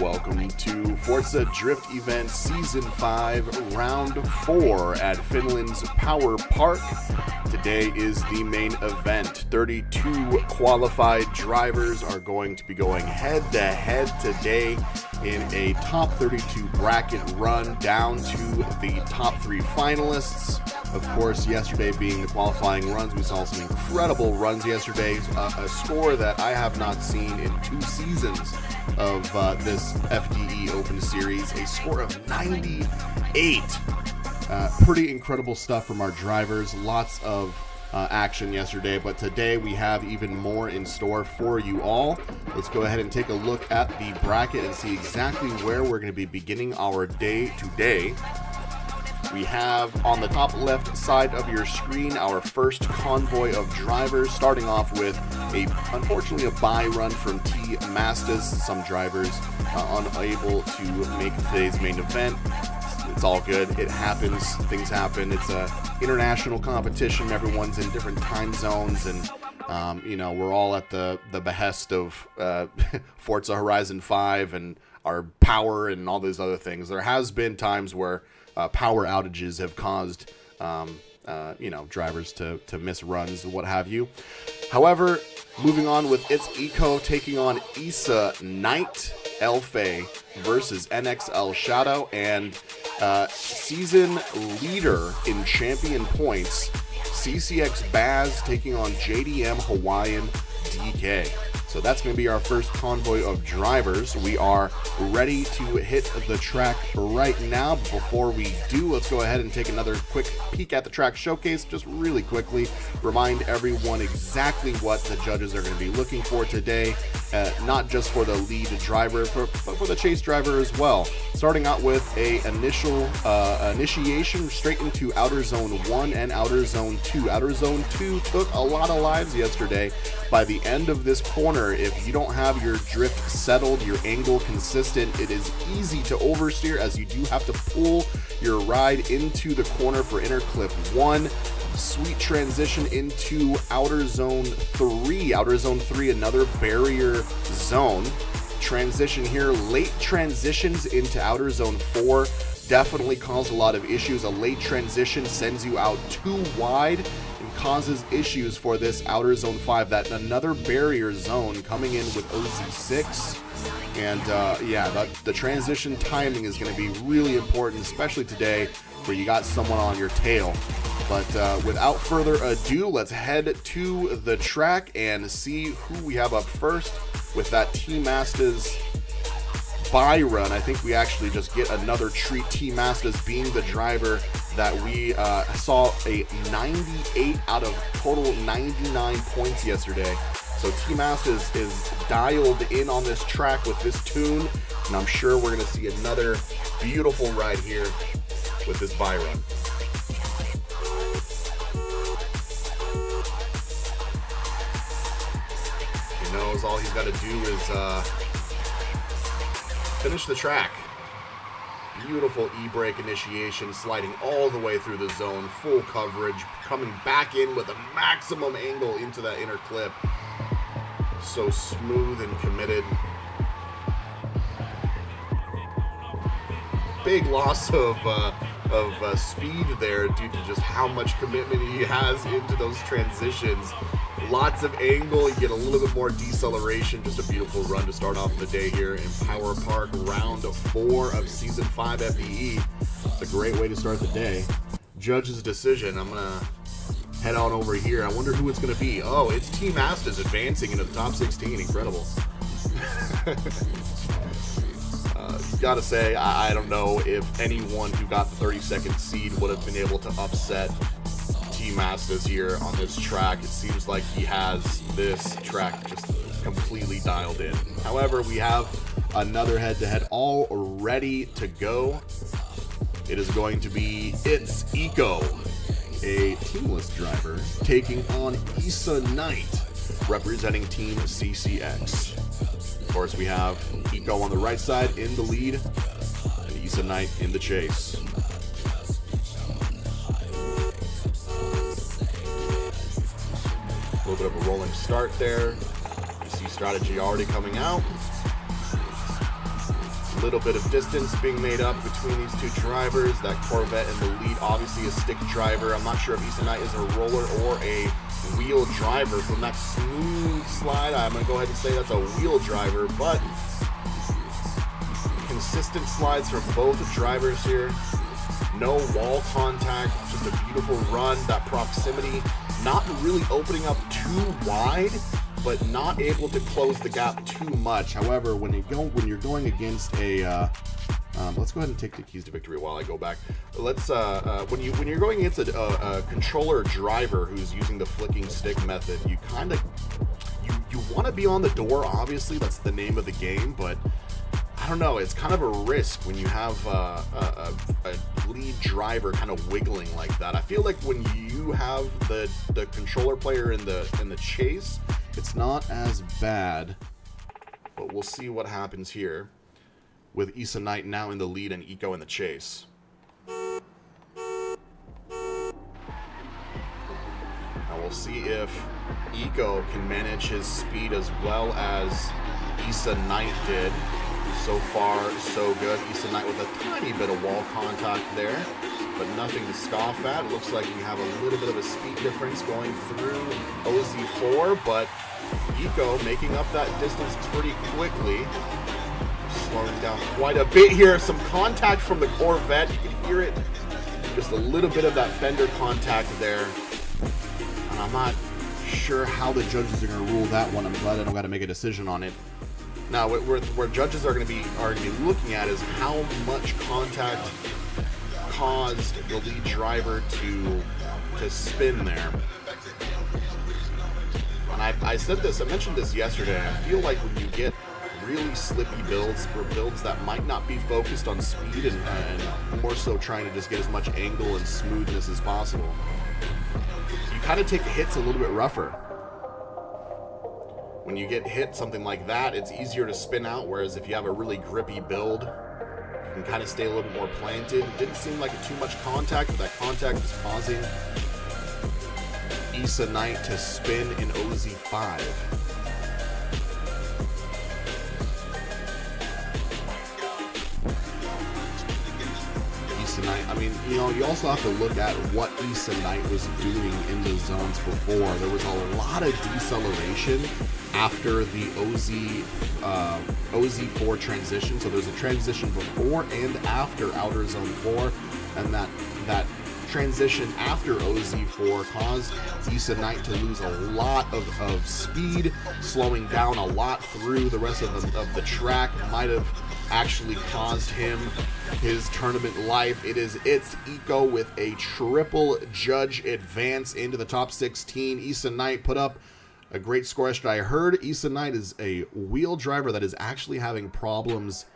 Welcome to Forza Drift Event Season 5, Round 4 at Finland's Power Park. Today is the main event. 32 qualified drivers are going to be going head-to-head today in a top 32 bracket run down to the top 3 finalists. Of course, yesterday being the qualifying runs, we saw some incredible runs yesterday, a score that I have not seen in 2 seasons of this FDE Open Series, a score of 98. Pretty incredible stuff from our drivers, lots of action yesterday, but today we have even more in store for you all. Let's go ahead and take a look at the bracket and see exactly where we're going to be beginning our day today. We have on the top left side of your screen our first convoy of drivers, starting off with unfortunately a bye run from T Masters. Some drivers unable to make today's main event. It's all good. It happens. Things happen. It's a international competition. Everyone's in different time zones, and we're all at the behest of Forza Horizon 5 and our power and all those other things. There has been times where power outages have caused drivers to miss runs and what have you. However, moving on with It's Eco taking on Isa Knight Elfay versus NXL Shadow, and season leader in champion points, CCX Baz taking on JDM Hawaiian DK. So that's going to be our first convoy of drivers. We are ready to hit the track right now. But before we do, let's go ahead and take another quick peek at the track showcase. Just really quickly remind everyone exactly what the judges are going to be looking for today. Not just for the lead driver, but for the chase driver as well. Starting out with a initiation straight into Outer Zone 1 and Outer Zone 2. Outer Zone 2 took a lot of lives yesterday. By the end of this corner, if you don't have your drift settled, your angle consistent, it is easy to oversteer, as you do have to pull your ride into the corner for inner clip 1. Sweet transition into Outer Zone 3. Outer Zone 3, another barrier zone. Transition here, late transitions into Outer Zone 4 definitely cause a lot of issues. A late transition sends you out too wide and causes issues for this Outer Zone 5. That another barrier zone coming in with OZ6. And the transition timing is going to be really important, especially today where you got someone on your tail. But without further ado, let's head to the track and see who we have up first with that T Masters bye run. I think we actually just get another treat. T Masters being the driver that we saw a 98 out of total 99 points yesterday. So T Masters is dialed in on this track with this tune, and I'm sure we're going to see another beautiful ride here with this bye run. He knows all he's got to do is finish the track. beautiful e-brake initiation, sliding all the way through the zone, full coverage, coming back in with a maximum angle into that inner clip. So smooth and committed. Big loss of speed there due to just how much commitment he has into those transitions. Lots of angle, you get a little bit more deceleration. Just a beautiful run to start off the day here in Power Park, round 4 of Season 5 FDE. It's a great way to start the day. Judge's decision, I'm going to head on over here. I wonder who it's going to be. Oh, it's Team Astas advancing into the top 16. Incredible. Gotta say, I don't know if anyone who got the 32nd seed would have been able to upset Team Astas here on this track. It seems like he has this track just completely dialed in. However, we have another head-to-head all ready to go. It is going to be It's Eco, a teamless driver, taking on Issa Knight, representing Team CCX. Of course, we have Eco on the right side in the lead, and Issa Knight in the chase. A little bit of a rolling start there. You see strategy already coming out. A little bit of distance being made up between these two drivers. That Corvette in the lead, obviously a stick driver. I'm not sure if Issa Knight is a roller or a wheel driver. From that smooth slide, I'm going to go ahead and say that's a wheel driver, but consistent slides from both drivers here. No wall contact, just a beautiful run. That proximity, not really opening up too wide, but not able to close the gap too much. However, when you're going against a let's go ahead and take the keys to victory while I go back. Let's when you're going against a controller driver who's using the flicking stick method, you kind of you want to be on the door. Obviously, that's the name of the game, but I don't know. It's kind of a risk when you have a lead driver kind of wiggling like that. I feel like when you have the controller player in the chase, it's not as bad. But we'll see what happens here with Issa Knight now in the lead and Eco in the chase. Now we'll see if Eco can manage his speed as well as Issa Knight did. So far, so good. Issa Knight with a tiny bit of wall contact there, but nothing to scoff at. It looks like we have a little bit of a speed difference going through OZ4, but Eco making up that distance pretty quickly. Slowing down quite a bit here. Some contact from the Corvette. You can hear it. Just a little bit of that fender contact there. And I'm not sure how the judges are going to rule that one. I'm glad I don't got to make a decision on it. Now, where judges are going to be looking at is how much contact caused the lead driver to spin there. And I said this, I mentioned this yesterday. I feel like when you get really slippy builds, or builds that might not be focused on speed and more so trying to just get as much angle and smoothness as possible, you kind of take hits a little bit rougher. When you get hit something like that, it's easier to spin out, whereas if you have a really grippy build, you can kind of stay a little bit more planted. It didn't seem like too much contact, but that contact is causing Issa Knight to spin in OZ5. Knight. I mean, you know, you also have to look at what Issa Knight was doing in the zones before. There was a lot of deceleration after the OZ4 transition. So there's a transition before and after outer zone 4, and that transition after OZ4 caused Issa Knight to lose a lot of speed, slowing down a lot through the rest of the track. Might have actually caused him his tournament life. It's Eco with a triple judge advance into the top 16. Issa Knight put up a great score yesterday. I heard Issa Knight is a wheel driver that is actually having problems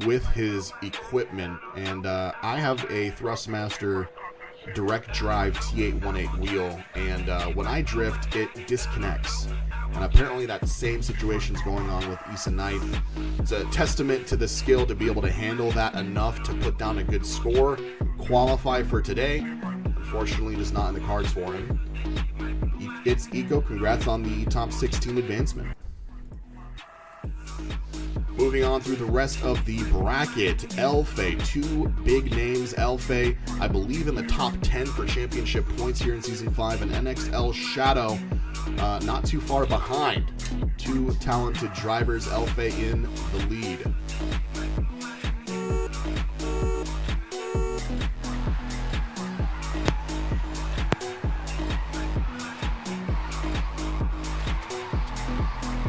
with his equipment, and I have a Thrustmaster direct drive T818 wheel, and when I drift, it disconnects. And apparently that same situation is going on with Issa Knight. It's a testament to the skill to be able to handle that enough to put down a good score, qualify for today. Unfortunately, just not in the cards for him. It's Eco. Congrats on the top 16 advancement. Moving on through the rest of the bracket, Elfe, two big names. Elfe, I believe in the top 10 for championship points here in Season 5, and NXL Shadow not too far behind. Two talented drivers, Elfe in the lead.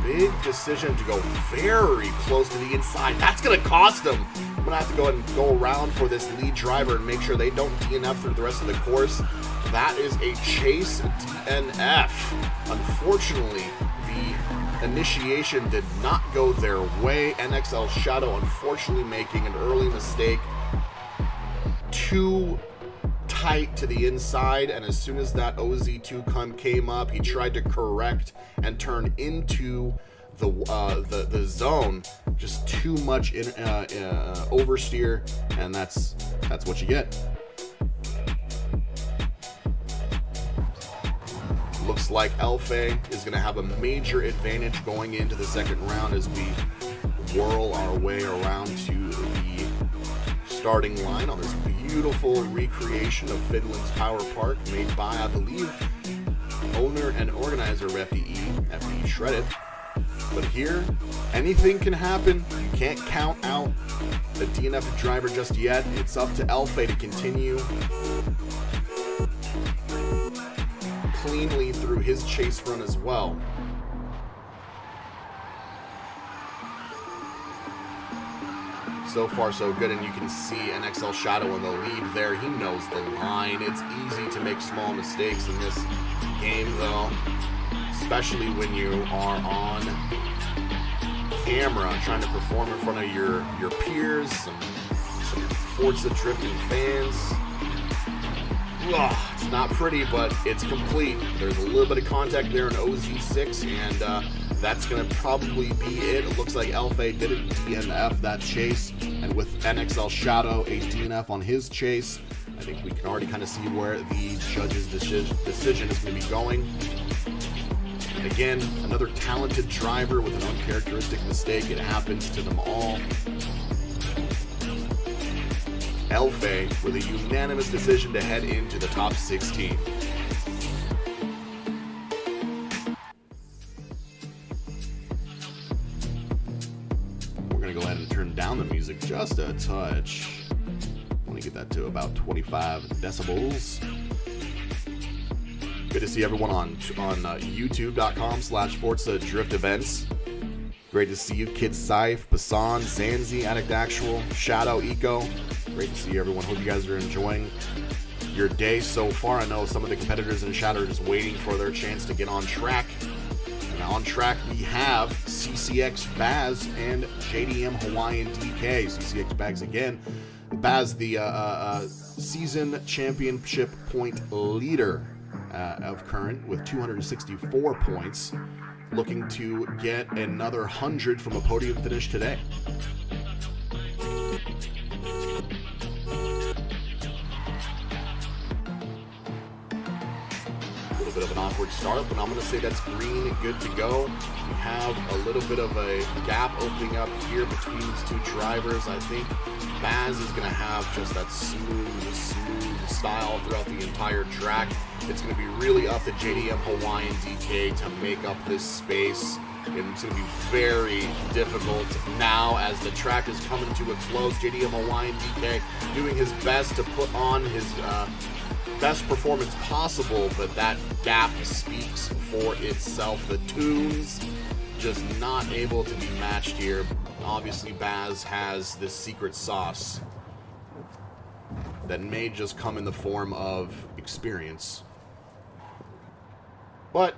Big decision to go very close to the inside. That's going to cost them. I'm going to have to go ahead and go around for this lead driver and make sure they don't DNF through the rest of the course. That is a chase DNF. Unfortunately, the initiation did not go their way. NXL Shadow unfortunately making an early mistake. Too tight to the inside, and as soon as that OZ2 came up, he tried to correct and turn into the zone. Just too much oversteer, and that's what you get. Looks like Elfe is going to have a major advantage going into the second round as we whirl our way around to the starting line on this beautiful recreation of Finland's Power Park made by, I believe, owner and organizer of FDE Shredded. But here, anything can happen. You can't count out the DNF driver just yet. It's up to Elfe to continue cleanly through his chase run as well. So far, so good, and you can see NXL Shadow in the lead there. He knows the line. It's easy to make small mistakes in this game, though, especially when you are on camera trying to perform in front of your peers, some Forza drifting fans. Ugh, it's not pretty, but it's complete. There's a little bit of contact there in OZ6, and that's going to probably be it. It looks like Elfe didn't DNF that chase, and with NXL Shadow a DNF on his chase, I think we can already kind of see where the judge's decision is going to be going. And again, another talented driver with an uncharacteristic mistake. It happens to them all. Elfe with a unanimous decision to head into the top 16. We're going to go ahead and turn down the music just a touch. I want to get that to about 25 decibels. Good to see everyone on youtube.com/Forza Drift Events. Great to see you, Kid Scythe, Pasan, Zanzi, Addict Actual, Shadow, Eco. Great to see everyone. Hope you guys are enjoying your day so far. I know some of the competitors in Shadow are just waiting for their chance to get on track. And on track we have CCX Baz and JDM Hawaiian DK. CCX Baz again. Baz, the season championship point leader of current with 264 points. Looking to get another 100 from a podium finish today. A little bit of an awkward start, but I'm going to say that's green, good to go. We have a little bit of a gap opening up here between these two drivers. I think Baz is going to have just that smooth style throughout the entire track. It's going to be really up to JDM Hawaiian DK to make up this space. It's going to be very difficult now as the track is coming to a close. JDM Hawaiian DK doing his best to put on his best performance possible, but that gap speaks for itself. The tunes just not able to be matched here. Obviously, Baz has this secret sauce that may just come in the form of experience. But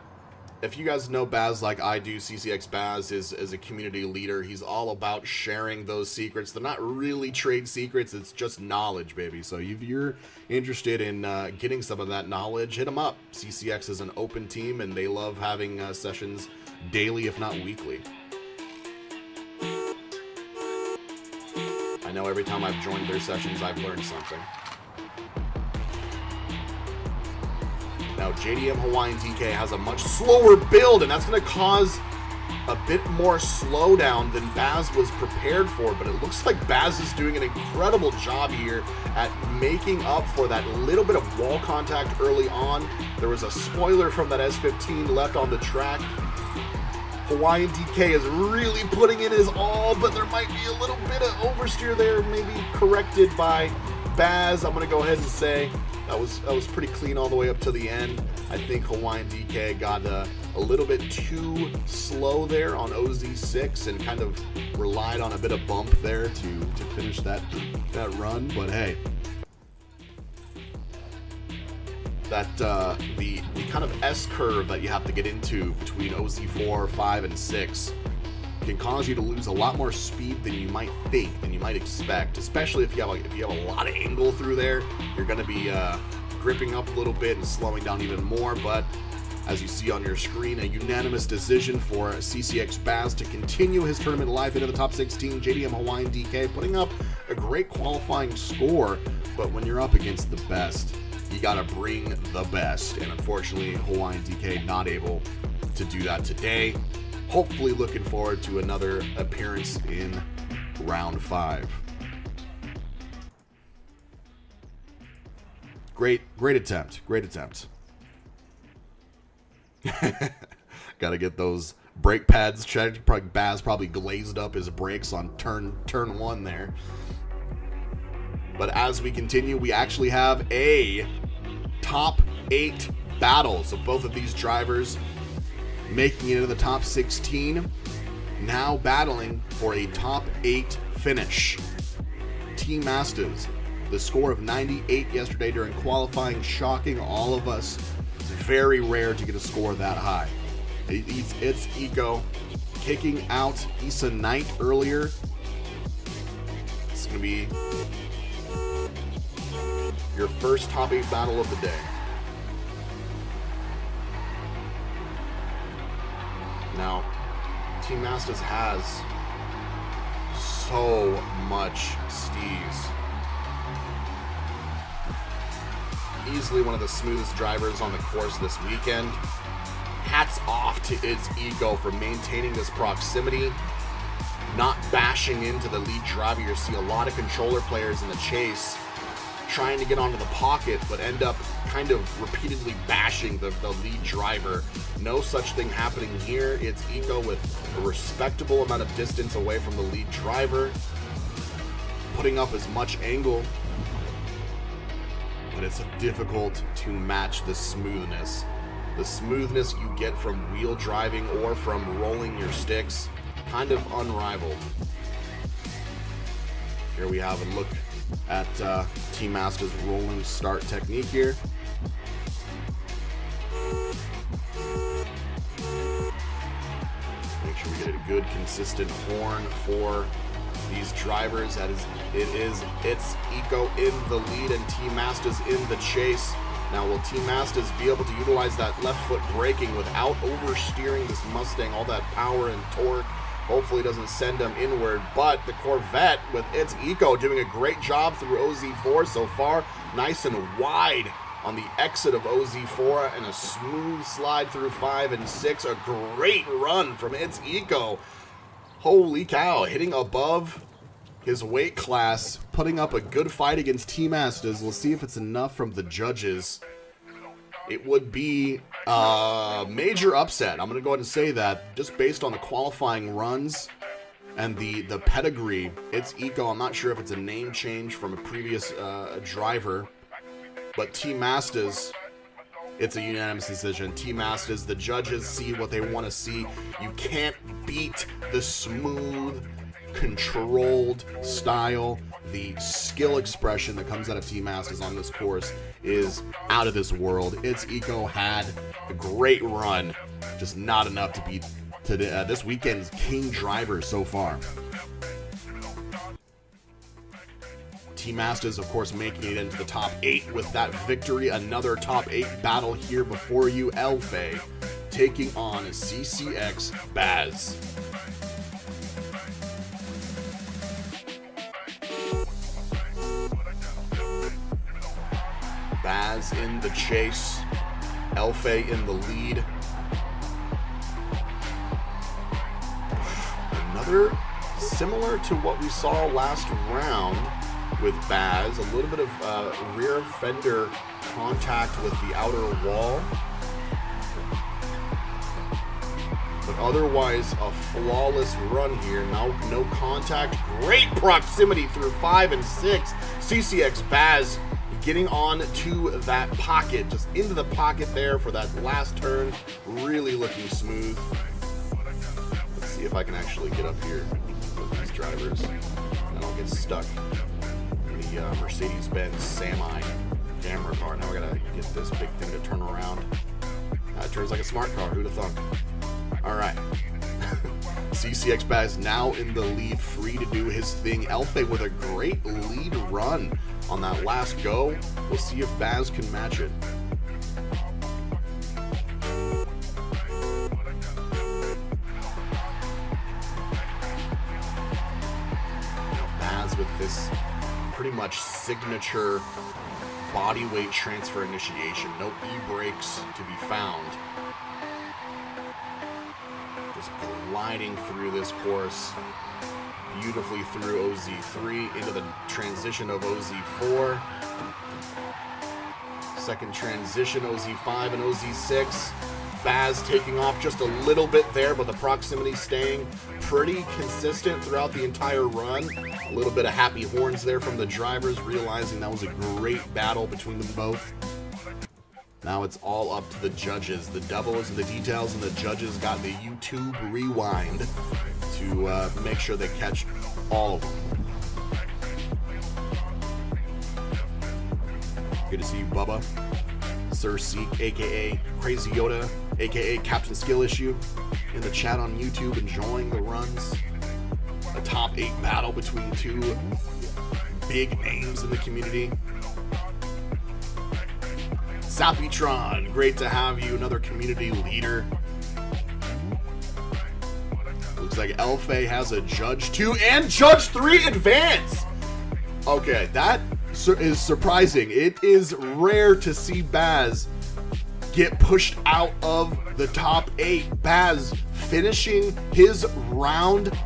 if you guys know Baz like I do, CCX Baz is a community leader. He's all about sharing those secrets. They're not really trade secrets. It's just knowledge, baby. So if you're interested in getting some of that knowledge, hit him up. CCX is an open team, and they love having sessions daily, if not weekly. I know every time I've joined their sessions, I've learned something. Now, JDM Hawaiian DK has a much slower build, and that's going to cause a bit more slowdown than Baz was prepared for, but it looks like Baz is doing an incredible job here at making up for that little bit of wall contact early on. There was a spoiler from that S15 left on the track. Hawaiian DK is really putting in his all, but there might be a little bit of oversteer there, maybe corrected by Baz. I'm going to go ahead and say that was pretty clean all the way up to the end. I think Hawaiian DK got a little bit too slow there on OZ6 and kind of relied on a bit of bump there to finish that run. But hey, that the kind of S curve that you have to get into between OZ4, 5, and 6 can cause you to lose a lot more speed than you might think, than you might expect. Especially if you have a lot of angle through there, you're going to be gripping up a little bit and slowing down even more. But as you see on your screen, a unanimous decision for CCX Baz to continue his tournament life into the top 16. JDM Hawaiian DK putting up a great qualifying score, but when you're up against the best, you gotta bring the best, and unfortunately Hawaiian DK not able to do that today. Hopefully looking forward to another appearance in round 5. Great attempt. Gotta get those brake pads checked. Baz probably glazed up his brakes on turn 1 there. But as we continue, we actually have a top 8 battle. So both of these drivers making it into the top 16, now battling for a top 8 finish. Team Masters, the score of 98 yesterday during qualifying, shocking all of us. It's very rare to get a score that high. It's Eco kicking out Issa Knight earlier. It's going to be your first top 8 battle of the day. Now, Team Masters has so much steez. Easily one of the smoothest drivers on the course this weekend. Hats off to its ego for maintaining this proximity, not bashing into the lead driver. You see a lot of controller players in the chase trying to get onto the pocket, but end up kind of repeatedly bashing the lead driver. No such thing happening here. It's Eco with a respectable amount of distance away from the lead driver, putting up as much angle, but it's difficult to match the smoothness. The smoothness you get from wheel driving or from rolling your sticks, kind of unrivaled. Here we have a look at Team Masters' rolling start technique here. Make sure we get a good consistent horn for these drivers. It's Eco in the lead and Team Masters in the chase. Now, will Team Masters be able to utilize that left foot braking without oversteering this Mustang, all that power and torque? Hopefully it doesn't send them inward, but the Corvette with its Eco doing a great job through OZ4 so far. Nice and wide on the exit of OZ4 and a smooth slide through 5 and 6. A great run from its Eco. Holy cow, hitting above his weight class, putting up a good fight against Team Masters. We'll see if it's enough from the judges. It would be a major upset. I'm going to go ahead and say that just based on the qualifying runs and the pedigree. It's Eco. I'm not sure if it's a name change from a previous driver, but Team Masters, it's a unanimous decision. Team Masters, the judges see what they want to see. You can't beat the smooth, controlled style, the skill expression that comes out of Team Masters on this course. is out of this world. It's Eco had a great run, just not enough to beat this weekend's king driver so far. Team Masters, of course, making it into the top 8 with that victory. Another top 8 battle here before you. Elfe taking on CCX Baz. Baz in the chase, Elfe in the lead. Another similar to what we saw last round with Baz, a little bit of rear fender contact with the outer wall, but otherwise a flawless run here. No contact, great proximity through 5 and 6. CCX Baz getting on to that pocket, just into the pocket there for that last turn, really looking smooth. Let's see if I can actually get up here with these drivers and I don't get stuck. The Mercedes-Benz Semi camera car. Now we gotta get this big thing to turn around. It turns like a smart car. Who'd have thunk? All right. CCX Baz now in the lead, free to do his thing. Elfe with a great lead run on that last go. We'll see if Baz can match it. Baz with this pretty much signature body weight transfer initiation. No e-brakes to be found. Just gliding through this course beautifully through OZ3 into the transition of OZ4. Second transition, OZ5 and OZ6. Baz taking off just a little bit there, but the proximity staying pretty consistent throughout the entire run. A little bit of happy horns there from the drivers, realizing that was a great battle between them both. Now it's all up to the judges. The devils and the details, and the judges got the YouTube rewind to make sure they catch all of them. Good to see you, Bubba. Sir Seek, aka Crazy Yoda, aka Captain Skill Issue, in the chat on YouTube, enjoying the runs. A top 8 battle between two big names in the community. Sapitron, great to have you, another community leader. Looks like Elfe has a Judge 2 and Judge 3 advance. Okay, that is surprising. It is rare to see Baz get pushed out of the top 8. Baz finishing his round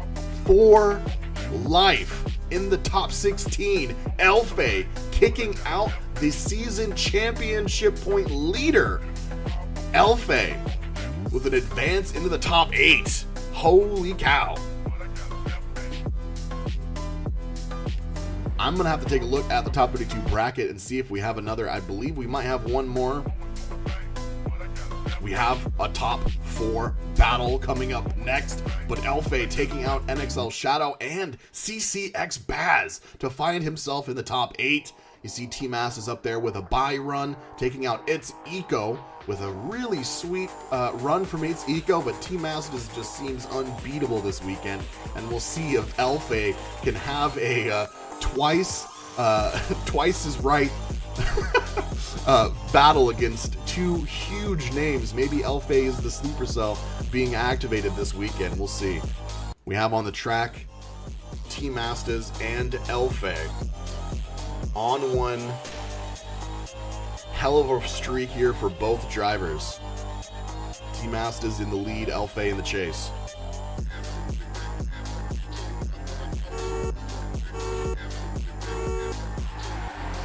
4 life in the top 16. Elfe kicking out the season championship point leader. Elfe with an advance into the top 8. Holy cow. I'm going to have to take a look at the top 32 bracket and see if we have another. I believe we might have one more. We have a top 4 battle coming up next, but Elfe taking out NXL Shadow and CCX Baz to find himself in the top 8. You see Team Ass is up there with a bye run, taking out It's Eco with a really sweet run from It's Eco, but Team Ass just seems unbeatable this weekend, and we'll see if Elfe can have a twice as right battle against two huge names. Maybe Elfe is the sleeper cell being activated this weekend. We'll see. We have on the track Team Astas and Elfe on one hell of a streak here for both drivers. Team Astas in the lead, Elfe in the chase.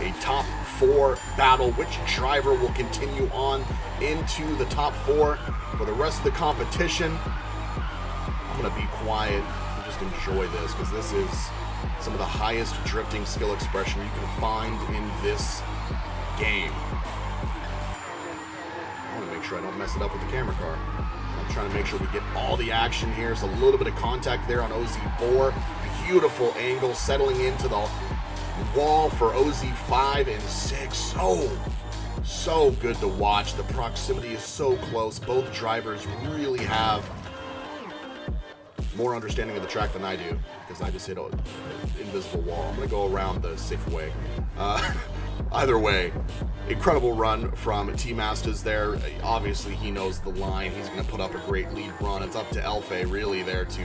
A top 4 battle. Which driver will continue on into the top 4 for the rest of the competition? I'm going to be quiet and just enjoy this, because this is some of the highest drifting skill expression you can find in this game. I want to make sure I don't mess it up with the camera car. I'm trying to make sure we get all the action here. There's a little bit of contact there on OZ4. Beautiful angle, settling into the wall for OZ5 and 6. So good to watch. The proximity is so close. Both drivers really have more understanding of the track than I do, because I just hit an invisible wall. I'm going to go around the safe way. Either way, incredible run from T-Masters there. Obviously, he knows the line. He's going to put up a great lead run. It's up to Elfe really there to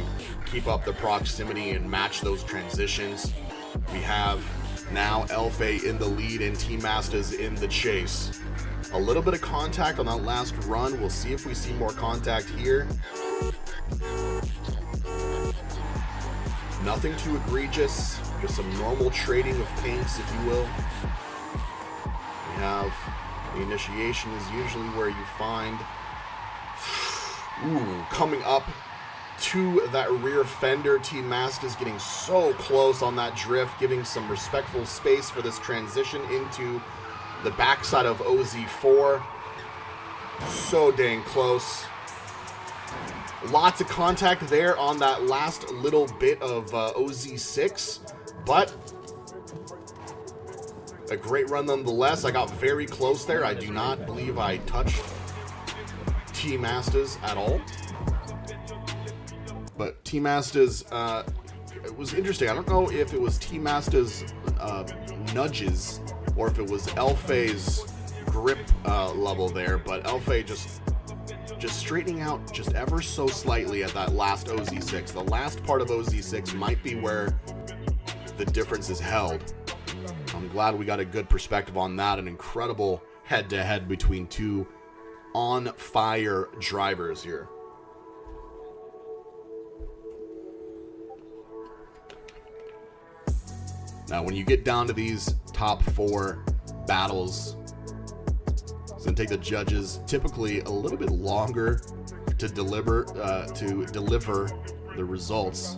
keep up the proximity and match those transitions. We have now Elfe in the lead and T-Masters in the chase. A little bit of contact on that last run. We'll see if we see more contact here. Nothing too egregious, just some normal trading of paints, if you will. We have the initiation is usually where you find, coming up to that rear fender. T-Masters getting so close on that drift, giving some respectful space for this transition into the backside of OZ4. So dang close. Lots of contact there on that last little bit of OZ6, but a great run nonetheless. I got very close there. I do not believe I touched T-Masters at all. But T-Masters, it was interesting. I don't know if it was T-Masters nudges or if it was Elfe's grip level there, but Elfe just straightening out just ever so slightly at that last OZ6. The last part of OZ6 might be where the difference is held. I'm glad we got a good perspective on that. An incredible head-to-head between two on-fire drivers here. Now, when you get down to these top four battles, it's going to take the judges typically a little bit longer to deliver the results.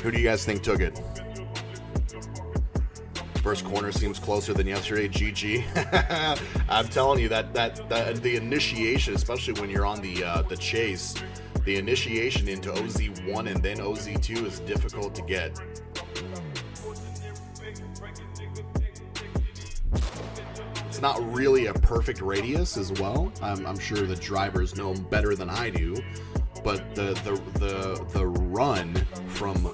Who do you guys think took it? First corner seems closer than yesterday. GG. I'm telling you that the initiation, especially when you're on the chase, the initiation into OZ1 and then OZ2 is difficult to get. It's not really a perfect radius as well. I'm sure the drivers know better than I do, but the run from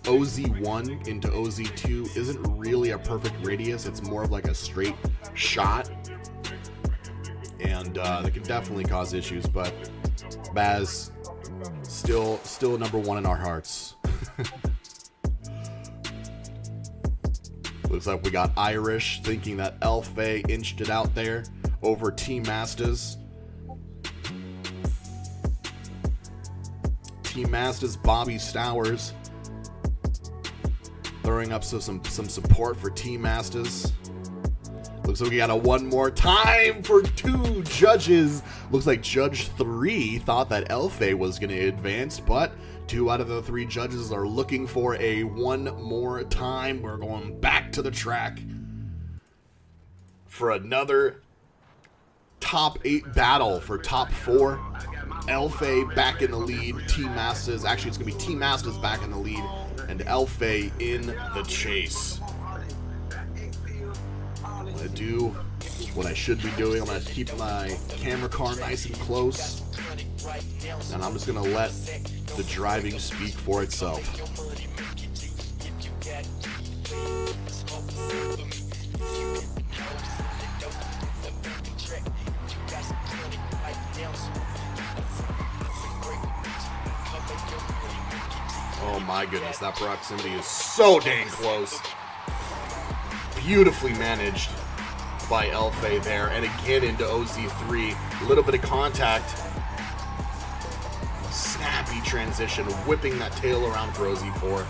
OZ1 into OZ2 isn't really a perfect radius. It's more of like a straight shot, and that can definitely cause issues. But Baz still number one in our hearts. Looks like we got Irish thinking that Elfe inched it out there over T-Masters. T-Masters, Bobby Stowers throwing up some support for T-Masters. Looks like we got a one more time for two judges. Looks like Judge 3 thought that Elfe was going to advance, but 2 out of the 3 judges are looking for a one more time. We're going back to the track for another top 8 battle for top 4. Elfe back in the lead. T-Masters, actually it's going to be T-Masters back in the lead, and Elfe in the chase. I'm going to do what I should be doing. I'm going to keep my camera car nice and close, and I'm just going to let the driving speak for itself. Oh my goodness, that proximity is so dang close. Beautifully managed by Elfe there, and again into OZ3. A little bit of contact. Snappy transition, whipping that tail around for OZ4.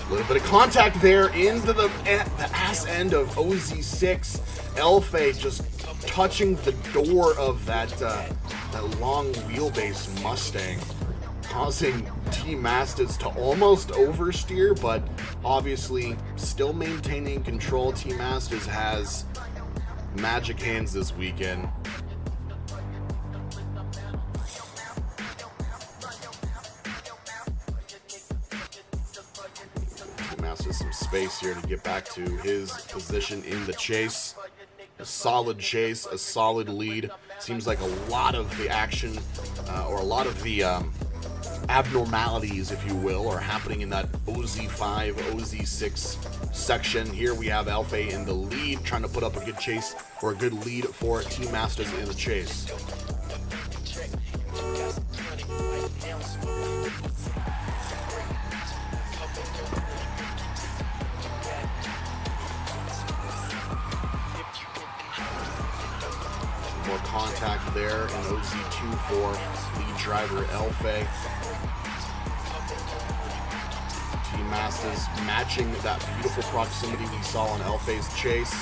A little bit of contact there into the ass end of OZ6. Elfe just touching the door of that long wheelbase Mustang, causing T-Masters to almost oversteer, but obviously still maintaining control. T-Masters has magic hands this weekend. Masters some space here to get back to his position in the chase. A solid chase, a solid lead. Seems like a lot of the action, or a lot of the abnormalities, if you will, are happening in that OZ5, OZ6 section. Here we have Alfie in the lead, trying to put up a good chase, or a good lead for Team Masters in the chase. More contact there in OZ2 for lead driver Elfe. Team Masters matching that beautiful proximity we saw on Elfe's chase.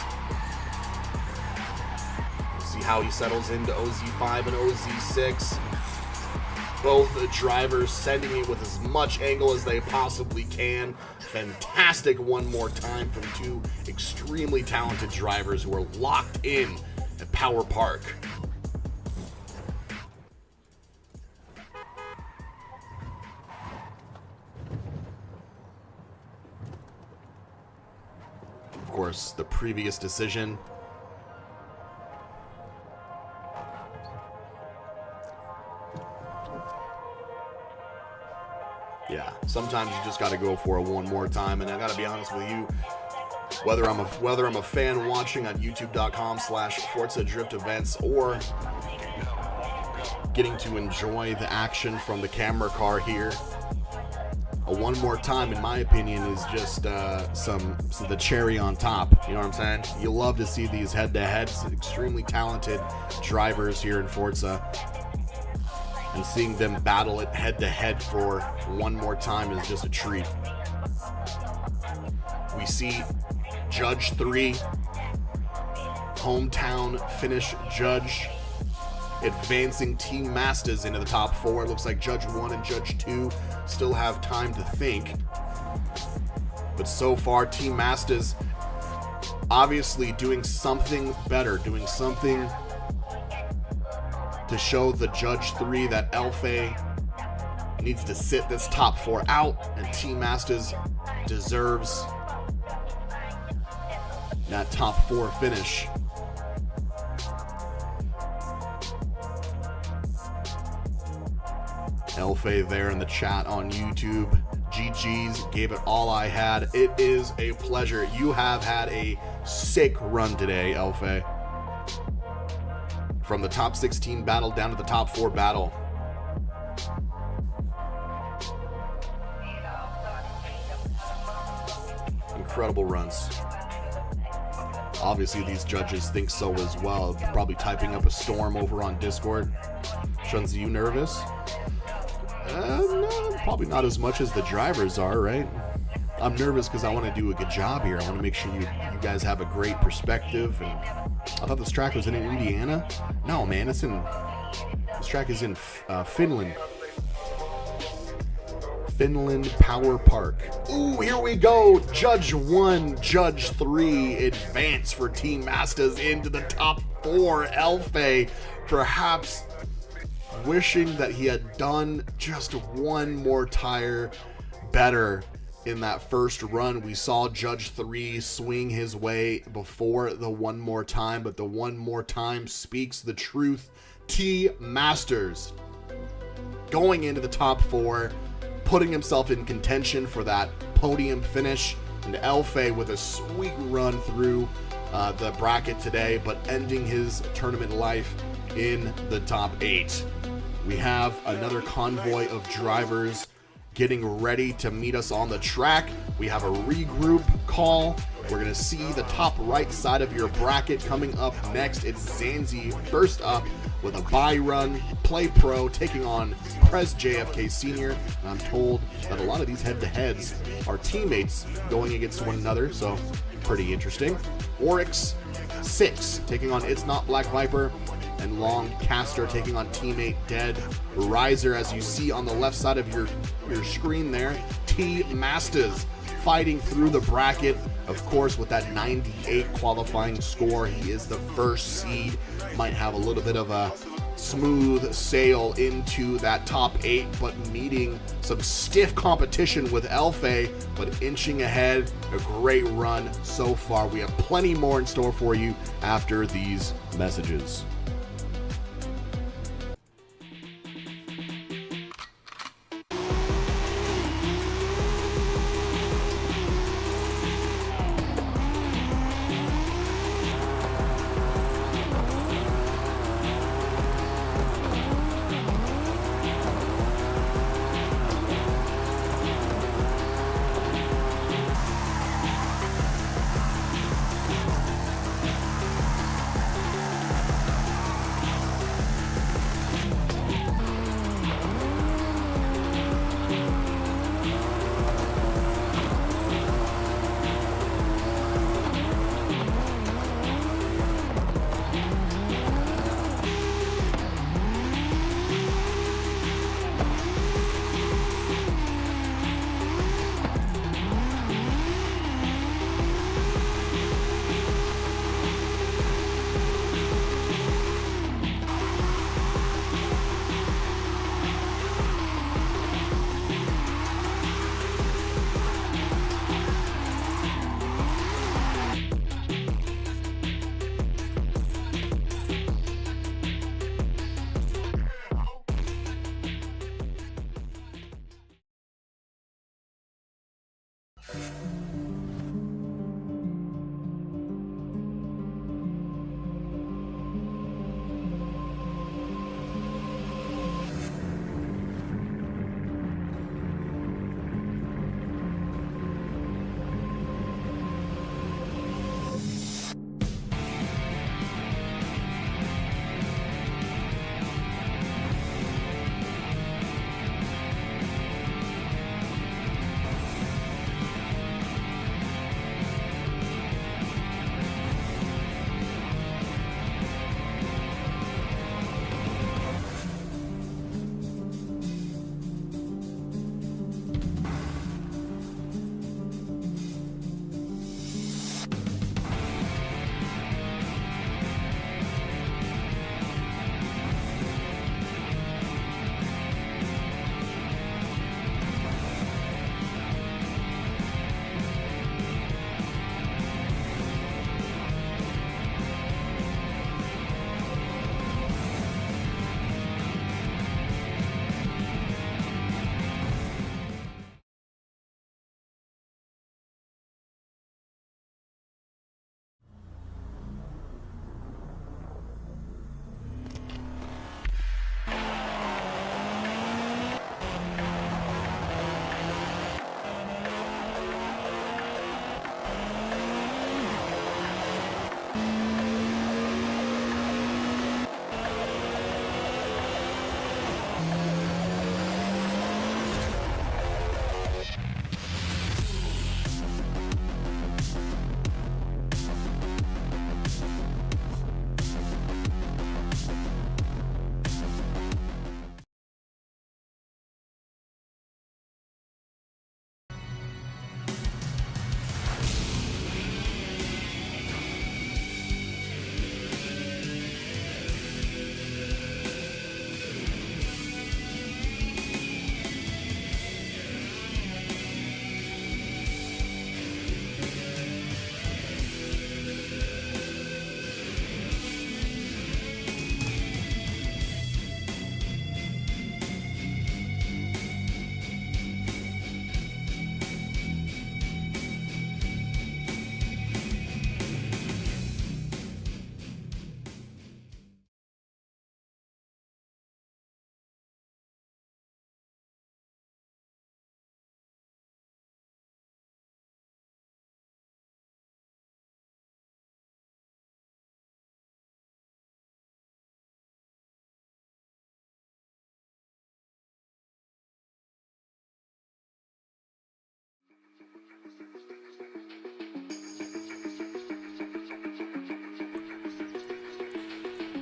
See how he settles into OZ5 and OZ6. Both drivers sending it with as much angle as they possibly can. Fantastic one more time from two extremely talented drivers who are locked in at Power Park. Of course, the previous decision. Yeah, sometimes you just got to go for it one more time, and I got to be honest with you. Whether I'm a fan watching on youtube.com/Forza Drift events or getting to enjoy the action from the camera car here, a one more time, in my opinion, is just the cherry on top. You know what I'm saying? You love to see these head-to-heads, extremely talented drivers here in Forza, and seeing them battle it head-to-head for one more time is just a treat. We see Judge 3, hometown finish judge, advancing Team Masters into the top 4. It looks like Judge 1 and Judge 2 still have time to think. But so far, Team Masters obviously doing something better, doing something to show the Judge 3 that Elfe needs to sit this top 4 out, and Team Masters deserves that top 4 finish. Elfe there in the chat on YouTube. GG's, gave it all I had. It is a pleasure. You have had a sick run today, Elfe. From the top 16 battle down to the top 4 battle. Incredible runs. Obviously, these judges think so as well. Probably typing up a storm over on Discord. Shunzi, you nervous? No, probably not as much as the drivers are, right? I'm nervous because I want to do a good job here. I want to make sure you guys have a great perspective. And I thought this track was in Indiana. No, man, this track is in Finland. Finland Power Park. Ooh, here we go. Judge 1, Judge 3 advance for Team Masters into the top 4. Elfe perhaps wishing that he had done just one more tire better in that first run. We saw Judge 3 swing his way before the one more time, but the one more time speaks the truth. Team Masters going into the top 4, putting himself in contention for that podium finish, and Elfe with a sweet run through the bracket today, but ending his tournament life in the top 8. We have another convoy of drivers getting ready to meet us on the track. We have a regroup call. We're going to see the top right side of your bracket coming up next. It's Zanzi first up with a bye run, Play Pro taking on Prez JFK Sr. And I'm told that a lot of these head-to-heads are teammates going against one another, so pretty interesting. Oryx 6 taking on It's Not Black Viper, and Longcaster taking on teammate Dead Riser. As you see on the left side of your screen there, Team Masters fighting through the bracket. Of course, with that 98 qualifying score, he is the first seed. Might have a little bit of a smooth sail into that top 8, but meeting some stiff competition with Elfe, but inching ahead. A great run so far. We have plenty more in store for you after these messages.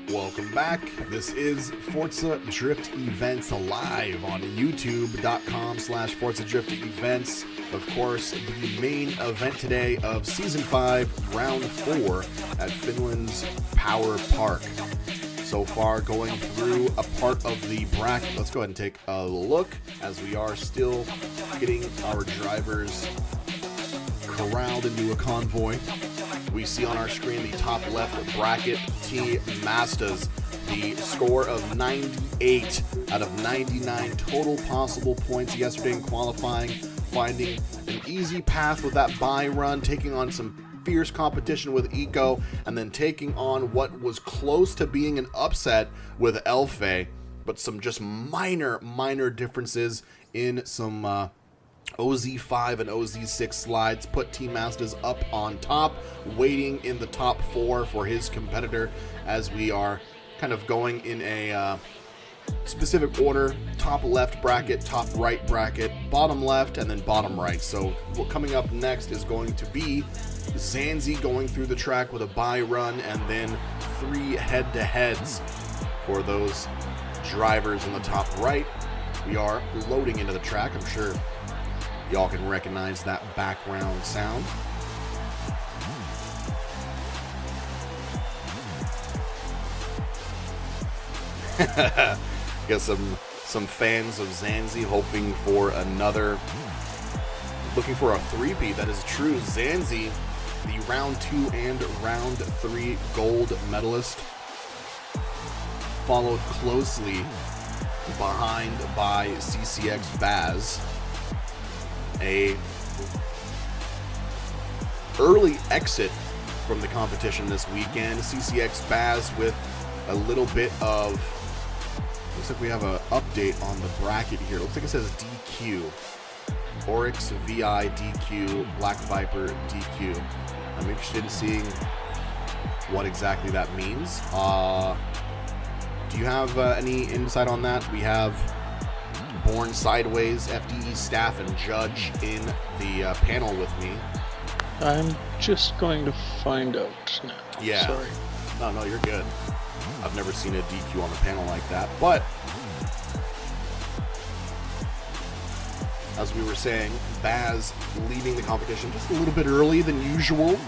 Welcome back. This is Forza Drift Events live on youtube.com/Forza Drift Events. of course, the main event today of Season 5, Round 4 at Finland's Power Park. So far, going through a part of the bracket. Let's go ahead and take a look as we are still getting our drivers corralled into a convoy. We see on our screen the top left bracket, T Mastas, the score of 98 out of 99 total possible points yesterday in qualifying, finding an easy path with that bye run, taking on some fierce competition with Eco, and then taking on what was close to being an upset with Elfe, but some just minor differences in some OZ5 and OZ6 slides put Team Mastas up on top, waiting in the top 4 for his competitor as we are kind of going in a specific order: top left bracket, top right bracket, bottom left, and then bottom right. So what coming up next is going to be Zanzi going through the track with a bye run, and then 3 head-to-heads for those drivers in the top right. We are loading into the track. I'm sure y'all can recognize that background sound. Got some fans of Zanzi hoping for another, looking for a three-peat. That is true. Zanzi, the round 2 and round 3 gold medalist, followed closely behind by CCX Baz. A early exit from the competition this weekend. CCX Baz with a little bit of, looks like we have an update on the bracket here. Looks like it says DQ. Oryx, VI, DQ, Black Viper, DQ. I'm interested in seeing what exactly that means. Do you have any insight on that? We have Born Sideways, FDE staff, and Judge in the panel with me. I'm just going to find out now. Yeah. Sorry. No, you're good. I've never seen a DQ on the panel like that, but as we were saying, Baz leading the competition just a little bit early than usual,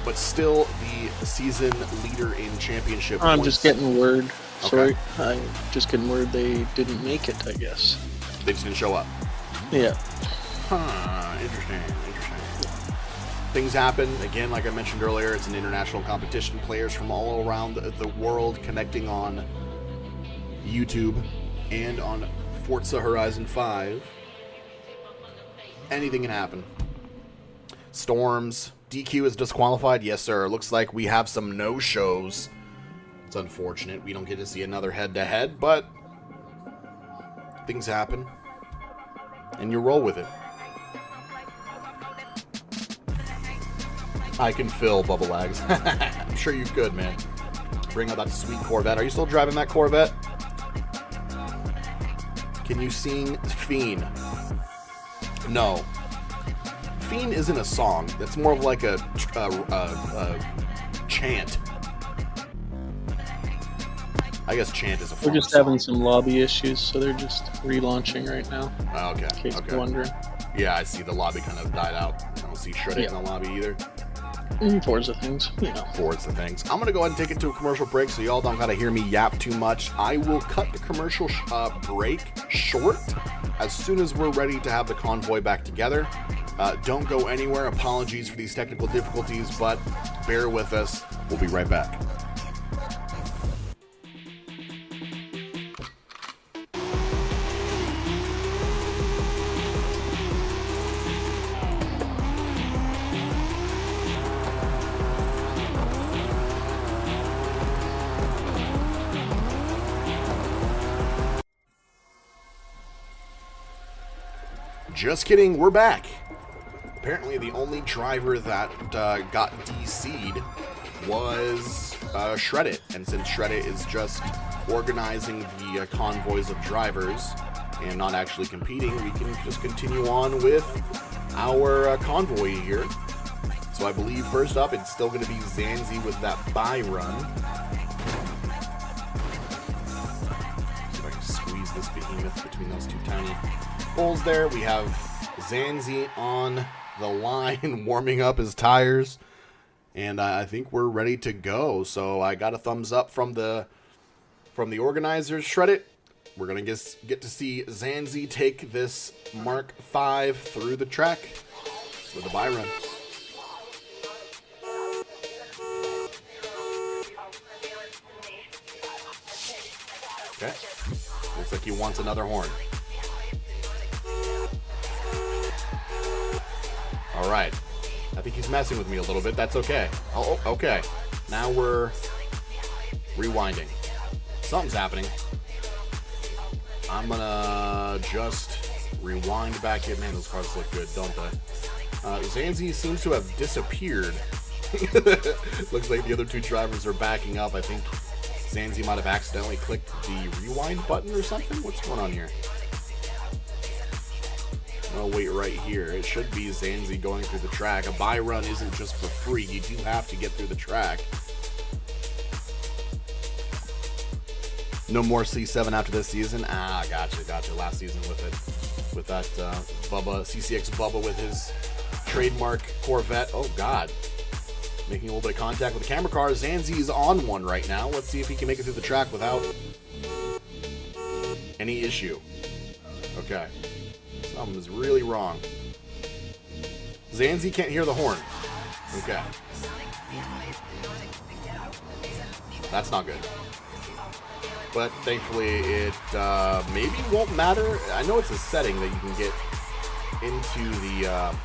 but still the season leader in championship. I'm just getting word. Okay. Sorry, I'm just getting word they didn't make it, I guess. They just didn't show up. Yeah. Interesting. Things happen. Again, like I mentioned earlier, it's an international competition. Players from all around the world connecting on YouTube and on Forza Horizon 5. Anything can happen. Storms. DQ is disqualified. Yes, sir. Looks like we have some no-shows. It's unfortunate. We don't get to see another head-to-head, but things happen. And you roll with it. I can fill Bubble Lags. I'm sure you could, man. Bring out that sweet Corvette. Are you still driving that Corvette? Can you sing Fiend? No. Fiend isn't a song. That's more of like a chant. I guess chant is a form We're just of having song. some lobby issues, so they're just relaunching right now. Oh, okay. In case you're wondering. Yeah, I see the lobby kind of died out. I don't see Shreddit in the lobby either. Forza things, you know. Forza things. I'm going to go ahead and take it to a commercial break so y'all don't got to hear me yap too much. I will cut the commercial break short as soon as we're ready to have the convoy back together. Don't go anywhere. Apologies for these technical difficulties, but bear with us. We'll be right back. Just kidding, we're back. Apparently the only driver that got DC'd was Shreddit, and since Shreddit is just organizing the convoys of drivers and not actually competing, we can just continue on with our convoy here. So I believe first up it's still going to be Zanzi with that bye run. See if I can squeeze this behemoth behemoth between those two tiny bulls there. We have Zanzi on the line warming up his tires. And I think we're ready to go. So I got a thumbs up from the organizers. Shred it. We're going to get to see Zanzi take this Mark V through the track with a bye run. Okay. Looks like he wants another horn. All right. I think he's messing with me a little bit. That's okay. Oh, okay. Now we're rewinding. Something's happening. I'm gonna just rewind back in. Man, those cars look good, don't they? Zanzi seems to have disappeared. Looks like the other two drivers are backing up. I think Zanzi might have accidentally clicked the rewind button or something. What's going on here? I'll wait right here. It should be Zanzi going through the track. A bye run isn't just for free. You do have to get through the track. No more C7 after this season. Ah, gotcha. Last season with that Bubba, CCX Bubba with his trademark Corvette. Oh, God. Making a little bit of contact with the camera car. Zanzi is on one right now. Let's see if he can make it through the track without any issue. Okay. Something is really wrong. Zanzi can't hear the horn. Okay. That's not good. But thankfully it maybe won't matter. I know it's a setting that you can get into the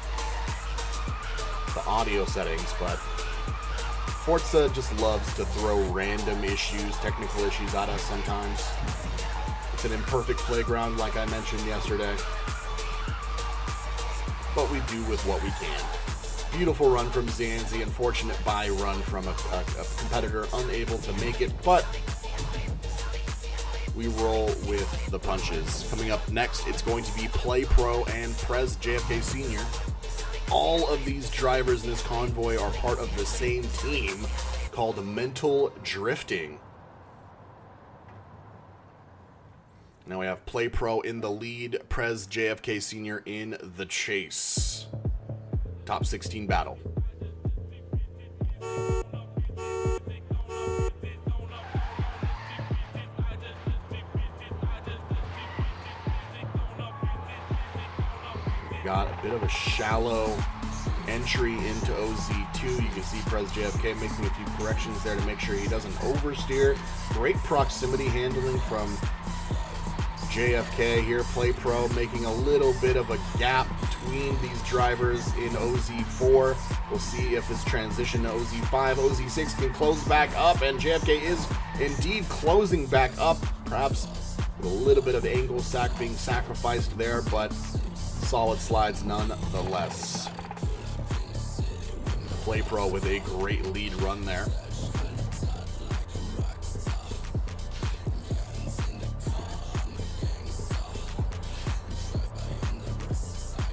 audio settings, but Forza just loves to throw random issues, technical issues at us sometimes. It's an imperfect playground, like I mentioned yesterday. But we do with what we can. Beautiful run from Zanzi. Unfortunate bye run from a competitor unable to make it, but we roll with the punches. Coming up next, it's going to be Play Pro and Prez JFK Sr. All of these drivers in this convoy are part of the same team called Mental Drifting. Now we have Play Pro in the lead, Prez JFK Sr. in the chase. Top 16 battle. Got a bit of a shallow entry into OZ2. You can see Prez JFK making a few corrections there to make sure he doesn't oversteer. Great proximity handling from JFK here. Play Pro making a little bit of a gap between these drivers in OZ4. We'll see if this transition to OZ5, OZ6 can close back up, and JFK is indeed closing back up. Perhaps with a little bit of angle sack being sacrificed there, but solid slides nonetheless. Play Pro with a great lead run there.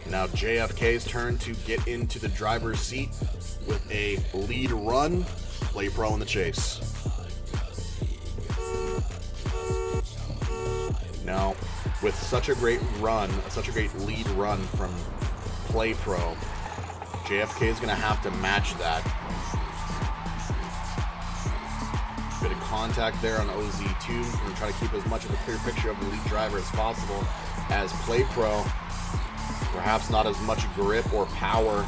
Now JFK's turn to get into the driver's seat with a lead run. Play Pro in the chase. Now, with such a great run, such a great lead run from Play Pro, JFK is going to have to match that. Bit of contact there on OZ2. We're going to try to keep as much of a clear picture of the lead driver as possible, as Play Pro, perhaps not as much grip or power,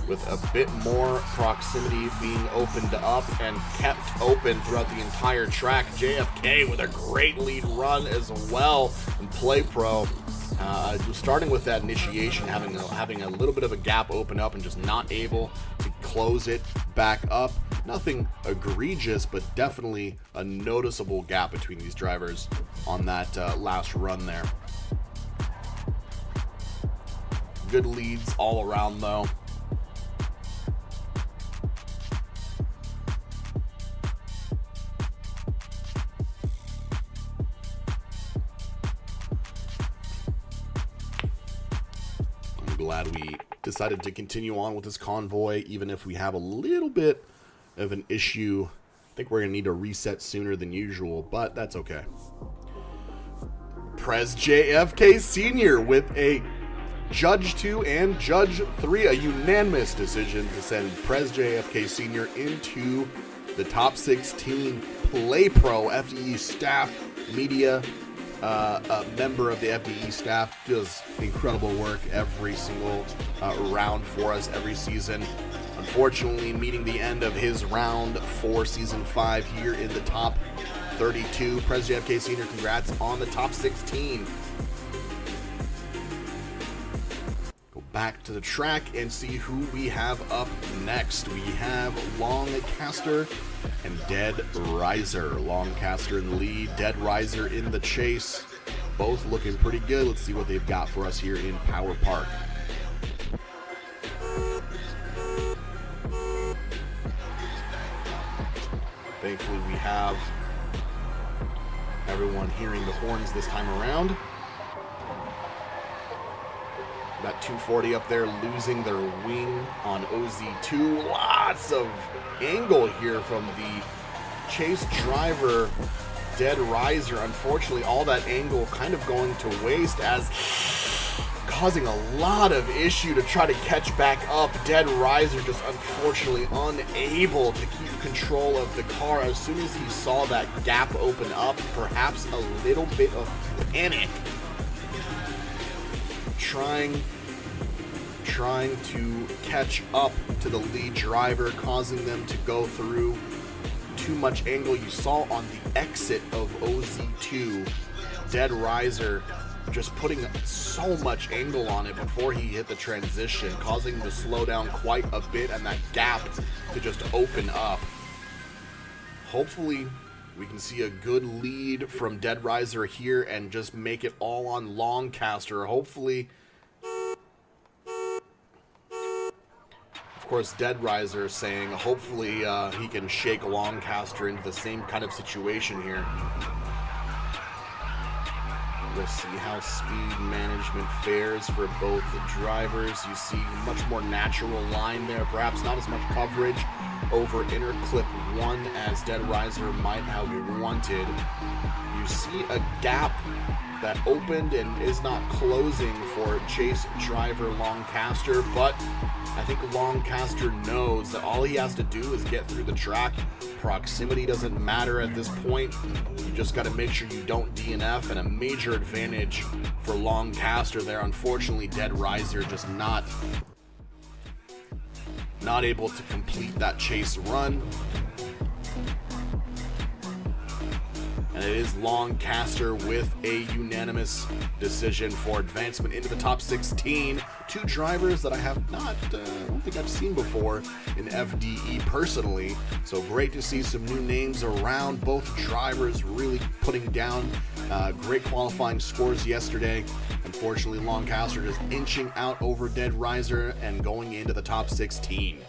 with a bit more proximity being opened up and kept open throughout the entire track. JFK with a great lead run as well, and Play Pro starting with that initiation, having a little bit of a gap open up and just not able to close it back up. Nothing egregious, but definitely a noticeable gap between these drivers on that last run there. Good leads all around though. Glad we decided to continue on with this convoy, even if we have a little bit of an issue think we're going to need to reset sooner than usual, but that's okay. Prez JFK Sr. with a Judge 2 and Judge 3, a unanimous decision to send Prez JFK Sr. into the top 16. Play Pro FDE staff, media, a member of the FDE staff, does incredible work every single round for us every season. Unfortunately, meeting the end of his round for Season 5 here in the top 32. Prez JFK Sr., congrats on the top 16. Go back to the track and see who we have up next. We have Longcaster and Dead Riser. Longcaster in the lead, Dead Riser in the chase. Both looking pretty good. Let's see what they've got for us here in Power Park. Thankfully, we have everyone hearing the horns this time around. Got 240 up there losing their wing on OZ2. Lots of angle here from the chase driver, Dead Riser. Unfortunately, all that angle kind of going to waste, as causing a lot of issue to try to catch back up. Dead Riser just unfortunately unable to keep control of the car. As soon as he saw that gap open up, perhaps a little bit of panic, trying to catch up to the lead driver, causing them to go through too much angle. You saw on the exit of OZ2, Dead Riser just putting so much angle on it before he hit the transition, causing him to slow down quite a bit and that gap to just open up. Hopefully we can see a good lead from Dead Riser here and just make it all on Longcaster. Hopefully, of course, Dead Riser saying hopefully he can shake Longcaster into the same kind of situation here. We'll see how speed management fares for both the drivers. You see much more natural line there, perhaps not as much coverage over inner clip 1 as Dead Riser might have wanted. You see a gap that opened and is not closing for chase driver Longcaster, but I think Longcaster knows that all he has to do is get through the track. Proximity doesn't matter at this point. You just got to make sure you don't DNF, and a major advantage for Longcaster there. Unfortunately, Dead Riser just not able to complete that chase run. And it is Longcaster with a unanimous decision for advancement into the top 16. Two drivers that I have not, I don't think I've seen before in FDE personally. So great to see some new names around. Both drivers really putting down great qualifying scores yesterday. Unfortunately, Longcaster just inching out over Dead Riser and going into the top 16.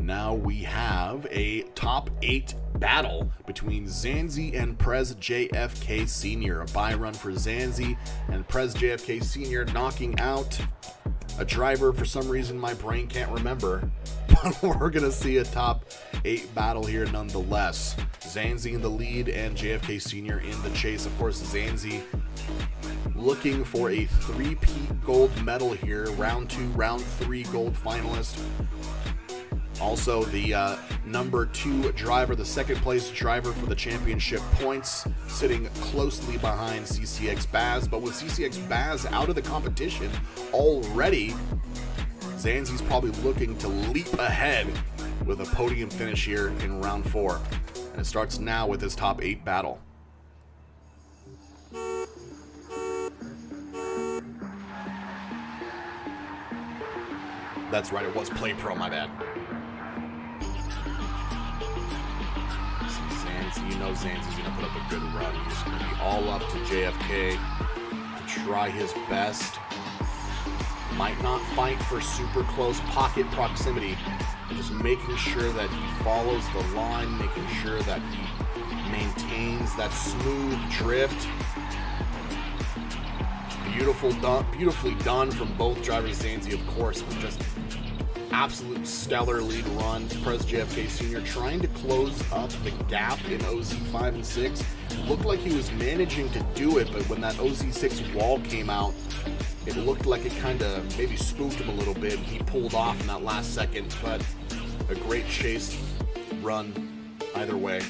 Now we have a top 8 battle between Zanzi and Prez JFK Sr. A bye run for Zanzi and Prez JFK Sr. knocking out a driver for some reason my brain can't remember. But we're going to see a top 8 battle here nonetheless. Zanzi in the lead and JFK Sr. in the chase. Of course, Zanzi looking for a 3-peat gold medal here. Round 2, round 3 gold finalist. Also, the number 2 driver, the second place driver for the championship points, sitting closely behind CCX Baz. But with CCX Baz out of the competition already, Zanzi's probably looking to leap ahead with a podium finish here in round 4. And it starts now with this top 8 battle. That's right, it was Play Pro, my bad. You know Zanzi's going to put up a good run. He's going to be all up to JFK to try his best. Might not fight for super close pocket proximity, just making sure that he follows the line, making sure that he maintains that smooth drift. Beautifully done from both drivers. Zanzi, of course, was just absolute stellar lead run. Prez JFK Sr. trying to close up the gap in OZ5 and 6. Looked like he was managing to do it, but when that OZ6 wall came out, it looked like it kind of maybe spooked him a little bit. He pulled off in that last second, but a great chase run either way.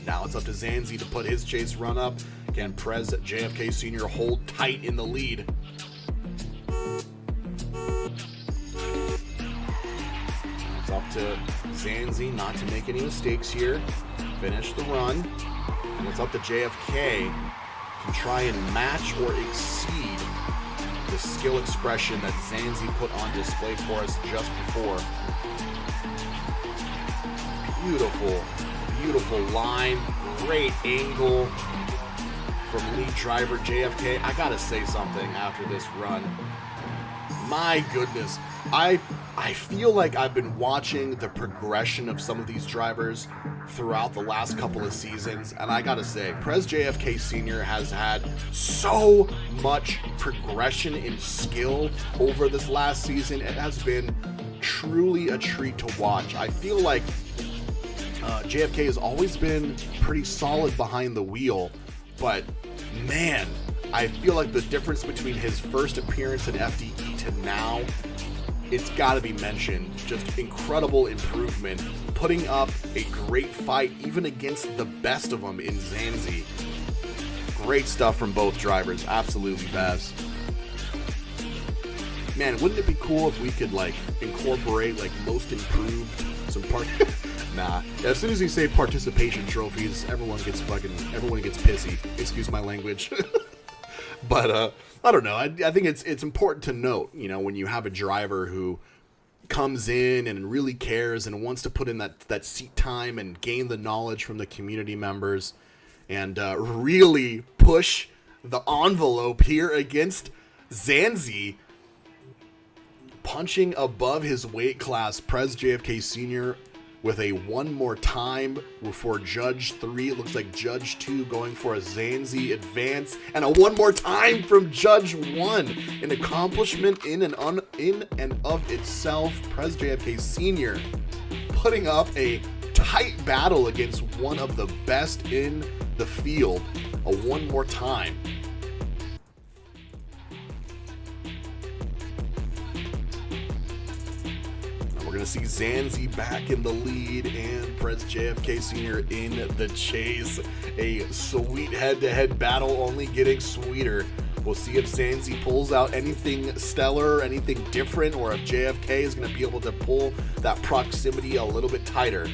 Now it's up to Zanzi to put his chase run up. Can Prez JFK Sr. hold tight in the lead? It's up to Zanzi not to make any mistakes here. Finish the run. And it's up to JFK to try and match or exceed the skill expression that Zanzi put on display for us just before. Beautiful line, great angle from lead driver JFK. I gotta say something after this run. My goodness, I feel like I've been watching the progression of some of these drivers throughout the last couple of seasons, and I gotta say, Prez JFK Sr. has had so much progression in skill over this last season. It has been truly a treat to watch. I feel like JFK has always been pretty solid behind the wheel, but man, I feel like the difference between his first appearance in FDE to now, it's got to be mentioned. Just incredible improvement, putting up a great fight even against the best of them in Zanzi. Great stuff from both drivers, absolutely best. Man, wouldn't it be cool if we could like incorporate like most improved, some part? Nah. As soon as you say participation trophies, everyone gets pissy. Excuse my language. But I don't know. I think it's important to note, you know, when you have a driver who comes in and really cares and wants to put in that seat time and gain the knowledge from the community members and really push the envelope here against Zanzi, punching above his weight class. Prez JFK Sr. with a one more time for Judge 3. It looks like Judge 2 going for a Zanzi advance, and a one more time from Judge 1. An accomplishment in and of itself. Prez JFK Sr. putting up a tight battle against one of the best in the field. A one more time. We're going to see Zanzi back in the lead and Prez JFK Sr. in the chase. A sweet head-to-head battle, only getting sweeter. We'll see if Zanzi pulls out anything stellar, anything different, or if JFK is going to be able to pull that proximity a little bit tighter.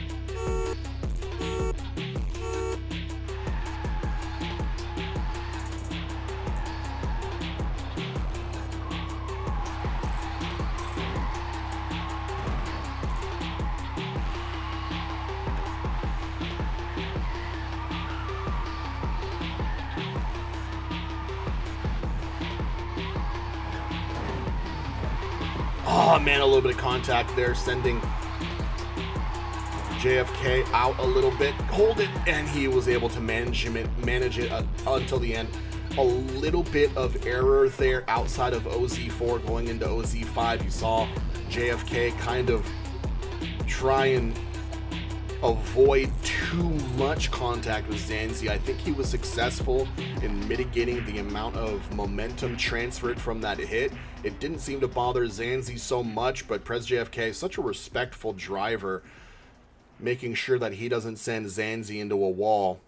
Oh man, a little bit of contact there, sending JFK out a little bit. Hold it, and he was able to manage it until the end. A little bit of error there outside of OZ4 going into OZ5. You saw JFK kind of try and avoid too much contact with Zanzi. I think he was successful in mitigating the amount of momentum transferred from that hit. It didn't seem to bother Zanzi so much, but Prez JFK is such a respectful driver, making sure that he doesn't send Zanzi into a wall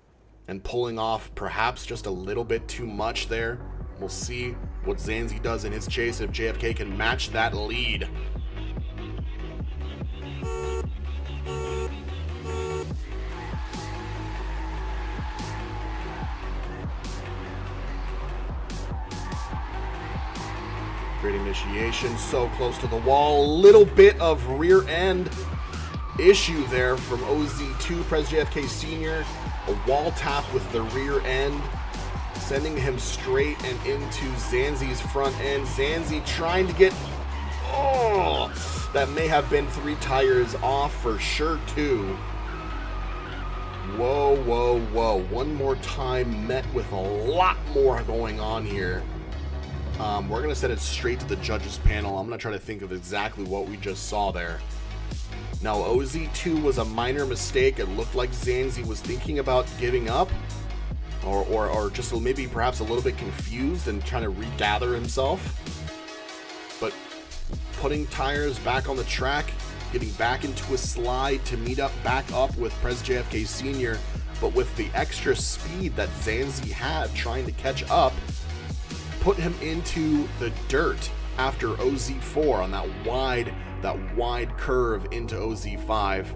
and pulling off perhaps just a little bit too much there. We'll see what Zanzi does in his chase if JFK can match that lead. Great initiation, so close to the wall. Little bit of rear end issue there from OZ2, Prez JFK Sr. A wall tap with the rear end, sending him straight and into Zanzi's front end. Zanzi trying to get, that may have been 3 tires off for sure too. Whoa, whoa, whoa. One more time met with a lot more going on here. We're going to send it straight to the judges panel. I'm going to try to think of exactly what we just saw there. Now, OZ2 was a minor mistake. It looked like Zanzi was thinking about giving up. Or just maybe perhaps a little bit confused and trying to regather himself. But putting tires back on the track, getting back into a slide to meet up back up with Prez JFK Sr., but with the extra speed that Zanzi had trying to catch up, put him into the dirt after OZ4 on that wide curve into OZ5.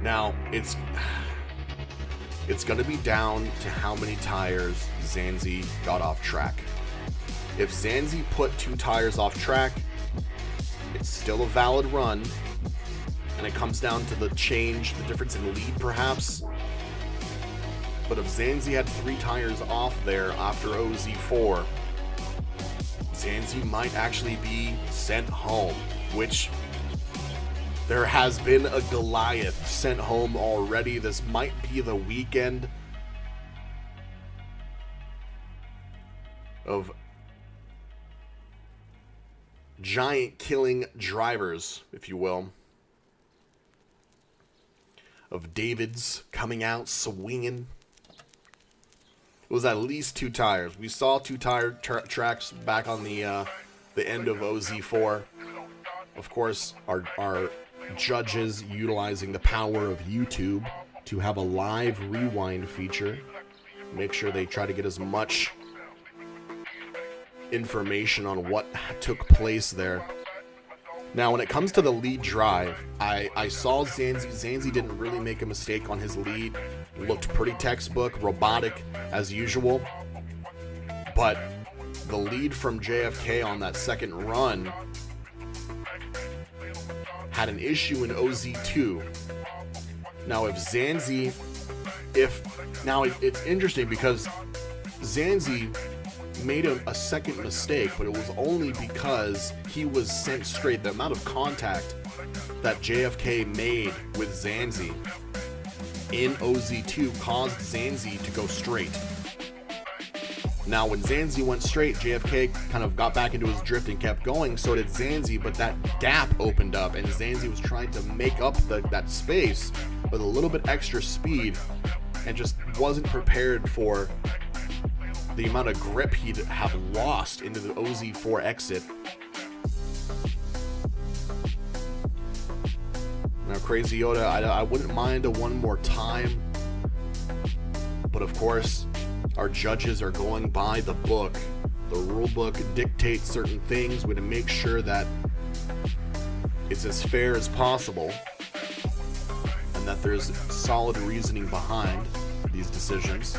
Now, it's going to be down to how many tires Zanzi got off track. If Zanzi put 2 tires off track, it's still a valid run, and it comes down to the difference in lead perhaps. But if Zanzi had 3 tires off there after OZ4, Zanzi might actually be sent home, which there has been a Goliath sent home already. This might be the weekend of giant killing drivers, if you will. Of Davids coming out swinging. It was at least 2 tires. We saw 2 tire tracks back on the end of OZ4. Of course, our judges utilizing the power of YouTube to have a live rewind feature. Make sure they try to get as much information on what took place there. Now, when it comes to the lead drive, I saw Zanzi didn't really make a mistake on his lead. Looked pretty textbook, robotic as usual. But the lead from JFK on that second run had an issue in OZ2. Now, if Zanzi, it's interesting because Zanzi made a second mistake, but it was only because he was sent straight. The amount of contact that JFK made with Zanzi in OZ2 caused Zanzi to go straight. Now, when Zanzi went straight, JFK kind of got back into his drift and kept going. So did Zanzi, but that gap opened up, and Zanzi was trying to make up that space with a little bit extra speed and just wasn't prepared for the amount of grip he'd have lost into the OZ4 exit. Now, Crazy Yoda, I wouldn't mind a one more time, but of course, our judges are going by the book. The rule book dictates certain things. We're going to make sure that it's as fair as possible and that there's solid reasoning behind these decisions.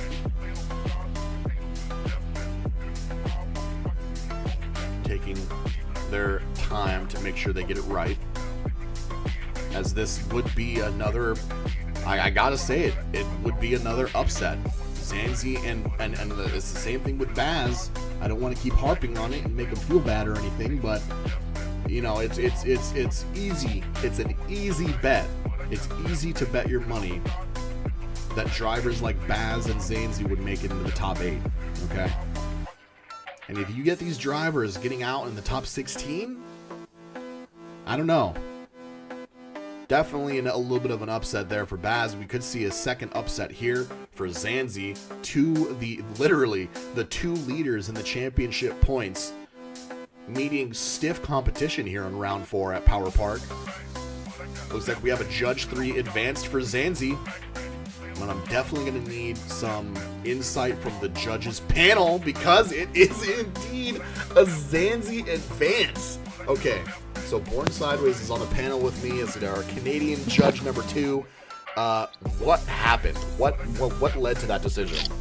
Taking their time to make sure they get it right, as this would be another, I gotta say it would be another upset. Zanzi and it's the same thing with Baz. I don't want to keep harping on it and make him feel bad or anything, but you know, it's easy. It's an easy bet. It's easy to bet your money that drivers like Baz and Zanzi would make it into the top 8. Okay. And if you get these drivers getting out in the top 16, I don't know. Definitely a little bit of an upset there for Baz. We could see a second upset here for Zanzi. Literally the 2 leaders in the championship points meeting stiff competition here in round 4 at Power Park. Looks like we have a Judge 3 advanced for Zanzi. But I'm definitely going to need some insight from the judges panel because it is indeed a Zanzi advance. Okay, so Born Sideways is on the panel with me as our Canadian judge number 2. What happened? What led to that decision?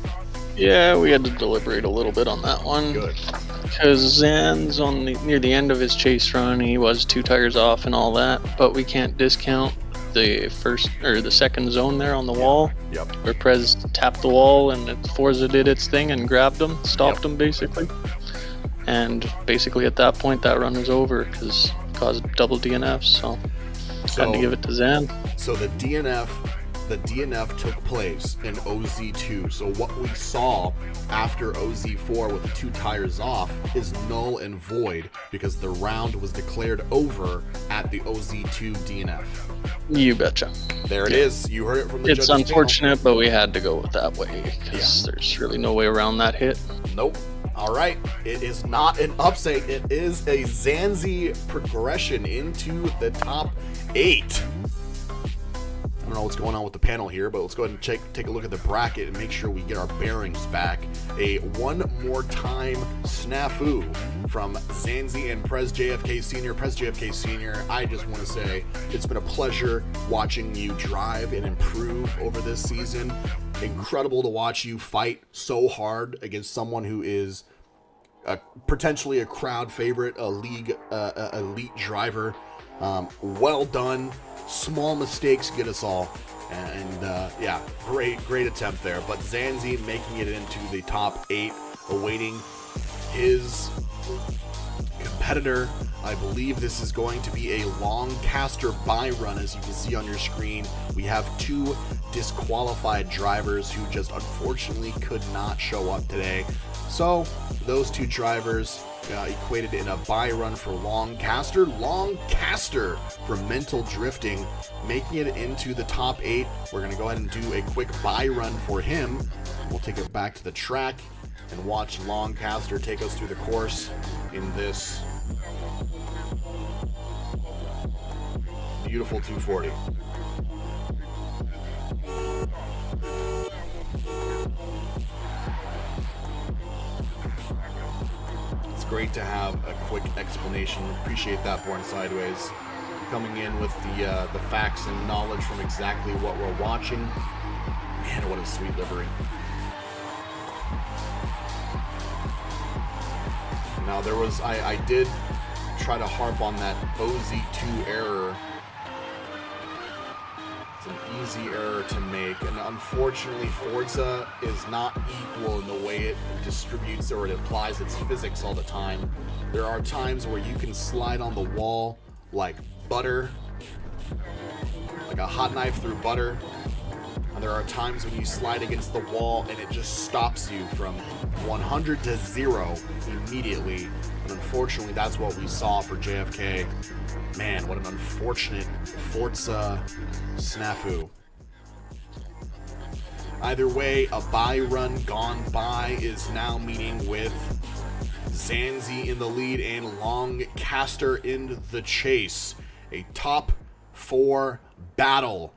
Yeah, we had to deliberate a little bit on that one. Good. Because Zan's near the end of his chase run, he was 2 tires off and all that, but we can't discount the first or the second zone there on the wall. Yep. Where Prez tapped the wall and Forza did its thing and grabbed him, stopped him basically. And basically at that point that run was over because it caused double DNFs. So Had to give it to Zan. So the DNF took place in OZ2. So what we saw after OZ4 with the 2 tires off is null and void because the round was declared over at the OZ2 DNF. You betcha. There it is. You heard it from the judges. It's unfortunate, but we had to go with that way because there's really no way around that hit. Nope. All right. It is not an upset. It is a Zanzi progression into the top 8. I don't know what's going on with the panel here, but let's go ahead and take a look at the bracket and make sure we get our bearings back. A one more time snafu from Zanzi and Prez JFK Sr. Prez JFK Sr., I just want to say it's been a pleasure watching you drive and improve over this season. Incredible to watch you fight so hard against someone who is potentially a crowd favorite, a league elite driver. Well done. Small mistakes get us all, and yeah, great attempt there. But Zanzi making it into the top 8, awaiting his competitor. I believe this is going to be a Lancaster buy run. As you can see on your screen, we have 2 disqualified drivers who just unfortunately could not show up today. So those 2 drivers equated in a buy run for Lancaster from Mental Drifting, making it into the top 8. We're going to go ahead and do a quick buy run for him. We'll take it back to the track and watch Lancaster take us through the course in this beautiful 240. It's great to have a quick explanation. Appreciate that, Born Sideways. Coming in with the facts and knowledge from exactly what we're watching. Man, what a sweet livery. Now there was, I did try to harp on that OZ2 error. It's an easy error to make, and unfortunately Forza is not equal in the way it distributes or it applies its physics all the time. There are times where you can slide on the wall like butter, like a hot knife through butter, and there are times when you slide against the wall and it just stops you from 100 to 0 immediately. And unfortunately that's what we saw for JFK. Man, what an unfortunate Forza snafu. Either way, a buy run gone by is now meeting with Zanzi in the lead and Lancaster in the chase. A top 4 battle.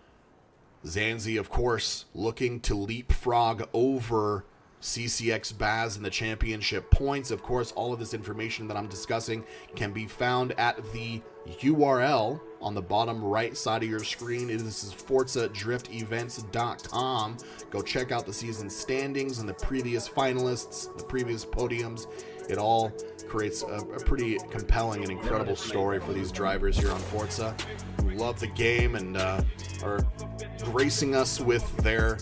Zanzi, of course, looking to leapfrog over CCX Baz in the championship points. Of course, all of this information that I'm discussing can be found at the URL on the bottom right side of your screen. This is ForzaDriftEvents.com. Go check out the season standings and the previous finalists, the previous podiums. It all creates a pretty compelling and incredible story for these drivers here on Forza who love the game and are gracing us with their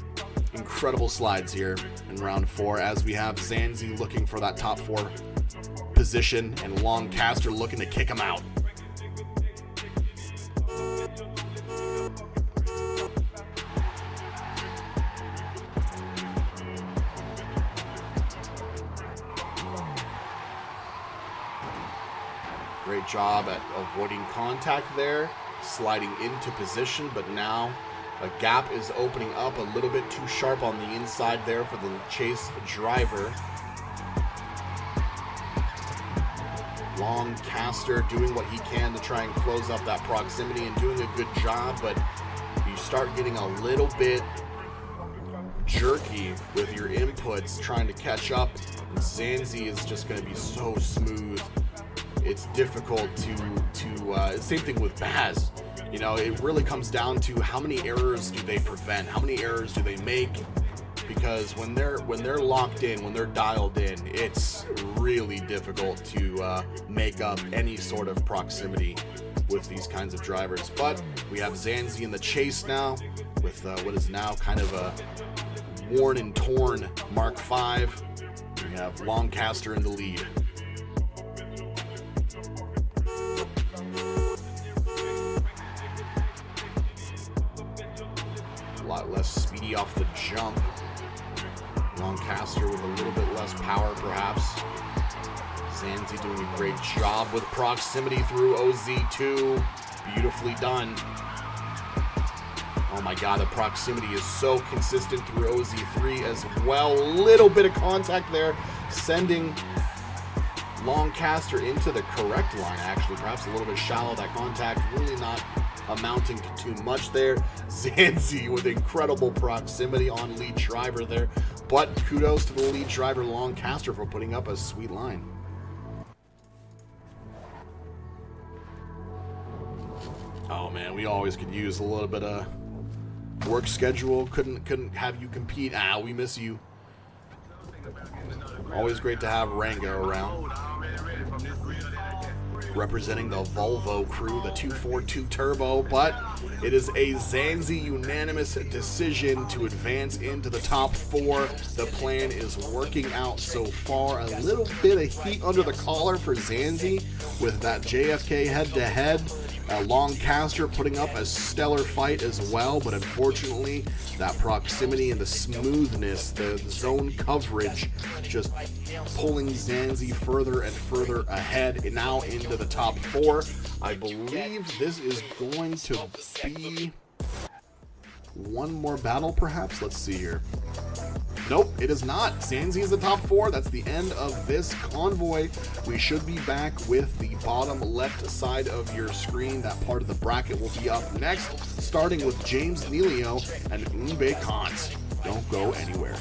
incredible slides here in round 4, as we have Zanzi looking for that top 4 position and Lancaster looking to kick him out. Great job at avoiding contact there, sliding into position, but now a gap is opening up a little bit too sharp on the inside there for the chase driver. Lancaster doing what he can to try and close up that proximity and doing a good job, but you start getting a little bit jerky with your inputs trying to catch up, and Zanzi is just going to be so smooth. It's difficult to same thing with Baz. You know, it really comes down to how many errors do they prevent, how many errors do they make, because when they're locked in, when they're dialed in, it's really difficult to make up any sort of proximity with these kinds of drivers. But we have Zanzi in the chase now with what is now kind of a worn and torn Mark V. We have Lancaster in the lead. lot less speedy off the jump. Lancaster with a little bit less power, perhaps. Zanzi doing a great job with proximity through OZ2. Beautifully done. Oh my god, the proximity is so consistent through OZ3 as well. Little bit of contact there, sending Lancaster into the correct line, actually. Perhaps a little bit shallow, that contact. Really not amounting to too much there. Zanzi with incredible proximity on lead driver there. But kudos to the lead driver, Lancaster, for putting up a sweet line. Oh man, we always could use a little bit of work schedule. Couldn't have you compete. We miss you. Always great to have Rango around. Representing the Volvo crew, the 242 Turbo, but it is a Zanzi unanimous decision to advance into the top 4. The plan is working out so far. A little bit of heat under the collar for Zanzi with that JFK head-to-head. Lancaster putting up a stellar fight as well, but unfortunately that proximity and the smoothness, the zone coverage, just pulling Zanzi further and further ahead, and now into the top 4. I believe this is going to be one more battle, perhaps. Let's see here. Nope, it is not. Zanzi is the top 4. That's the end of this convoy. We should be back with the bottom left side of your screen. That part of the bracket will be up next, starting with James Neilio and Unbe Kant. Don't go anywhere.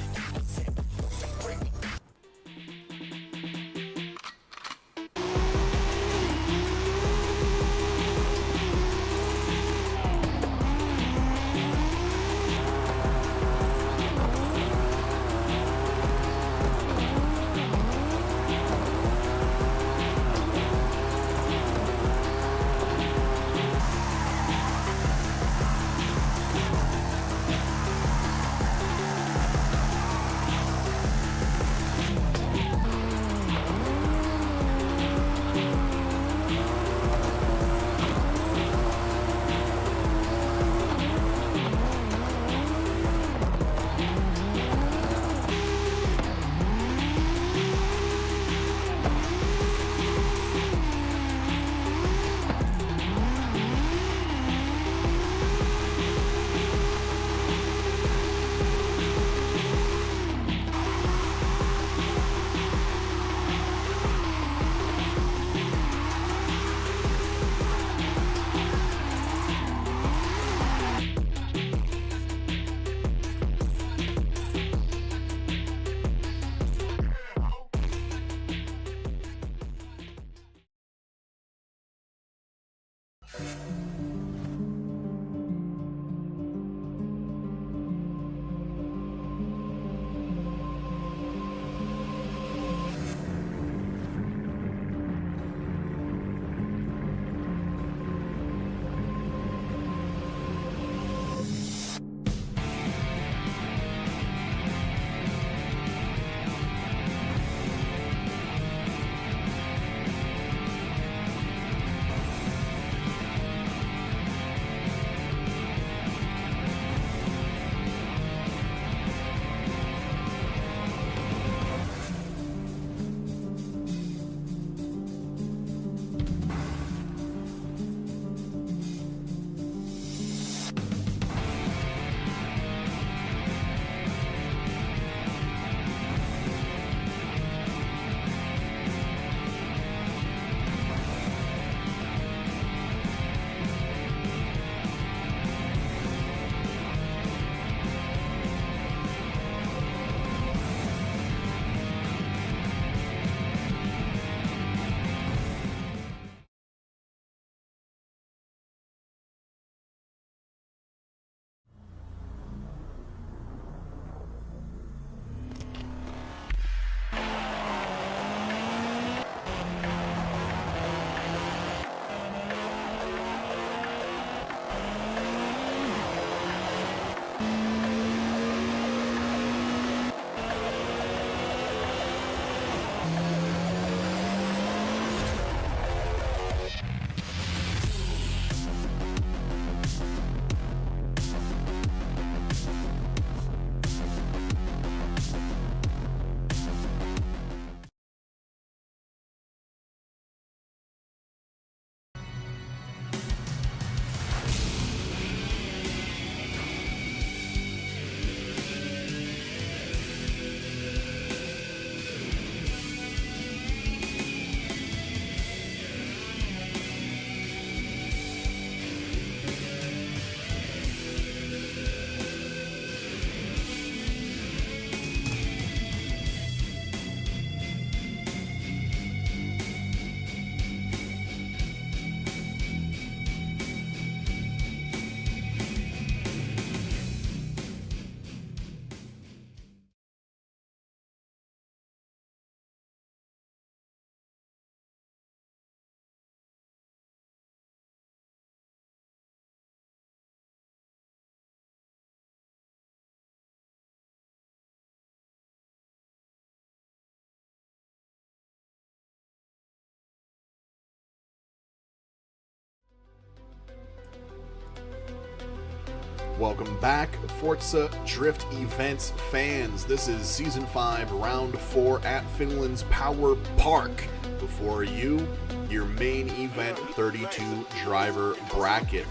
Welcome back, Forza Drift Events fans. This is Season 5, Round 4 at Finland's Power Park. Before you, your main event 32 driver bracket.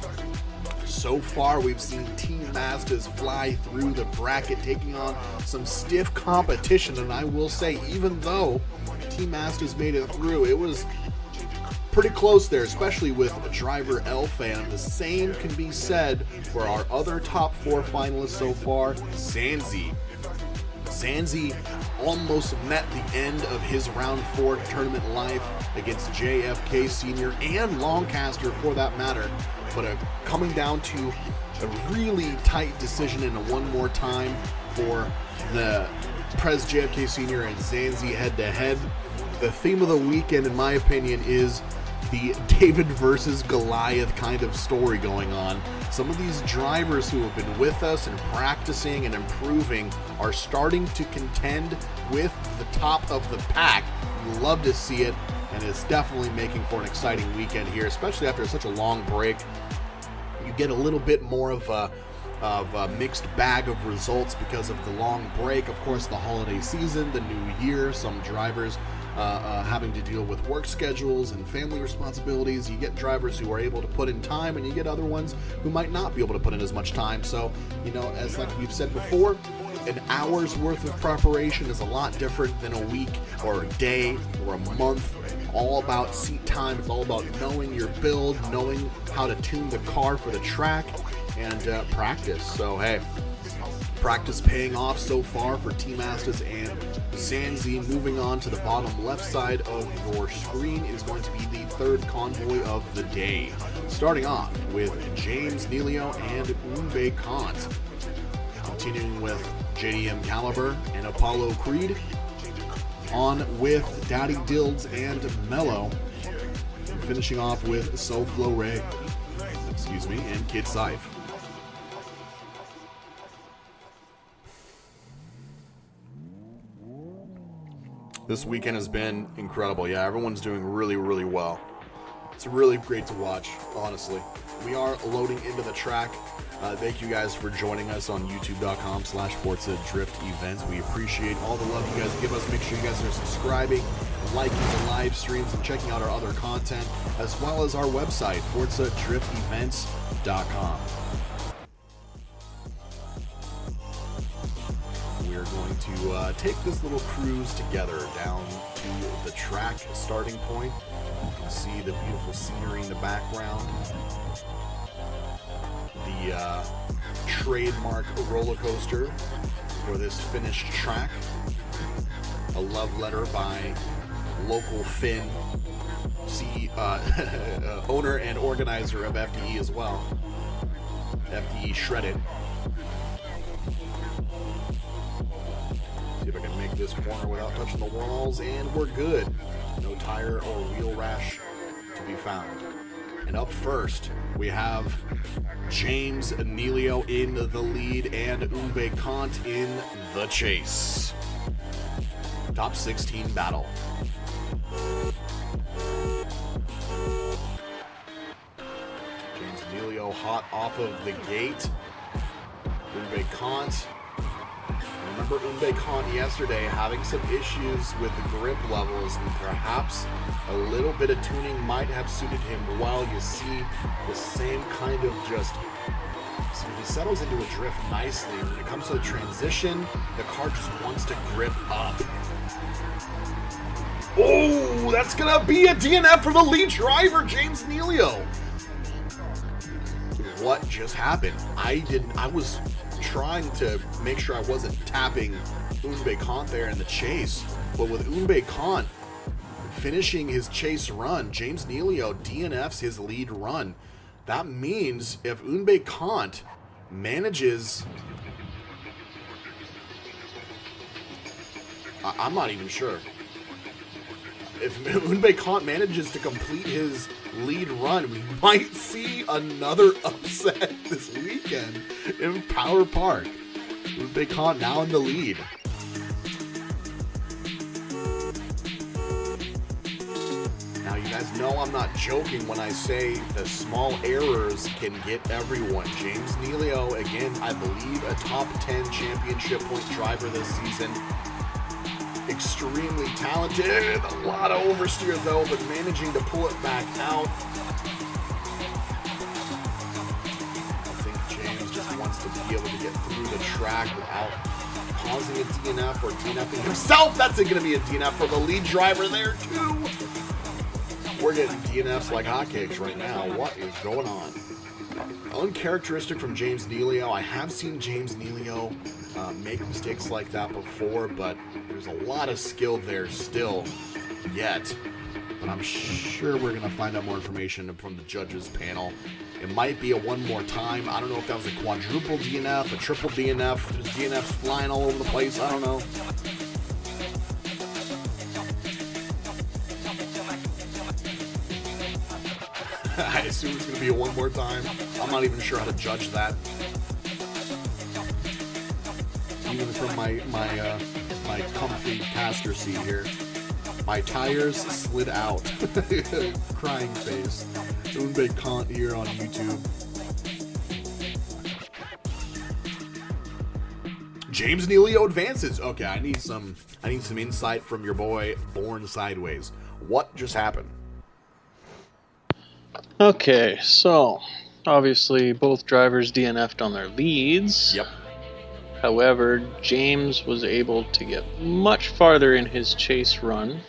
So far, we've seen Team Masters fly through the bracket, taking on some stiff competition. And I will say, even though Team Masters made it through, it was pretty close there, especially with driver Elfan. The same can be said for our other top 4 finalists so far, Zanzi. Zanzi almost met the end of his round 4 tournament life against JFK Senior and Longcaster for that matter, but coming down to a really tight decision in a one more time for the Prez JFK Senior and Zanzi head-to-head. The theme of the weekend, in my opinion, is the David versus Goliath kind of story going on. Some of these drivers who have been with us and practicing and improving are starting to contend with the top of the pack. You love to see it, and it's definitely making for an exciting weekend here, especially after such a long break. You get a little bit more of a mixed bag of results because of the long break. Of course, the holiday season, the new year, some drivers having to deal with work schedules and family responsibilities. You get drivers who are able to put in time, and you get other ones who might not be able to put in as much time. So, as like we've said before, an hour's worth of preparation is a lot different than a week or a day or a month. All about seat time. It's all about knowing your build, knowing how to tune the car for the track, and practice. So, hey, practice paying off so far for Team Masters and Zanzi. Moving on to the bottom left side of your screen is going to be the third convoy of the day. Starting off with James Neilio and Unbe Kant. Continuing with JDM Caliber and Apollo Creed. On with Daddy Dilds and Mello. Finishing off with SoFlo Ray, and Kid Scythe. This weekend has been incredible. Yeah, everyone's doing really, really well. It's really great to watch, honestly. We are loading into the track. Thank you guys for joining us on youtube.com/Forza Drift Events. We appreciate all the love you guys give us. Make sure you guys are subscribing, liking the live streams, and checking out our other content, as well as our website, ForzaDriftEvents.com. We're going to take this little cruise together down to the track starting point. You can see the beautiful scenery in the background. The trademark roller coaster for this finished track. A love letter by local Finn, owner and organizer of FDE as well. FDE Shredded. See if I can make this corner without touching the walls, and we're good. No tire or wheel rash to be found. And up first, we have James Neilio in the lead and Unbe Kant in the chase. Top 16 battle. James Neilio hot off of the gate. Unbe Kant. Remember Unbe Kant yesterday having some issues with the grip levels, and perhaps a little bit of tuning might have suited him well. You see the same kind of so he settles into a drift nicely. When it comes to the transition, the car just wants to grip up. Oh, that's gonna be a DNF for the lead driver, James Neilio. What just happened? I was trying to make sure I wasn't tapping Unbe Kant there in the chase, but with Unbe Kant finishing his chase run, James Neilio DNFs his lead run. That means if Unbe Kant manages, I'm not even sure. If Unbe Kant manages to complete his lead run, we might see another upset this weekend in Power Park. Unbe Kant now in the lead. Now you guys guys know I'm not joking when I say the small errors can get everyone. James Nealio, again, I believe a top 10 championship point driver this season. Extremely talented. A lot of oversteer though, but managing to pull it back out. I think James just wants to be able to get through the track without causing a DNF or DNFing himself. That's going to be a DNF for the lead driver there too. We're getting DNFs like hotcakes right now. What is going on? Uncharacteristic from James Nealio. I have seen James Nealio make mistakes like that before, but there's a lot of skill there still yet. But I'm sure we're going to find out more information from the judges panel. It might be a one more time. I don't know if that was a quadruple DNF, a triple DNF. There's DNFs flying all over the place. I don't know. I assume it's going to be a one more time. I'm not even sure how to judge that. Even from my comfy passenger seat here. My tires slid out. Crying face. Doing big content here on YouTube. James Nealio advances. Okay, I need some insight from your boy Born Sideways. What just happened? Okay, so obviously both drivers DNF'd on their leads. Yep. However, James was able to get much farther in his chase run.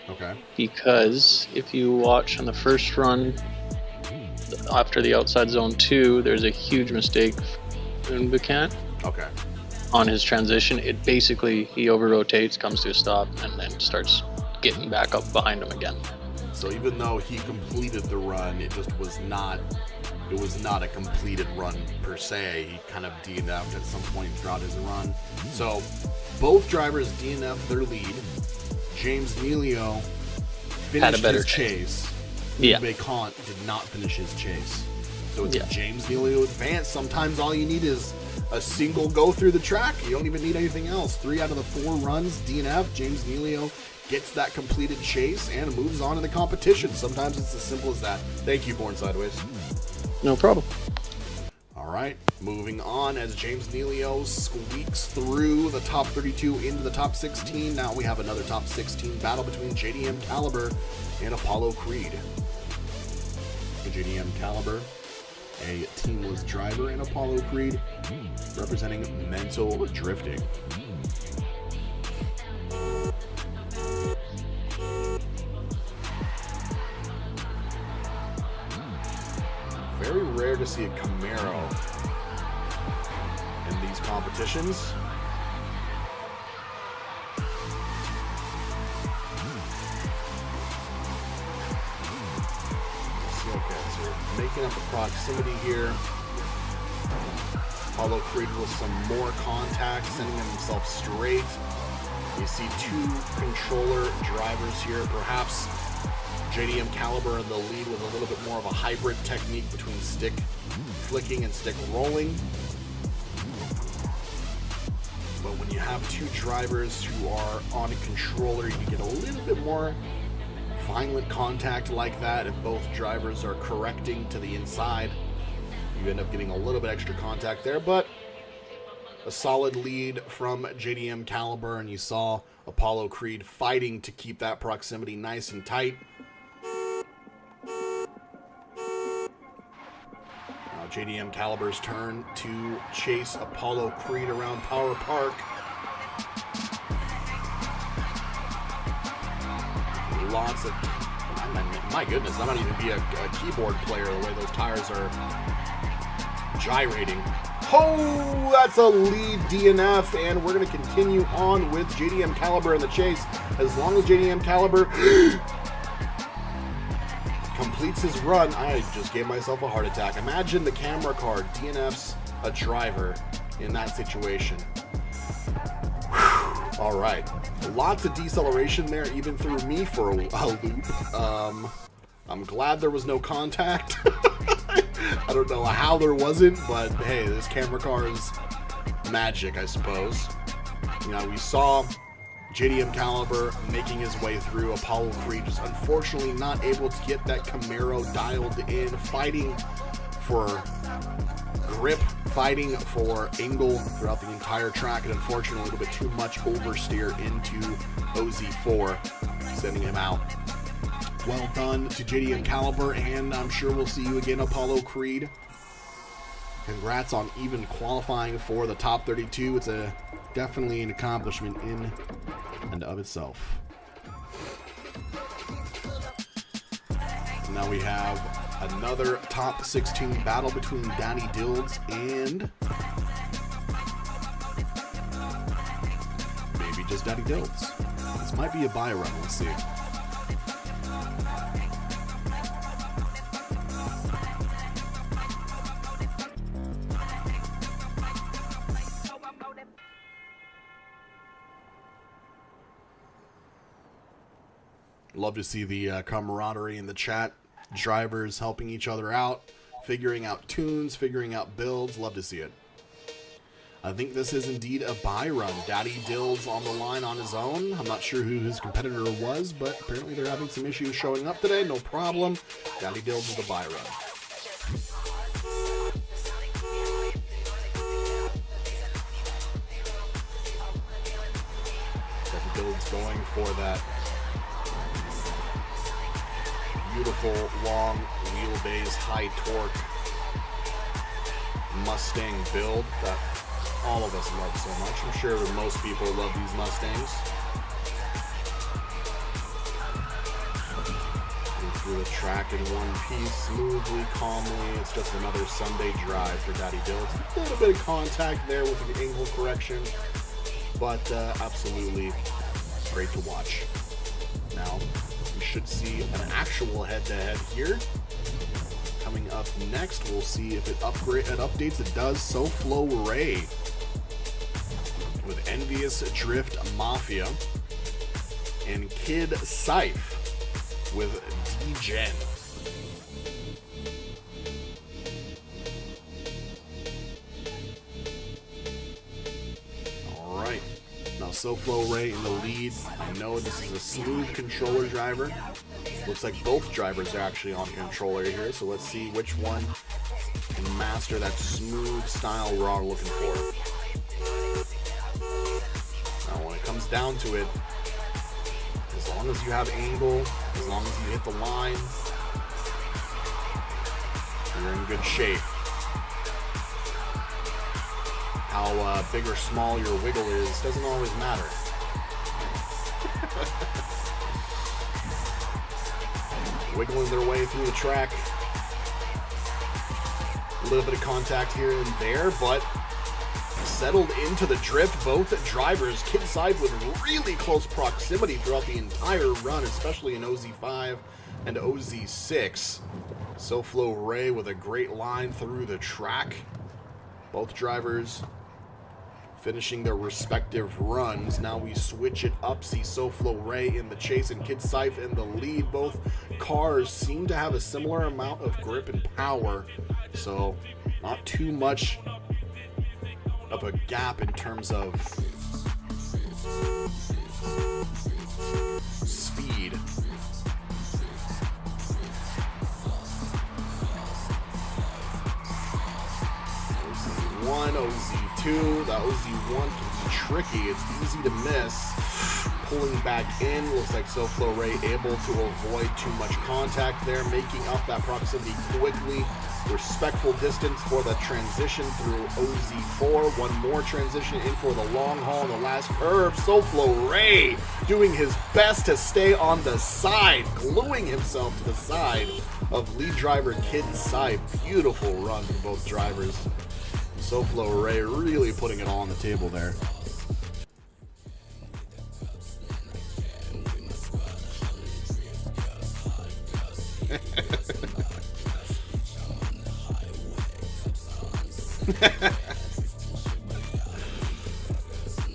Okay. Because if you watch on the first run, after the outside zone 2, there's a huge mistake in Buchan. Okay. On his transition, it basically, he over-rotates, comes to a stop, and then starts getting back up behind him again. So even though he completed the run, it was not a completed run per se. He kind of DNF'd at some point throughout his run. So both drivers DNF'd their lead. James Nealio finished his chase. Yeah. Buchan did not finish his chase. So it's a James Nealio advance. Sometimes all you need is a single go through the track. You don't even need anything else. 3 out of the 4 runs DNF. James Nealio gets that completed chase and moves on in the competition. Sometimes it's as simple as that. Thank you, Born Sideways. No problem. All right, moving on as James Nealio squeaks through the top 32 into the top 16. Now we have another top 16 battle between JDM Caliber and Apollo Creed. JDM Caliber, a teamless driver, and Apollo Creed representing mental drifting. Very rare to see a Camaro in these competitions. Okay, so we're making up the proximity here. Apollo Creed with some more contact, sending himself straight. You see 2 controller drivers here, perhaps JDM Caliber in the lead with a little bit more of a hybrid technique between stick flicking and stick rolling. But when you have 2 drivers who are on a controller, you get a little bit more violent contact like that. If both drivers are correcting to the inside, you end up getting a little bit extra contact there. But a solid lead from JDM Caliber, and you saw Apollo Creed fighting to keep that proximity nice and tight. JDM Caliber's turn to chase Apollo Creed around Power Park. Lots of... My goodness, I might even be a keyboard player the way those tires are gyrating. Oh, that's a lead DNF, and we're going to continue on with JDM Caliber in the chase. As long as JDM Caliber completes his run, I just gave myself a heart attack. Imagine the camera car DNFs a driver in that situation. Whew. All right, lots of deceleration there, even threw me for a loop. I'm glad there was no contact. I don't know how there wasn't, but hey, this camera car is magic, I suppose. You know, we saw JDM Caliber making his way through. Apollo Creed just unfortunately not able to get that Camaro dialed in, fighting for grip, fighting for angle throughout the entire track, and unfortunately a little bit too much oversteer into OZ4, sending him out. Well done to JDM Caliber, and I'm sure we'll see you again, Apollo Creed. Congrats on even qualifying for the top 32. It's definitely an accomplishment in and of itself. Now we have another top 16 battle between Daddy Dills and maybe just Daddy Dills. This might be a buy run. Let's see. Love to see the camaraderie in the chat. Drivers helping each other out, figuring out tunes, figuring out builds. Love to see it. I think this is indeed a buy run. Daddy Dills on the line on his own. I'm not sure who his competitor was, but apparently they're having some issues showing up today. No problem. Daddy Dills is a buy run. Daddy Dills going for that beautiful, long wheelbase, high torque Mustang build that all of us love so much. I'm sure that most people love these Mustangs. Going through the track in one piece, smoothly, calmly. It's just another Sunday drive for Daddy Dills. A little bit of contact there with the angle correction, but absolutely great to watch. Now, should see an actual head-to-head here. Coming up next, we'll see if it updates. It does. SoFlo Ray with Envious Drift Mafia and Kid Syfe with D-Gen. All right. Now SoFlo Ray in the lead. I know this is a smooth controller driver. Looks like both drivers are actually on controller here, so let's see which one can master that smooth style we're all looking for. Now when it comes down to it, as long as you have angle, as long as you hit the line, you're in good shape. How big or small your wiggle is doesn't always matter. Wiggling their way through the track. A little bit of contact here and there, but settled into the drift. Both drivers, Kid Syfe with really close proximity throughout the entire run, especially in OZ5 and OZ6. SoFlo Ray with a great line through the track. Both drivers finishing their respective runs. Now we switch it up. See SoFlo Ray in the chase and Kid Syfe in the lead. Both cars seem to have a similar amount of grip and power, so not too much of a gap in terms of speed. OZ1, OZ2. That OZ1 can be tricky. It's easy to miss. Pulling back in. Looks like SoFlo Ray able to avoid too much contact there, making up that proximity quickly. Respectful distance for the transition through OZ4. One more transition in for the long haul in the last curve. SoFlo Ray doing his best to stay on the side, gluing himself to the side of lead driver Kid Syfe. Beautiful run for both drivers. SoFlo Ray really putting it all on the table there.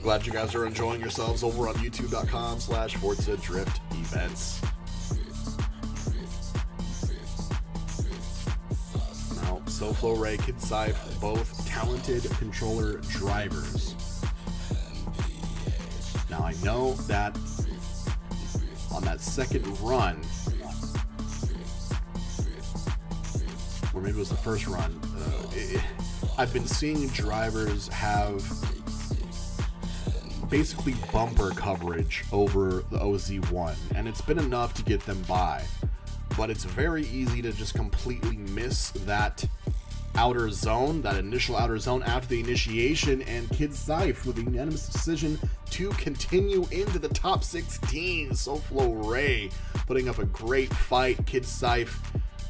Glad you guys are enjoying yourselves over on youtube.com/Forza Drift Events. Now, SoFlo Ray, Kid Syfe, both talented controller drivers. Now Now I know that on that second run, or maybe it was the first run, I've been seeing drivers have basically bumper coverage over the OZ1, and it's been enough to get them by. But it's very easy to just completely miss that outer zone, that initial outer zone after the initiation, and Kid Seif with a unanimous decision to continue into the top 16. SoFlo Ray putting up a great fight. Kid Seif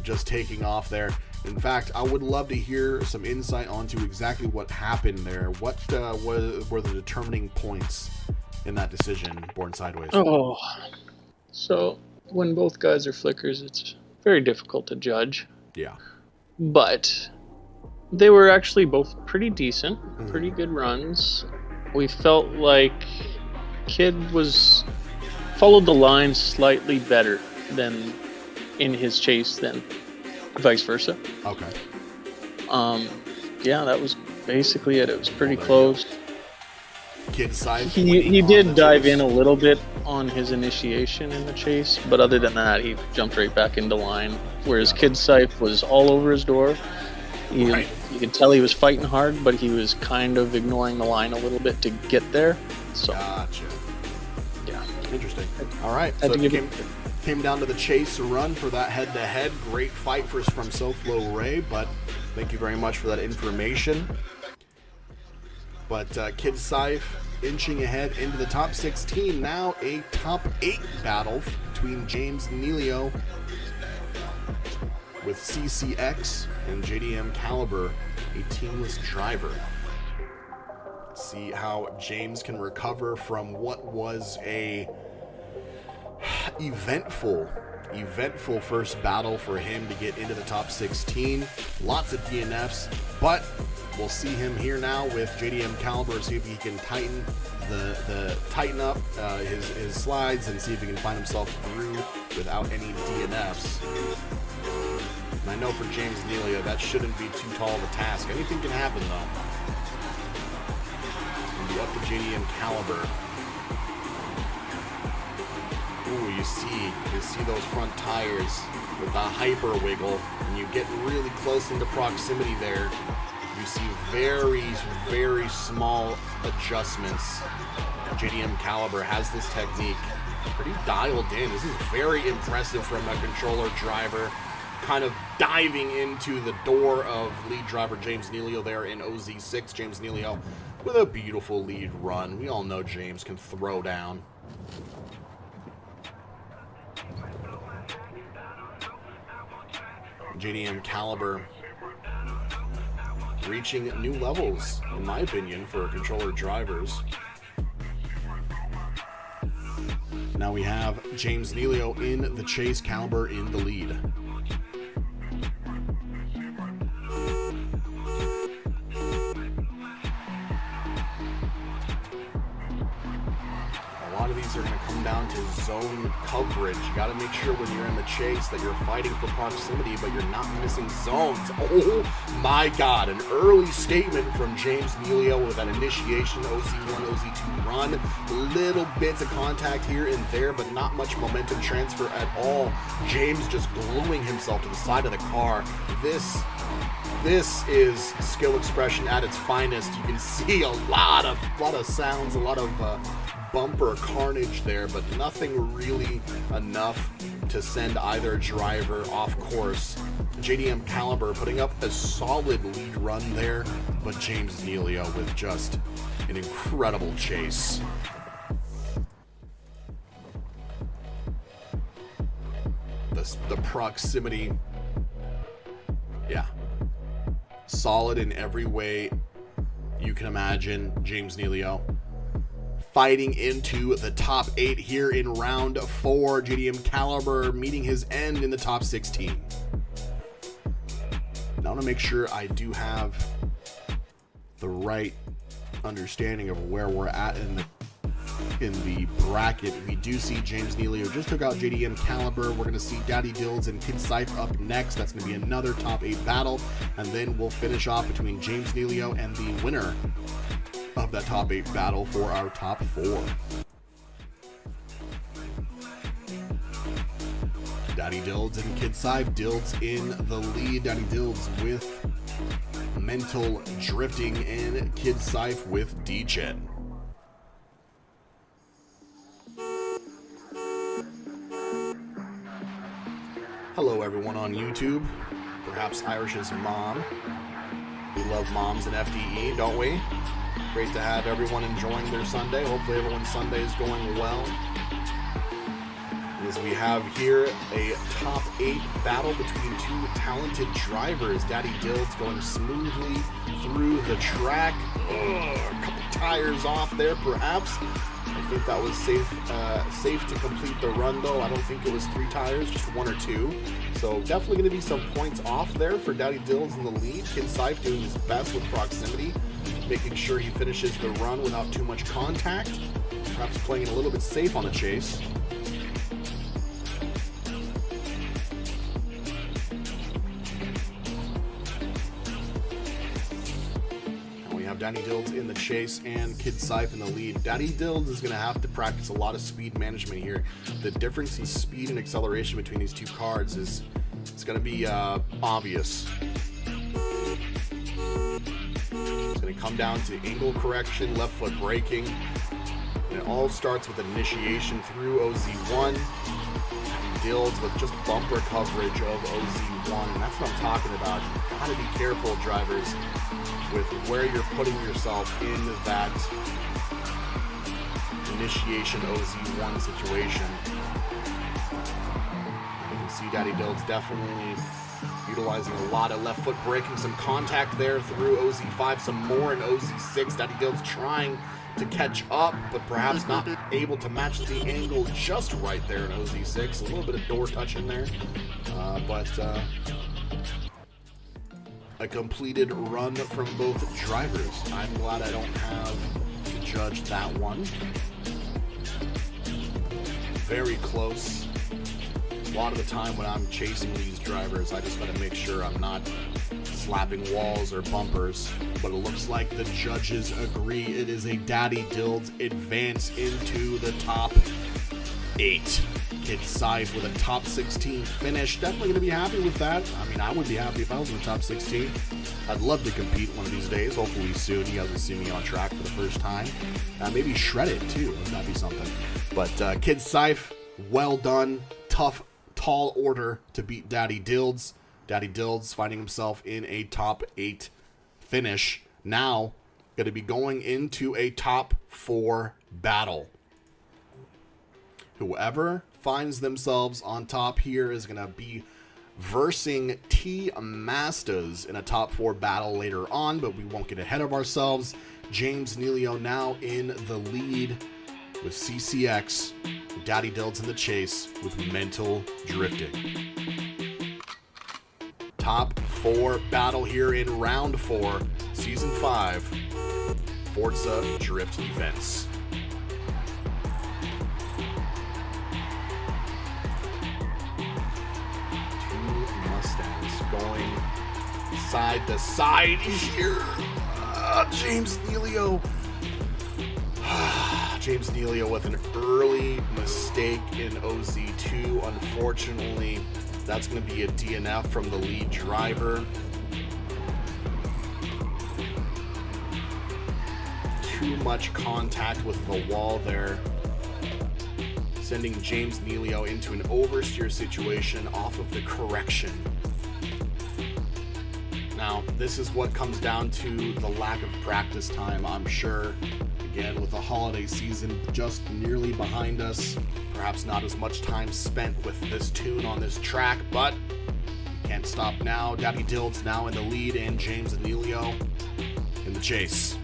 just taking off there. In fact, I would love to hear some insight onto exactly what happened there. What were the determining points in that decision, Born Sideways? Oh, so when both guys are flickers, it's very difficult to judge. Yeah. But they were actually both pretty decent, pretty good runs. We felt like Kid followed the line slightly better than in his chase than vice versa. Okay. Yeah, that was basically it. It was pretty close. Kid Seif. He did dive in a little bit on his initiation in the chase, but other than that, he jumped right back into line. Whereas Kid Seif was all over his door. You could tell he was fighting hard, but he was kind of ignoring the line a little bit to get there. So, gotcha. Yeah. Interesting. All right. So it came down to the chase run for that head-to-head. Great fight from SoFlo Ray, but thank you very much for that information. But Kid Seif inching ahead into the top 16. Now a top 8 battle between James Nealio with CCX and JDM Caliber, a teamless driver. See how James can recover from what was a eventful first battle for him to get into the top 16. Lots of DNFs, but we'll see him here now with JDM Caliber, see if he can tighten up his slides and see if he can find himself through without any DNFs. And I know for James Nealio, that shouldn't be too tall of a task. Anything can happen though. And be up to JDM Caliber. Ooh, you see those front tires with the hyper wiggle, and you get really close into proximity there. You see very, very small adjustments. JDM Caliber has this technique pretty dialed in. This is very impressive from a controller driver, kind of diving into the door of lead driver James Nealio there in OZ6. James Nealio with a beautiful lead run. We all know James can throw down. JDM Caliber reaching new levels, in my opinion, for controller drivers. Now we have James Nealio in the chase, Caliber in the lead. A lot of these are going to come down to zone coverage. You got to make sure when you're in the chase that you're fighting for proximity, but you're not missing zones. Oh my God, an early statement from James Nealio with an initiation OZ1, OZ2 run. Little bits of contact here and there, but not much momentum transfer at all. James just gluing himself to the side of the car. This is skill expression at its finest. You can see a lot of sounds, a lot of bumper carnage there, but nothing really enough to send either driver off course. JDM Caliber putting up a solid lead run there, but James Nealio with just an incredible chase. The proximity, yeah, solid in every way you can imagine. James Nealio fighting into the top 8 here in round 4. JDM Caliber meeting his end in the top 16. Now I want to make sure I do have the right understanding of where we're at in the bracket. We do see James Nealio just took out JDM Caliber. We're going to see Daddy Dills and Kid Seif up next. That's going to be another top 8 battle, and then we'll finish off between James Nealio and the winner of that top 8 battle for our top 4. Daddy Dilds and Kid Sive. Dilds in the lead. Daddy Dilds with mental drifting and Kid Sive with D-Gen. Hello everyone on YouTube, perhaps Irish's mom. We love moms in FDE, don't we? Great to have everyone enjoying their Sunday. Hopefully everyone's Sunday is going well. As we have here a top 8 battle between two talented drivers. Daddy Dilds going smoothly through the track. A couple tires off there perhaps. I think that was safe to complete the run though. I don't think it was 3 tires, just 1 or 2. So definitely going to be some points off there for Daddy Dilds in the lead. Kid Sive doing his best with proximity, making sure he finishes the run without too much contact. Perhaps playing it a little bit safe on the chase. Daddy Dilds in the chase and Kid Sive in the lead. Daddy Dilds is going to have to practice a lot of speed management here. The difference in speed and acceleration between these two cards is going to be obvious. It's going to come down to angle correction, left foot braking, and it all starts with initiation through OZ1. Dilds with just bumper coverage of OZ1, and that's what I'm talking about. You've got to be careful, drivers, with where you're putting yourself in that initiation OZ1 situation. You can see Daddy Dilds definitely utilizing a lot of left foot braking, some contact there through OZ5, some more in OZ6. Daddy Dilds trying to catch up, but perhaps not able to match the angle just right there in OZ6. A little bit of door touch in there, but a completed run from both drivers. I'm glad I don't have to judge that one. Very close. A lot of the time when I'm chasing these drivers, I just gotta make sure I'm not slapping walls or bumpers, but it looks like the judges agree. It is a Daddy Dilds advance into the top 8. Kid Sive with a top 16 finish. Definitely going to be happy with that. I mean, I would be happy if I was in the top 16. I'd love to compete one of these days. Hopefully soon. You guys will see me on track for the first time. Maybe shred it too. That'd be something. But Kid Sive, well done. Tough, tall order to beat Daddy Dilds. Daddy Dilds finding himself in a top 8 finish. Now, going to be going into a top 4 battle. Whoever finds themselves on top here is going to be versing T Mastas in a top 4 battle later on, but we won't get ahead of ourselves. James Neelio now in the lead with CCX. Daddy Dilds in the chase with mental drifting. Top 4 battle here in round 4, season 5, Forza Drift events. Going side to side here. James Neelio. James Neelio with an early mistake in OZ2. Unfortunately, that's going to be a DNF from the lead driver. Too much contact with the wall there, sending James Neelio into an oversteer situation off of the correction. Now, this is what comes down to the lack of practice time, I'm sure. Again, with the holiday season just nearly behind us, perhaps not as much time spent with this tune on this track, but you can't stop now. Daddy Dilds now in the lead, and James Neelio in the chase.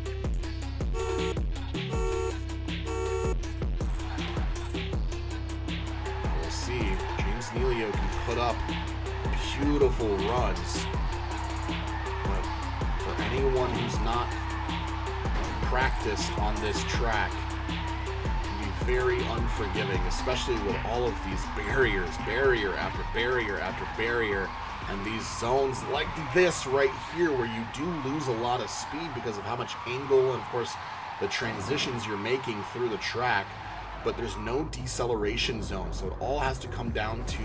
We'll see. James Neelio can put up beautiful runs. Anyone who's not practiced on this track can be very unforgiving, especially with all of these barriers, barrier after barrier after barrier, and these zones like this right here where you do lose a lot of speed because of how much angle and of course the transitions you're making through the track, but there's no deceleration zone, so it all has to come down to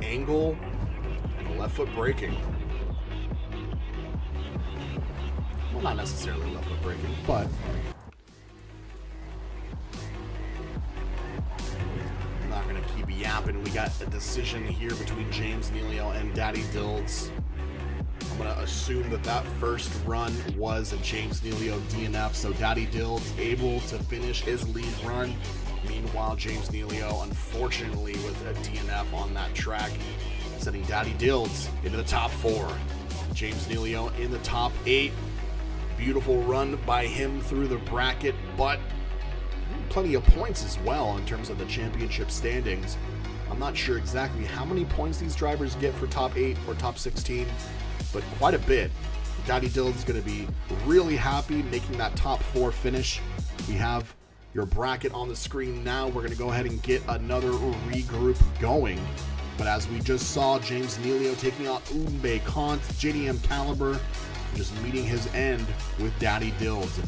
angle and a left foot braking. Well, not necessarily left foot braking, but I'm not going to keep yapping. We got a decision here between James Nealio and Daddy Dills. I'm going to assume that that first run was a James Nealio DNF, so Daddy Dills able to finish his lead run. Meanwhile, James Nealio, unfortunately, with a DNF on that track, sending Daddy Dills into the top 4. James Nealio in the top 8. Beautiful run by him through the bracket, but plenty of points as well in terms of the championship standings. I'm not sure exactly how many points these drivers get for top 8 or top 16, but quite a bit. Daddy Dills is going to be really happy making that top 4 finish. We have your bracket on the screen now. We're going to go ahead and get another regroup going. But as we just saw, James Nealio taking out Umbe Kant, JDM Caliber, just meeting his end with Daddy Dills.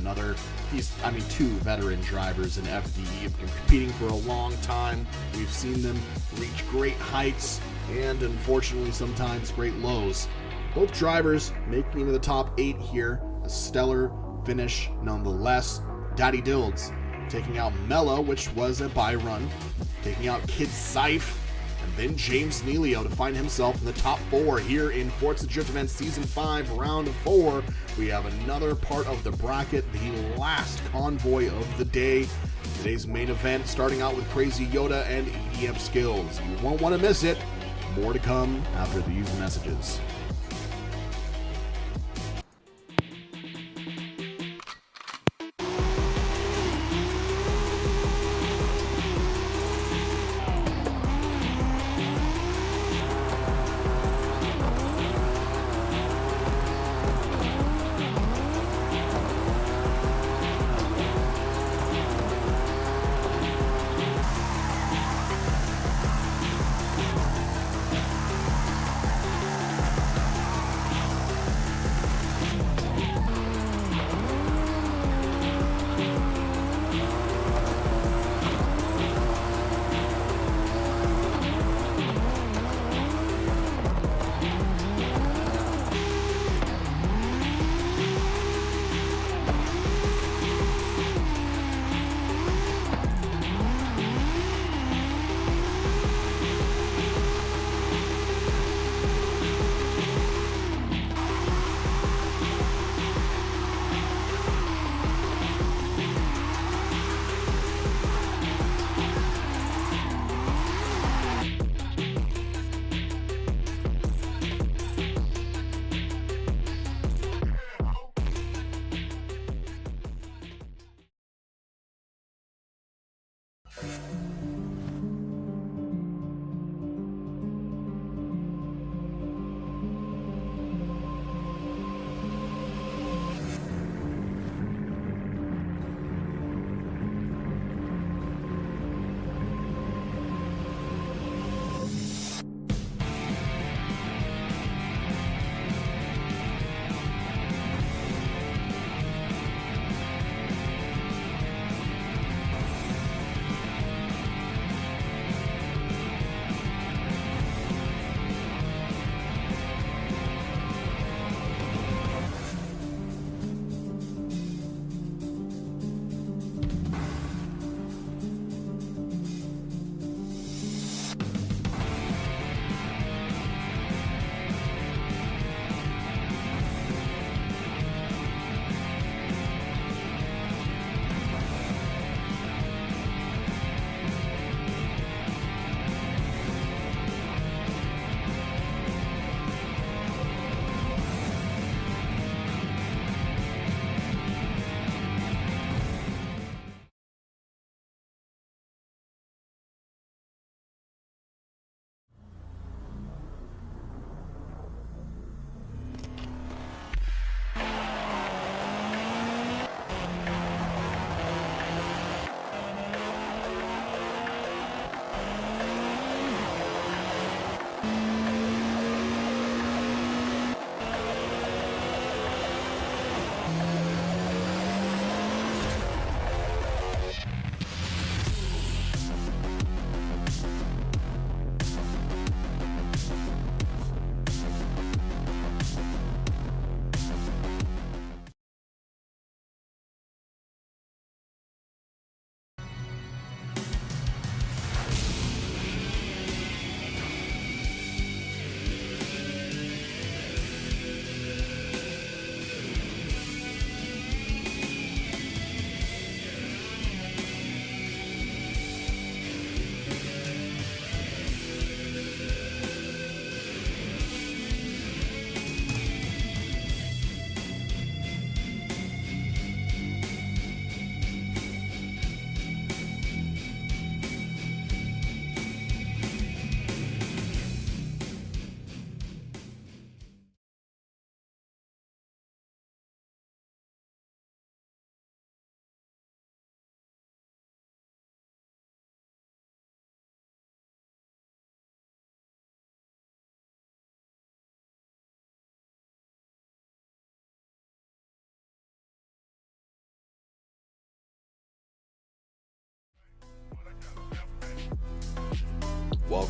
Two veteran drivers in FDE, competing for a long time. We've seen them reach great heights and unfortunately sometimes great lows. Both drivers making it to the top 8 here. A stellar finish nonetheless. Daddy Dills taking out Mello, which was a bye run, taking out Kid Seif, and then James Nealio to find himself in the top 4 here in Forza Drift Event Season 5, Round 4. We have another part of the bracket, the last convoy of the day. Today's main event starting out with Crazy Yoda and EDM Skills. You won't want to miss it. More to come after these messages.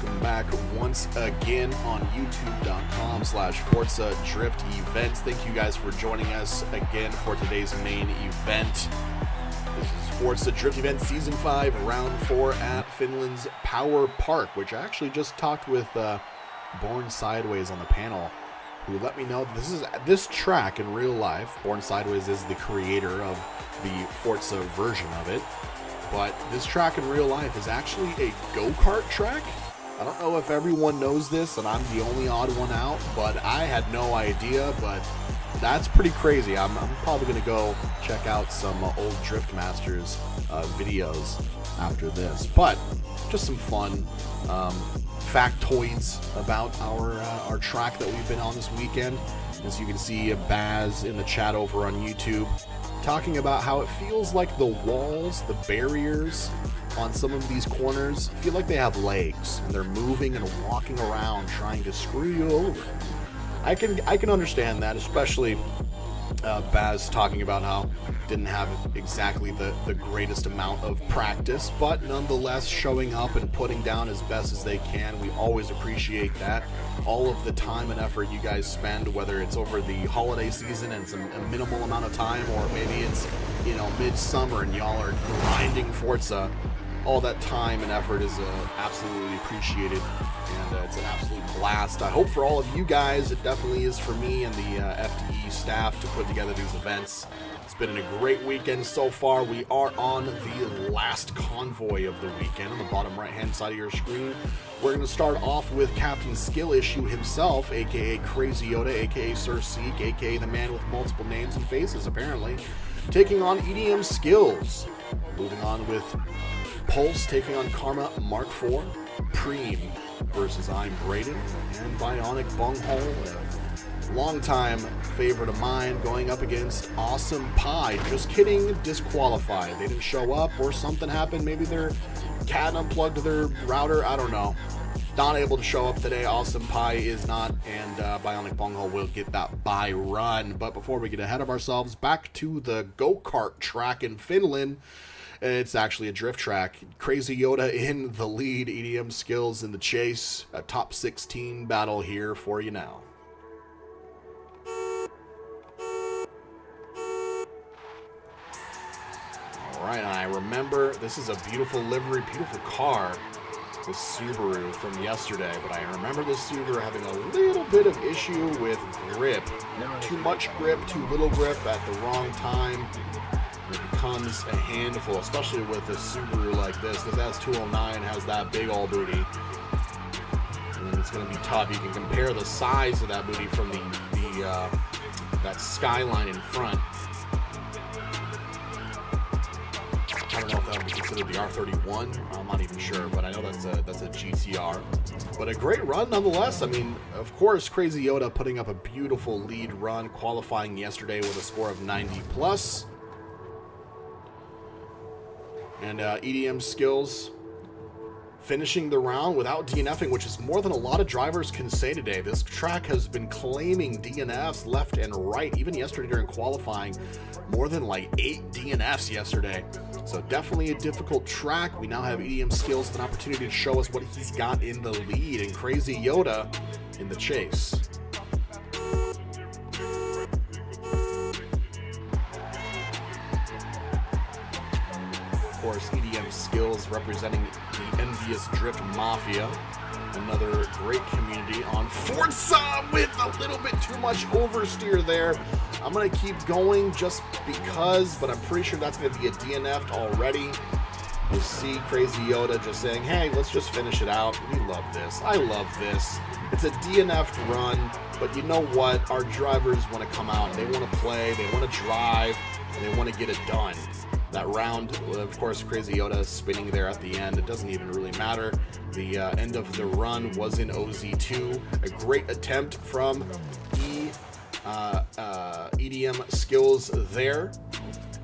welcome back once again on youtube.com/Forza Drift Events. Thank you guys for joining us again for today's main event. This is Forza Drift Event Season 5, Round 4 at Finland's Power Park, which I actually just talked with Born Sideways on the panel, who let me know that this track in real life. Born Sideways is the creator of the Forza version of it. But this track in real life is actually a go-kart track. I don't know if everyone knows this, and I'm the only odd one out, but I had no idea, but that's pretty crazy. I'm probably going to go check out some old Drift Masters videos after this. But just some fun factoids about our track that we've been on this weekend. As you can see, Baz in the chat over on YouTube talking about how it feels like the walls, the barriers on some of these corners feel like they have legs and they're moving and walking around trying to screw you over. I can understand that, especially Baz talking about how didn't have exactly the greatest amount of practice, but nonetheless showing up and putting down as best as they can. We always appreciate that. All of the time and effort you guys spend, whether it's over the holiday season and a minimal amount of time, or maybe it's, you know, midsummer and y'all are grinding Forza, all that time and effort is absolutely appreciated, and it's an absolute blast. I hope for all of you guys, it definitely is for me and the FDE staff to put together these events. It's been a great weekend so far. We are on the last convoy of the weekend on the bottom right-hand side of your screen. We're going to start off with Captain Skill Issue himself, aka Crazy Yoda, aka Sir Seek, aka the man with multiple names and faces, apparently, taking on EDM Skills. Moving on with Pulse taking on Karma Mark IV, Preem versus I'm Braden, and Bionic Bunghole, a longtime favorite of mine, going up against Awesome Pie. Just kidding, disqualified. They didn't show up or something happened. Maybe their cat unplugged their router. I don't know. Not able to show up today. Awesome Pie is not, and Bionic Bunghole will get that bye run. But before we get ahead of ourselves, back to the go-kart track in Finland. It's actually a drift track. Crazy Yoda in the lead, EDM Skills in the chase. A top 16 battle here for you now. Alright, and I remember, this is a beautiful livery, beautiful car, this Subaru from yesterday, but I remember this Subaru having a little bit of issue with grip. Too much grip, too little grip at the wrong time. It becomes a handful, especially with a Subaru like this. This S209 has that big old booty, and it's going to be tough. You can compare the size of that booty from that skyline in front. I don't know if that would be considered the R31. I'm not even sure, but I know that's a GTR. But a great run nonetheless. I mean, of course, Crazy Yoda putting up a beautiful lead run, qualifying yesterday with a score of 90 plus. And EDM Skills finishing the round without DNFing, which is more than a lot of drivers can say today. This track has been claiming DNFs left and right. Even yesterday during qualifying, more than like 8 DNFs yesterday. So definitely a difficult track. We now have EDM Skills with an opportunity to show us what he's got in the lead, and Crazy Yoda in the chase. Of course, EDM Skills representing the Envious Drift Mafia. Another great community on Forza with a little bit too much oversteer there. I'm going to keep going just because, but I'm pretty sure that's going to be a DNF'd already. You see Crazy Yoda just saying, hey, let's just finish it out. We love this. I love this. It's a DNF'd run, but you know what? Our drivers want to come out. They want to play. They want to drive. And they want to get it done. That round, of course, Crazy Yoda spinning there at the end. It doesn't even really matter. The end of the run was in OZ2. A great attempt from EDM Skills there.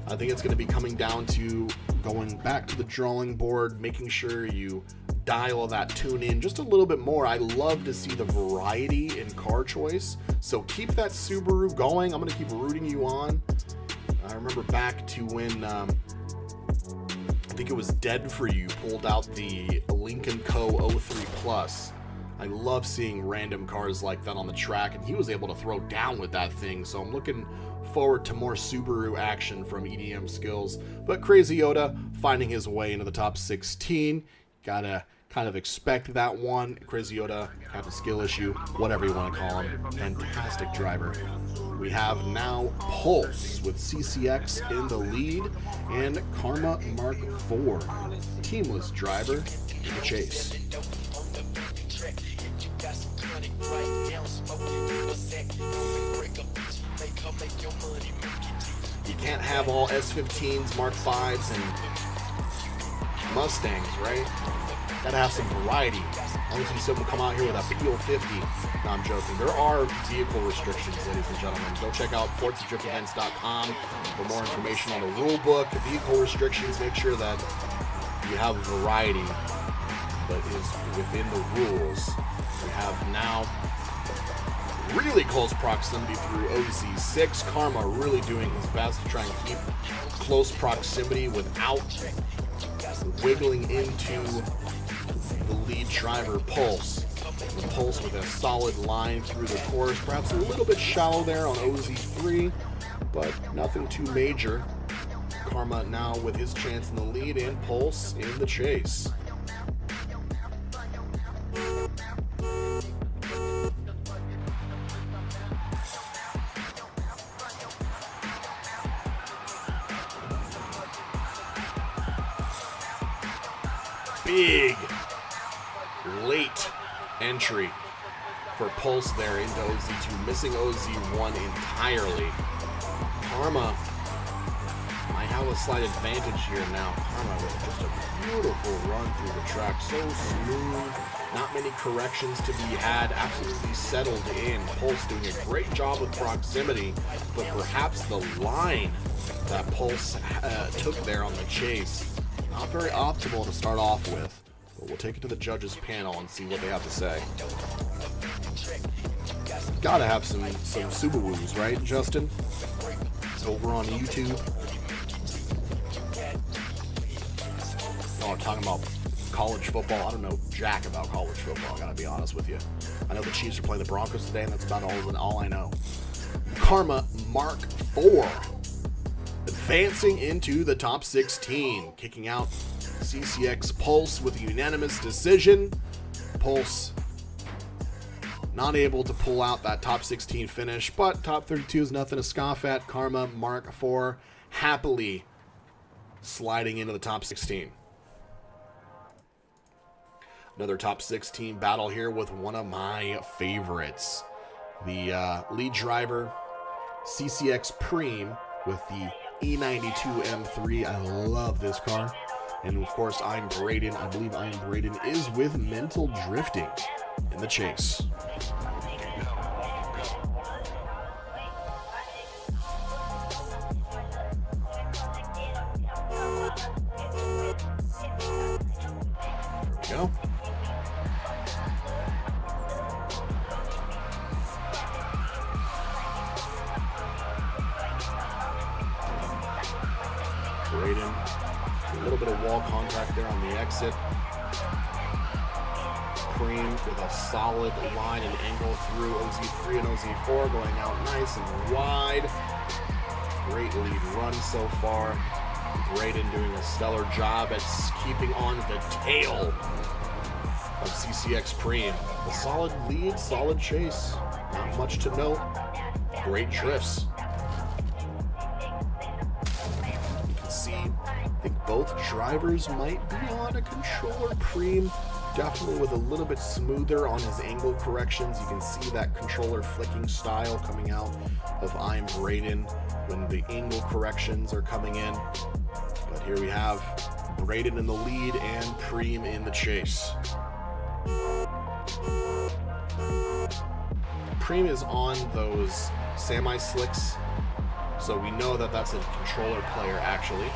I think it's going to be coming down to going back to the drawing board, making sure you dial that tune in just a little bit more. I love to see the variety in car choice. So keep that Subaru going. I'm going to keep rooting you on. I remember back to when think it was Dead For You, pulled out the Lincoln Co. 03 Plus. I love seeing random cars like that on the track, and he was able to throw down with that thing, so I'm looking forward to more Subaru action from EDM Skills. But Crazy Yoda finding his way into the top 16. Gotta kind of expect that one. Crazy Yoda had a skill issue, whatever you want to call him. Fantastic driver. We have now Pulse with CCX in the lead, and Karma Mark IV, teamless driver, in the chase. You can't have all S15s, Mark Vs, and Mustangs, right? Gotta have some variety. I want to see someone come out here with a Peel 50. No, I'm joking. There are vehicle restrictions, ladies and gentlemen. Go check out ForzaDriftEvents.com for more information on the rule book, the vehicle restrictions. Make sure that you have variety that is within the rules. We have now really close proximity through OZ6. Karma really doing his best to try and keep close proximity without wiggling into the lead driver, Pulse. The Pulse with a solid line through the course, perhaps a little bit shallow there on OZ3, but nothing too major. Karma now with his chance in the lead, and Pulse in the chase. Big late entry for Pulse there into OZ2, missing OZ1 entirely. Karma might have a slight advantage here now. Karma with just a beautiful run through the track, so smooth, not many corrections to be had, absolutely settled in. Pulse doing a great job with proximity, but perhaps the line that Pulse took there on the chase, not very optimal to start off with, but we'll take it to the judges panel and see what they have to say. Gotta have some Subaru's, right, Justin? Over on YouTube. Oh, I'm talking about college football. I don't know jack about college football, I gotta be honest with you. I know the Chiefs are playing the Broncos today, and that's about all I know. Karma Mark IV. Advancing into the top 16, kicking out CCX Pulse with a unanimous decision. Pulse not able to pull out that top 16 finish, but top 32 is nothing to scoff at. Karma Mark IV happily sliding into the top 16. Another top 16 battle here with one of my favorites. The lead driver, CCX Preem, with the E92 M3. I love this car. And of course, I'm Braden. I believe I'm Braden is with Mental Drifting in the chase. There we go. Braden, a little bit of wall contact there on the exit. Preem with a solid line and angle through OZ3 and OZ4, going out nice and wide. Great lead run so far. Braden doing a stellar job at keeping on the tail of CCX Preem. A solid lead, solid chase. Not much to note. Great drifts. I think both drivers might be on a controller. Preem definitely with a little bit smoother on his angle corrections. You can see that controller flicking style coming out of I'm Braden when the angle corrections are coming in. But here we have Braden in the lead and Preem in the chase. Preem is on those semi-slicks, so we know that that's a controller player actually.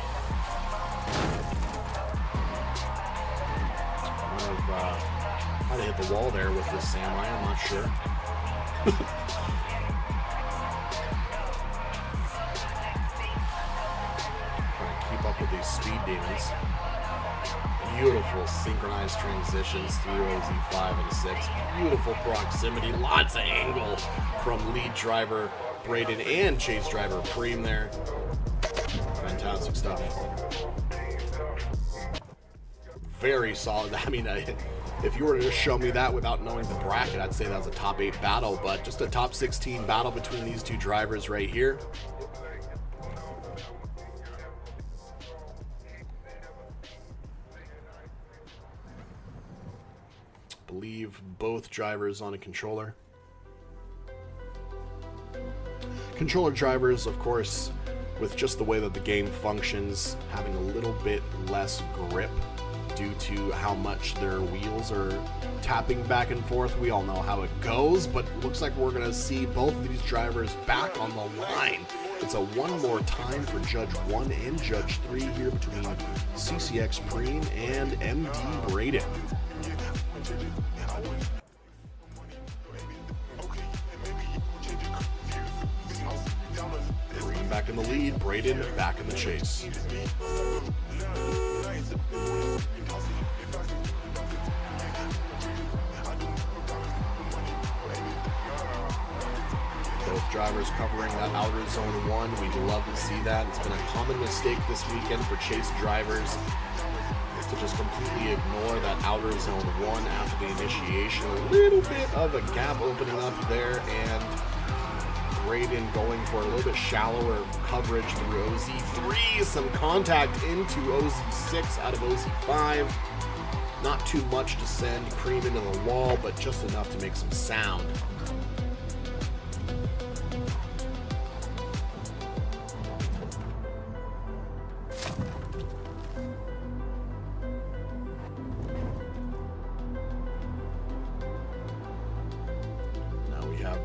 Might have hit the wall there with this semi, I'm not sure. Trying to keep up with these speed demons. Beautiful synchronized transitions through OZ5 and 6. Beautiful proximity. Lots of angle from lead driver Braden and chase driver Preem there. Fantastic stuff. Very solid. I mean, if you were to just show me that without knowing the bracket, I'd say that was a top 8 battle, but just a top 16 battle between these two drivers right here. Believe both drivers on a controller. Controller drivers, of course, with just the way that the game functions, having a little bit less grip due to how much their wheels are tapping back and forth. We all know how it goes, but it looks like we're going to see both of these drivers back on the line. It's a one more time for Judge 1 and Judge 3 here between CCX Preem and MD Braden. Preem back in the lead, Braden back in the chase. Both drivers covering that outer zone 1. We'd love to see that. It's been a common mistake this weekend for chase drivers to just completely ignore that outer zone 1 after the initiation. A little bit of a gap opening up there, and Braden going for a little bit shallower coverage through OZ3. Some contact into OZ6 out of OZ5. Not too much to send Preem into the wall, but just enough to make some sound.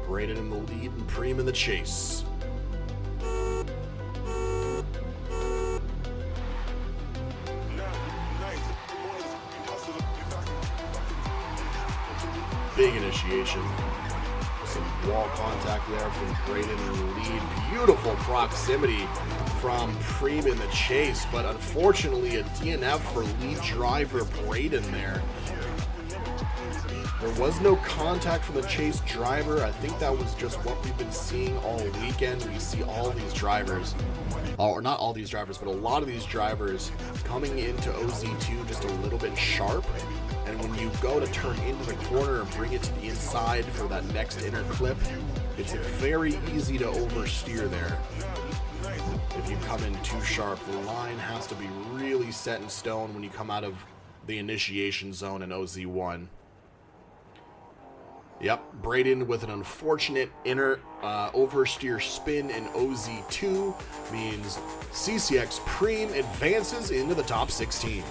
Braden in the lead and Preem in the chase. Big initiation. Some wall contact there from Braden in the lead. Beautiful proximity from Preem in the chase, but unfortunately a DNF for lead driver Braden there. There was no contact from the chase driver. I think that was just what we've been seeing all weekend. We see all these drivers, or not all these drivers, but a lot of these drivers coming into OZ2 just a little bit sharp. And when you go to turn into the corner and bring it to the inside for that next inner clip, it's very easy to oversteer there. If you come in too sharp, the line has to be really set in stone when you come out of the initiation zone in OZ1. Yep, Braden with an unfortunate inner oversteer spin in OZ2 means CCX Preem advances into the top 16.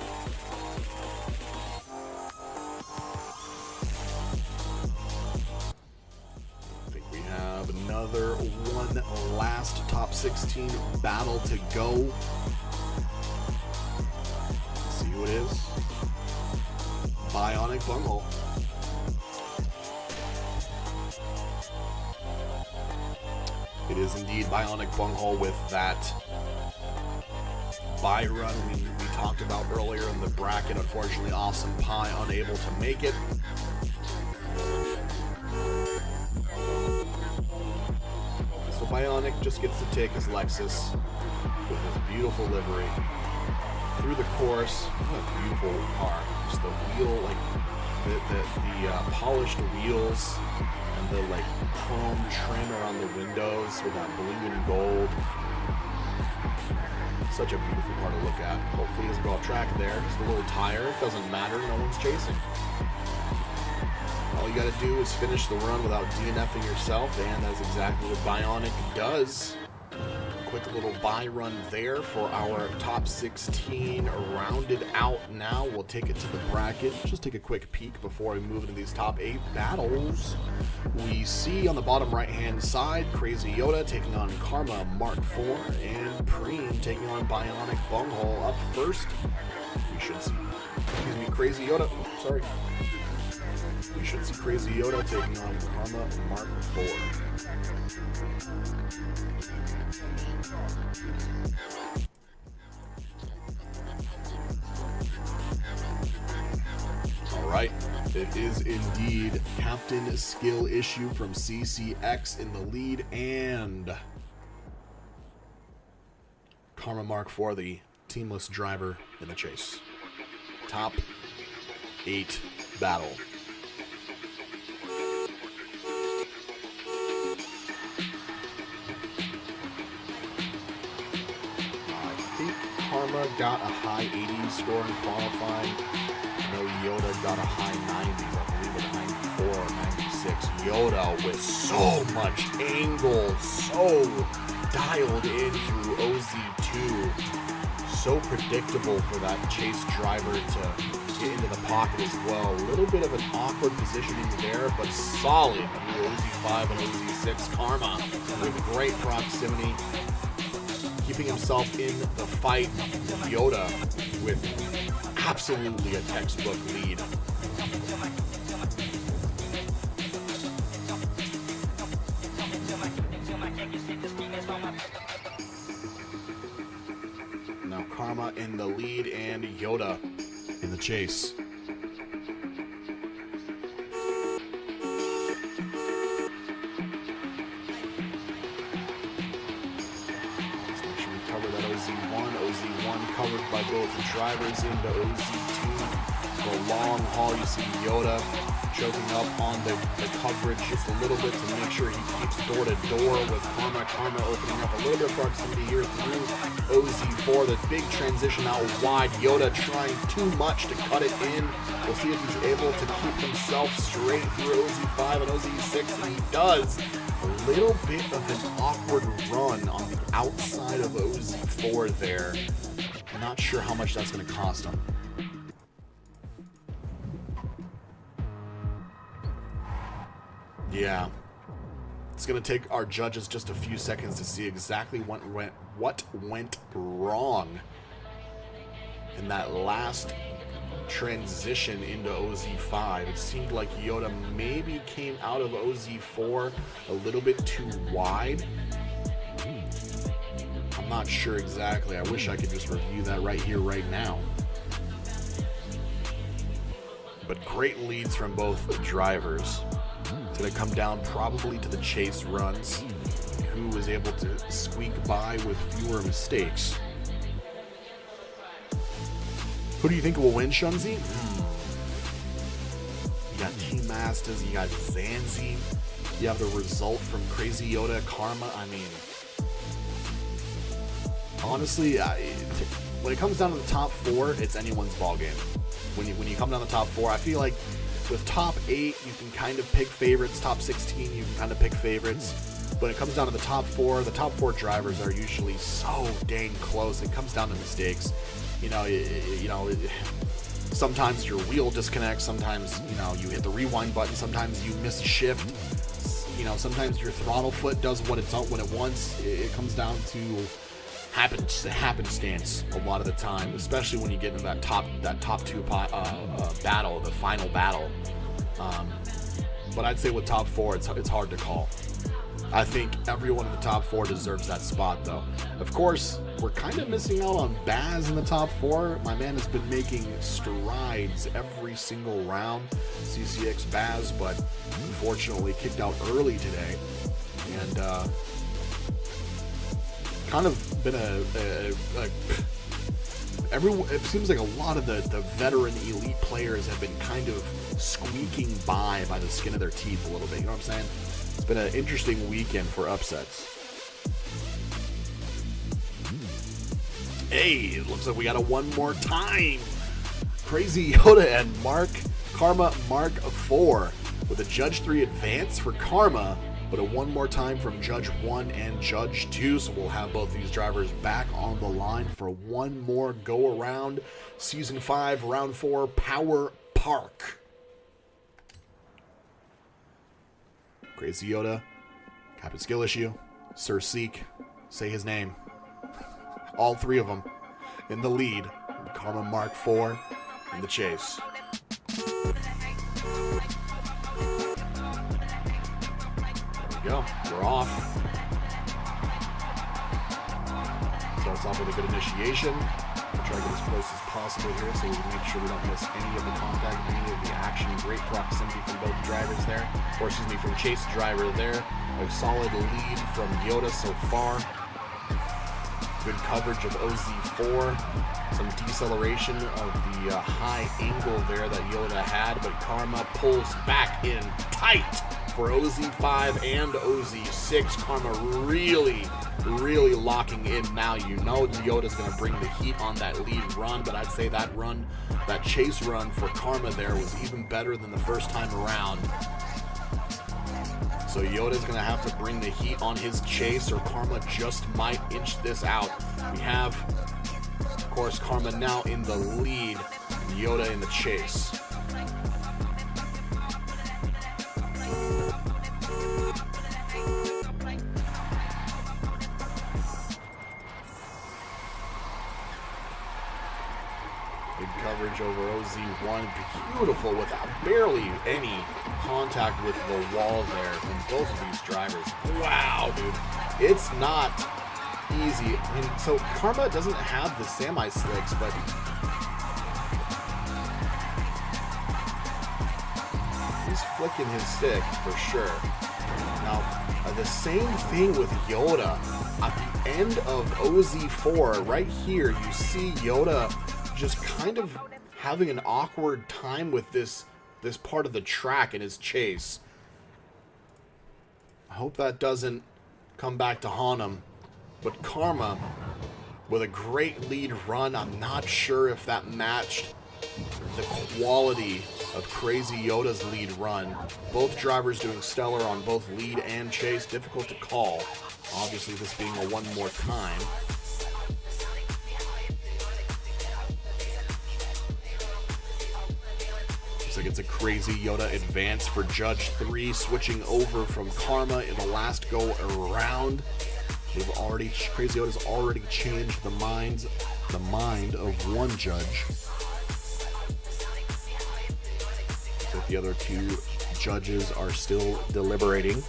I think we have another one last top 16 battle to go. Let's see who it is. Bionic Bunghole. It is indeed Bionic Bunghole with that buy run we talked about earlier in the bracket. Unfortunately, Awesome Pie unable to make it. So Bionic just gets to take his Lexus with his beautiful livery through the course. What a beautiful car. Just the wheel, like the polished wheels. And the like chrome trim around the windows with that blue and gold. Such a beautiful car to look at. Hopefully he doesn't go off track there. Just a little tire. It doesn't matter. No one's chasing. All you got to do is finish the run without DNFing yourself, and that's exactly what Bionic does. Quick little buy run there for our top 16 rounded out now. We'll take it to the bracket. Just take a quick peek before we move into these top 8 battles. We see on the bottom right hand side Crazy Yoda taking on Karma Mark IV, and Preem taking on Bionic Bunghole. Up first, we should see, Crazy Yoda. Sorry. We should see Crazy Yoda taking on Karma Mark IV. It is indeed Captain Skill Issue from CCX in the lead, and Karma Mark IV, the teamless driver in the chase. Top 8 battle. I think Karma got a high 80s score in qualifying. I know Yoda got a high 90s, I believe a 94 or 96. Yoda with so much angle, so dialed in through OZ2. So predictable for that chase driver to get into the pocket as well. A little bit of an awkward positioning there, but solid through OZ5 and OZ6. Karma with great proximity, keeping himself in the fight. Yoda with absolutely a textbook lead. Now Karma in the lead and Yoda in the chase. Let's make sure we cover that OZ1. OZ1 covered by both drivers into OZ2. The long haul, you see Yoda choking up on the coverage just a little bit to make sure he keeps door to door with Karma. Karma opening up a little bit of proximity here through OZ4. The big transition out wide. Yoda trying too much to cut it in. We'll see if he's able to keep himself straight through OZ5 and OZ6, and he does. A little bit of an awkward run on the outside of OZ4 there. I'm not sure how much that's going to cost him. Yeah, it's going to take our judges just a few seconds to see exactly what went wrong in that last transition into OZ5. It seemed like Yoda maybe came out of OZ4 a little bit too wide. I'm not sure exactly. I wish I could just review that right here, right now. But great leads from both drivers. It's going to come down probably to the chase runs, who was able to squeak by with fewer mistakes. Who do you think will win, Shunzi? You got Team Astas, you got Zanzi, you have the result from Crazy Yoda, Karma. I mean, honestly, when it comes down to the top 4, it's anyone's ballgame. When you come down the top 4, I feel like with top 8, you can kind of pick favorites. Top 16, you can kind of pick favorites. When it comes down to the top 4 drivers are usually so dang close. It comes down to mistakes. Sometimes your wheel disconnects. Sometimes, you hit the rewind button. Sometimes you miss a shift. Sometimes your throttle foot does what it wants. It comes down to happenstance a lot of the time, especially when you get into that top 2 battle, the final battle. But I'd say with top 4, it's hard to call. I think everyone in the top 4 deserves that spot, though. Of course, we're kind of missing out on Baz in the top 4. My man has been making strides every single round, CCX Baz, but unfortunately kicked out early today, and kind of been it seems like a lot of the veteran elite players have been kind of squeaking by the skin of their teeth a little bit. You know what I'm saying? It's been an interesting weekend for upsets. Hey, it looks like we got a one more time. Crazy Yoda and Karma Mark 4 with a Judge 3 advance for Karma, but a one more time from Judge 1 and Judge 2. So we'll have both these drivers back on the line for one more go around. Season 5, Round 4, Power Park. Crazy Yoda, Captain Skill Issue, Sir Seek, say his name. All 3 of them in the lead. Karma Mark 4 in the chase. Go. We're off. Starts off with a good initiation. try to get as close as possible here so we can make sure we don't miss any of the contact, any of the action. Great proximity from both drivers there, or excuse me, from Chase driver there. A solid lead from Yoda so far. Good coverage of OZ4. Some deceleration of the high angle there that Yoda had, but Karma pulls back in tight for OZ5 and OZ6. Karma really locking in now. You know Yoda's going to bring the heat on that lead run, but I'd say that run, that chase run for Karma there was even better than the first time around. So Yoda's going to have to bring the heat on his chase, or Karma just might inch this out. We have, of course, Karma now in the lead, Yoda in the chase. Good coverage over OZ1. Beautiful without barely any contact with the wall there from both of these drivers. Wow, dude. It's not easy. I mean, so Karma doesn't have the semi-slicks, but he's flicking his stick for sure. Now, the same thing with Yoda. At the end of OZ4, right here, you see Yoda just kind of having an awkward time with this part of the track in his chase. I hope that doesn't come back to haunt him. But Karma, with a great lead run, I'm not sure if that matched the quality of Crazy Yoda's lead run. Both drivers doing stellar on both lead and chase. Difficult to call. Obviously, this being a one more time. Looks like it's a Crazy Yoda advance for Judge 3, switching over from Karma in the last go around. Crazy Yoda's already changed the mind of one judge. So the other two judges are still deliberating.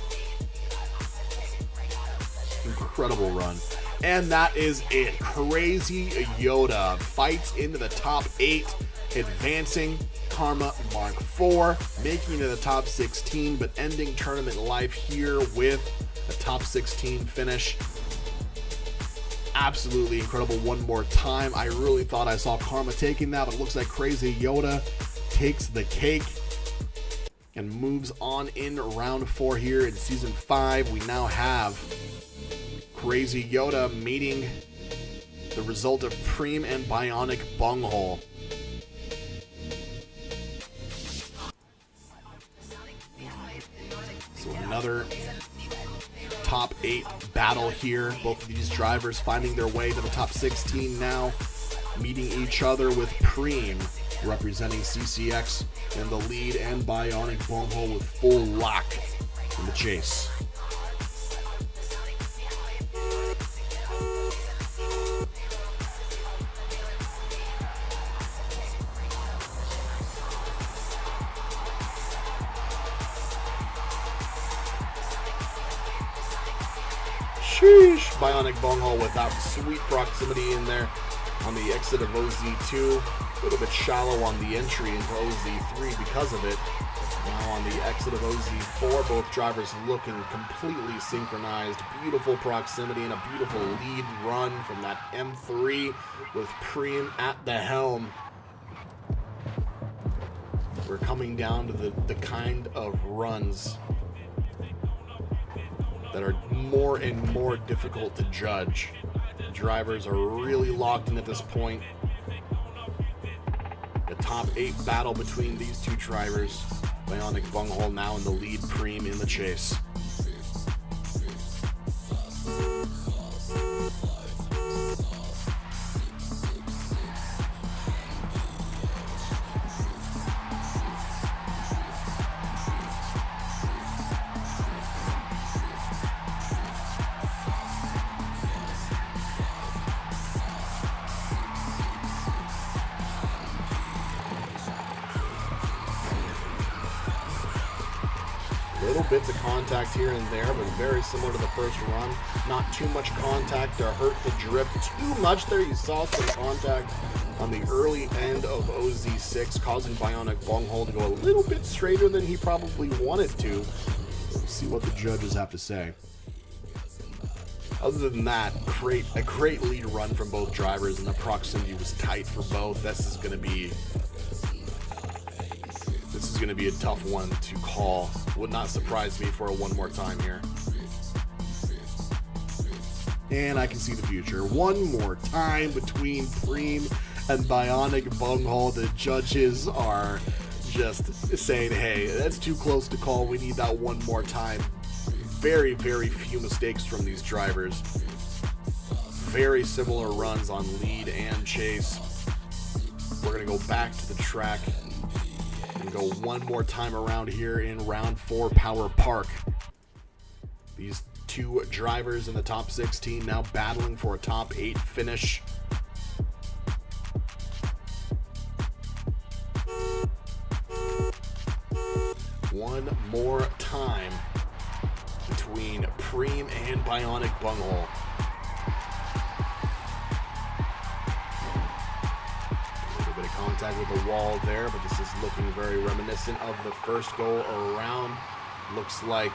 Incredible run. And that is it. Crazy Yoda fights into the top 8, advancing Karma Mark IV, making it to the top 16, but ending tournament life here with a top 16 finish. Absolutely incredible one more time. I really thought I saw Karma taking that, but it looks like Crazy Yoda takes the cake and moves on in round 4 here in Season 5. We now have Crazy Yoda meeting the result of Preem and Bionic Bunghole. So another top 8 battle here. Both of these drivers finding their way to the top 16 now, meeting each other with Preem representing CCX in the lead and Bionic Bunghole with full lock in the chase. Sheesh. Bionic Bunghole with that sweet proximity in there on the exit of OZ2. A little bit shallow on the entry into OZ3 because of it. Now on the exit of OZ4, both drivers looking completely synchronized. Beautiful proximity and a beautiful lead run from that M3 with Preem at the helm. We're coming down to the kind of runs that are more and more difficult to judge. The drivers are really locked in at this point. The top 8 battle between these two drivers. Bionic Bunghole now in the lead, Preem in the chase. Little bits of contact here and there, but very similar to the first run. Not too much contact to hurt the drift too much there. You saw some contact on the early end of OZ6, causing Bionic Bunghole to go a little bit straighter than he probably wanted to. Let's see what the judges have to say. Other than that, a great lead run from both drivers, and the proximity was tight for both. This is going to be a tough one to call. Would not surprise me for a one more time here. And I can see the future. One more time between Preem and Bionic Bunghole. The judges are just saying, hey, that's too close to call. We need that one more time. Very, very few mistakes from these drivers. Very similar runs on lead and chase. We're going to go back to the track and go one more time around here in round 4 Power Park. These two drivers in the top 16 now battling for a top 8 finish. One more time between Preem and Bionic Bunghole. A little bit of contact with the wall there, but this is looking very reminiscent of the first go around. Looks like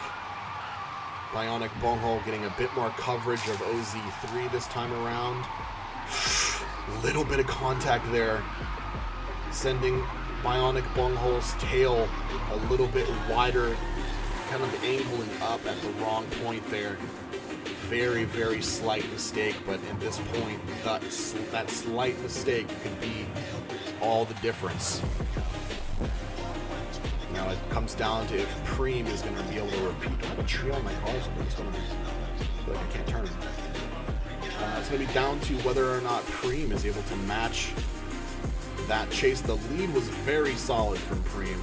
Bionic Bunghole getting a bit more coverage of OZ3 this time around. Little bit of contact there, sending Bionic Bunghole's tail a little bit wider, kind of angling up at the wrong point there. Very, very slight mistake, but at this point, that slight mistake could be all the difference. Now it comes down to if Preem is going to be able to repeat. Do I have a tree on my car? It's going to be like I can't turn. It's going to be down to whether or not Preem is able to match that chase. The lead was very solid from Preem.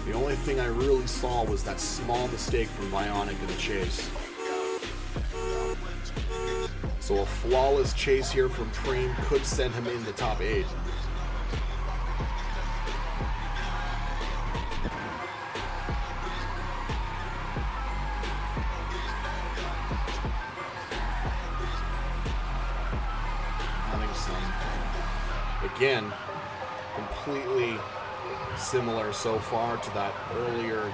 The only thing I really saw was that small mistake from Bionic in the chase. So a flawless chase here from Preem could send him in the top 8. Again, completely similar so far to that earlier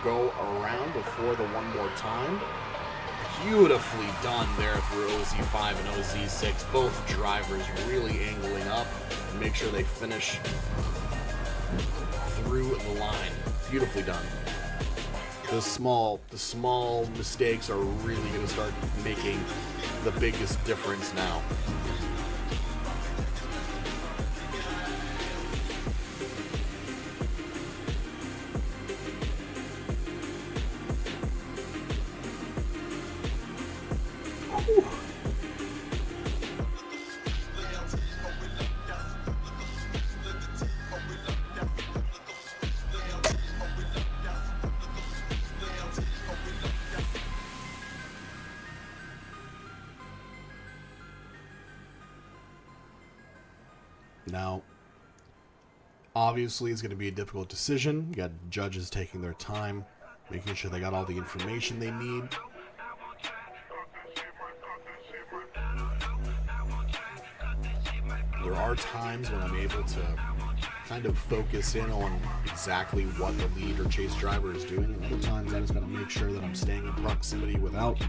go around before the one more time. Beautifully done there through OZ5 and OZ6. Both drivers really angling up and make sure they finish through the line. Beautifully done. The small mistakes are really going to start making the biggest difference now. Now, obviously, it's going to be a difficult decision. You got judges taking their time, making sure they got all the information they need. There are times when I'm able to kind of focus in on exactly what the lead or chase driver is doing, and other times I just got to make sure that I'm staying in proximity without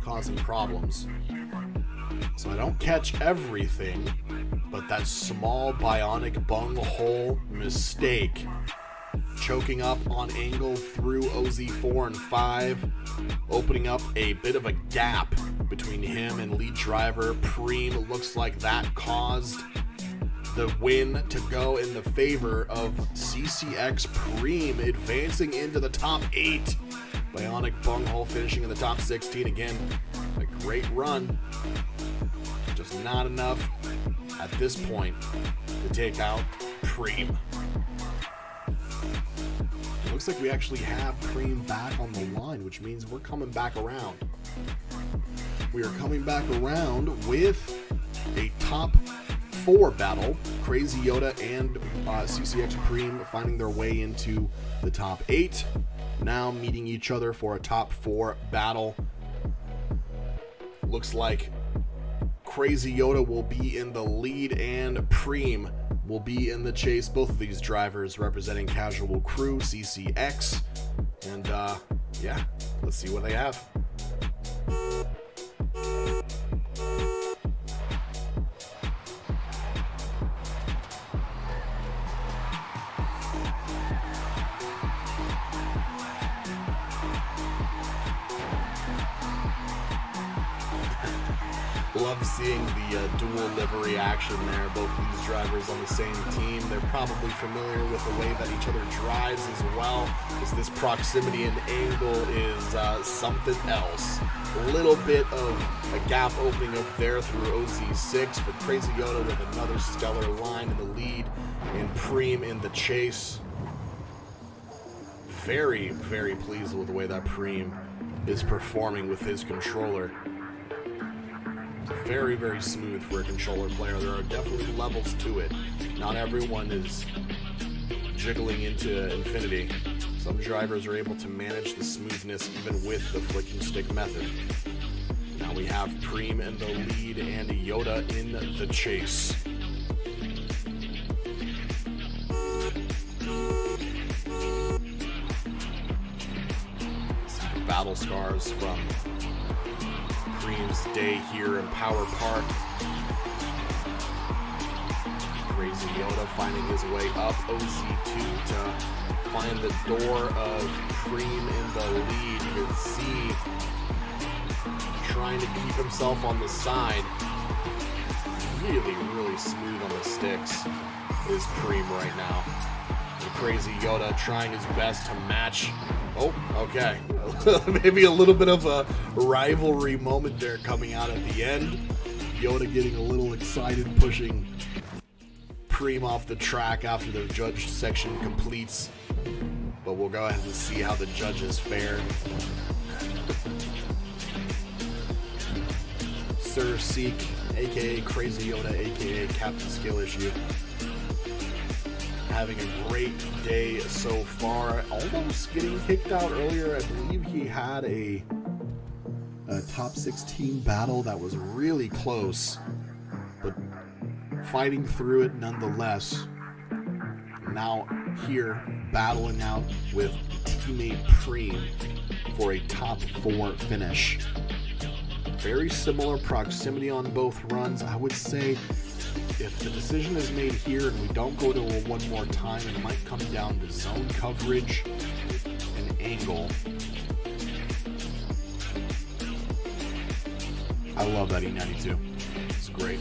causing problems. So I don't catch everything, but that small Bionic Bunghole mistake, choking up on angle through OZ4 and 5, opening up a bit of a gap between him and lead driver Preem. Looks like that caused the win to go in the favor of CCX Preem, advancing into the top 8. Bionic Bunghole finishing in the top 16 again. A great run. Just not enough at this point to take out Preem. Looks like we actually have Preem back on the line, which means we're coming back around. We are coming back around with a top 4 battle. Crazy Yoda and CCX Preem finding their way into the top 8. Now meeting each other for a top 4 battle. Looks like Crazy Yoda will be in the lead and Preem will be in the chase. Both of these drivers representing Casual Crew, CCX. And yeah, let's see what they have. Love seeing the dual livery action there. Both of these drivers on the same team. They're probably familiar with the way that each other drives as well, because this proximity and angle is something else. A little bit of a gap opening up there through OZ6, but Crazy Yoda with another stellar line in the lead and Preem in the chase. Very, very pleased with the way that Preem is performing with his controller. Very, very smooth for a controller player. There are definitely levels to it. Not everyone is jiggling into infinity. Some drivers are able to manage the smoothness even with the flicking stick method. Now we have Preem in the lead and Yoda in the chase. See the battle scars from Preem's day here in Power Park. Crazy Yoda finding his way up OZ2 to find the door of Preem in the lead. You can see trying to keep himself on the side. Really, really smooth on the sticks is Preem right now. And Crazy Yoda trying his best to match. Oh, okay. Maybe a little bit of a rivalry moment there coming out at the end. Yoda getting a little excited, pushing Preem off the track after the judge section completes. But we'll go ahead and see how the judges fare. Sir Seek, aka Crazy Yoda, aka Captain Skill Issue, having a great day so far. Almost getting kicked out earlier. I believe he had a top 16 battle that was really close, but fighting through it nonetheless. Now here battling out with teammate Preem for a top 4 finish. Very similar proximity on both runs. I would say if the decision is made here and we don't go to a one more time, it might come down to zone coverage and angle. I love that E92. It's great.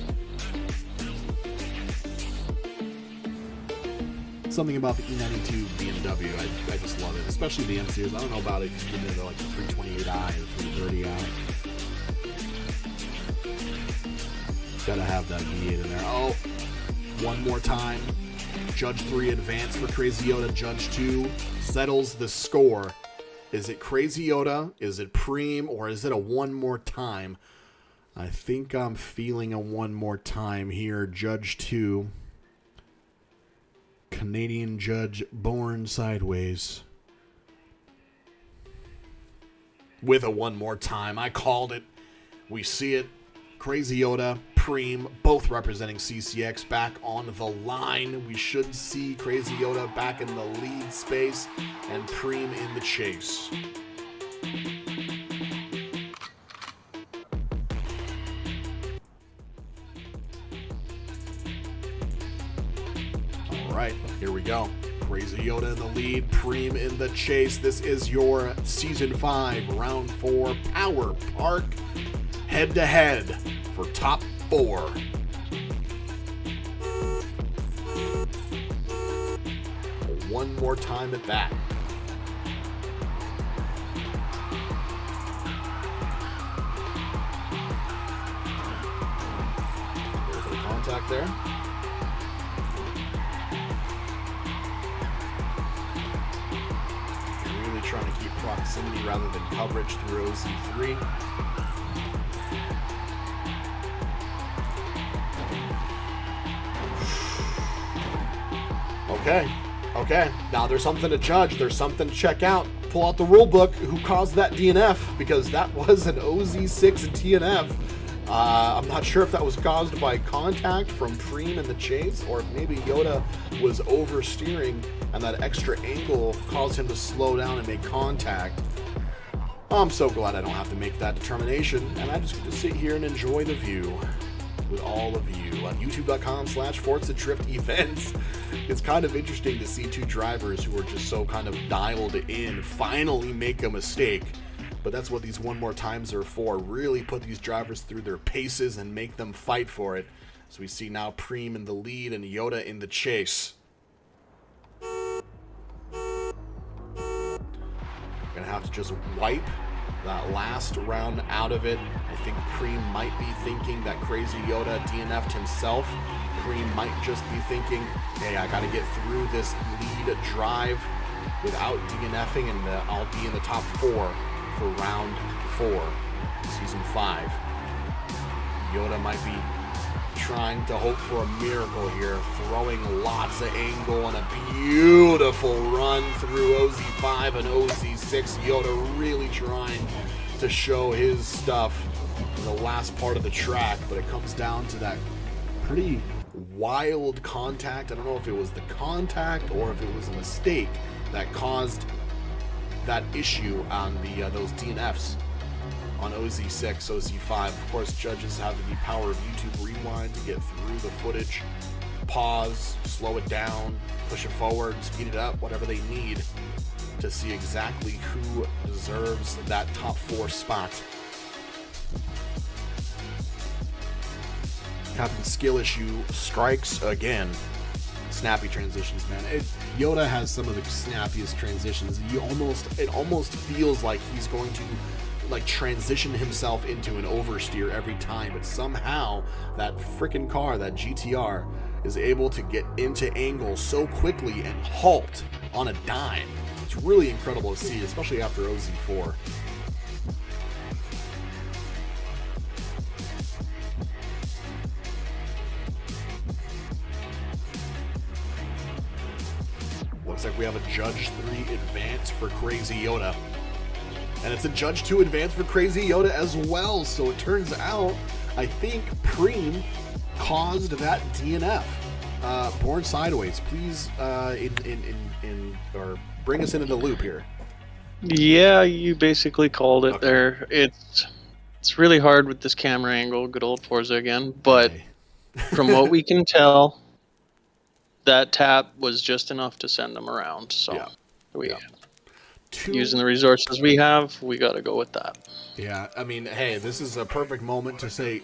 Something about the E92 BMW, I just love it. Especially the M Series. I don't know about it if you get into like the 328i or 330i. Gotta have that V8 in there. Oh, one more time. Judge 3 advance for Crazy Yoda. Judge 2 settles the score. Is it Crazy Yoda? Is it Preem? Or is it a one more time? I think I'm feeling a one more time here. Judge 2. Canadian judge born sideways. With a one more time. I called it. We see it. Crazy Yoda, Preem, both representing CCX back on the line. We should see Crazy Yoda back in the lead space and Preem in the chase. All right, here we go. Crazy Yoda in the lead, Preem in the chase. This is your Season 5, Round 4 Power Park head-to-head for top 4. One more time at that. There's the contact there. Really trying to keep proximity rather than coverage through OZ3. Okay. Now there's something to judge. There's something to check out. Pull out the rule book. Who caused that DNF? Because that was an OZ6 DNF. I'm not sure if that was caused by contact from Preem in the chase, or if maybe Yoda was oversteering and that extra angle caused him to slow down and make contact. I'm so glad I don't have to make that determination, and I just get to sit here and enjoy the view with all of you on youtube.com/Forza Drift events. It's kind of interesting to see two drivers who are just so kind of dialed in finally make a mistake. But that's what these one more times are for. Really put these drivers through their paces and make them fight for it. So we see now Preem in the lead and Yoda in the chase. Gonna have to just wipe that last round out of it. I think Preem might be thinking that Crazy Yoda DNF'd himself. Preem might just be thinking, hey, I gotta get through this lead drive without DNFing, and I'll be in the top 4 for round 4, season 5. Yoda might be trying to hope for a miracle here, throwing lots of angle and a beautiful run through OZ5 and OZ6. Yoda really trying to show his stuff in the last part of the track, but it comes down to that pretty wild contact. I don't know if it was the contact or if it was a mistake that caused that issue on the those DNFs on OZ6, OZ5. Of course, judges have the power of YouTube Rewind to get through the footage, pause, slow it down, push it forward, speed it up, whatever they need to see exactly who deserves that top 4 spot. Captain Skill Issue strikes again. Snappy transitions, man. Yoda has some of the snappiest transitions. It almost feels like he's going to like transition himself into an oversteer every time, but somehow that freaking car, that GTR, is able to get into angle so quickly and halt on a dime. It's really incredible to see, especially after OZ4. Looks like we have a Judge 3 advance for Crazy Yoda. And it's a Judge 2 advance for Crazy Yoda as well. So it turns out, I think Preem caused that DNF. Born Sideways, please or bring us into the loop here. Yeah, you basically called it there. It's really hard with this camera angle, good old Forza again. But from what we can tell, that tap was just enough to send them around. So using the resources we have, we got to go with that. Yeah, I mean, hey, this is a perfect moment to say,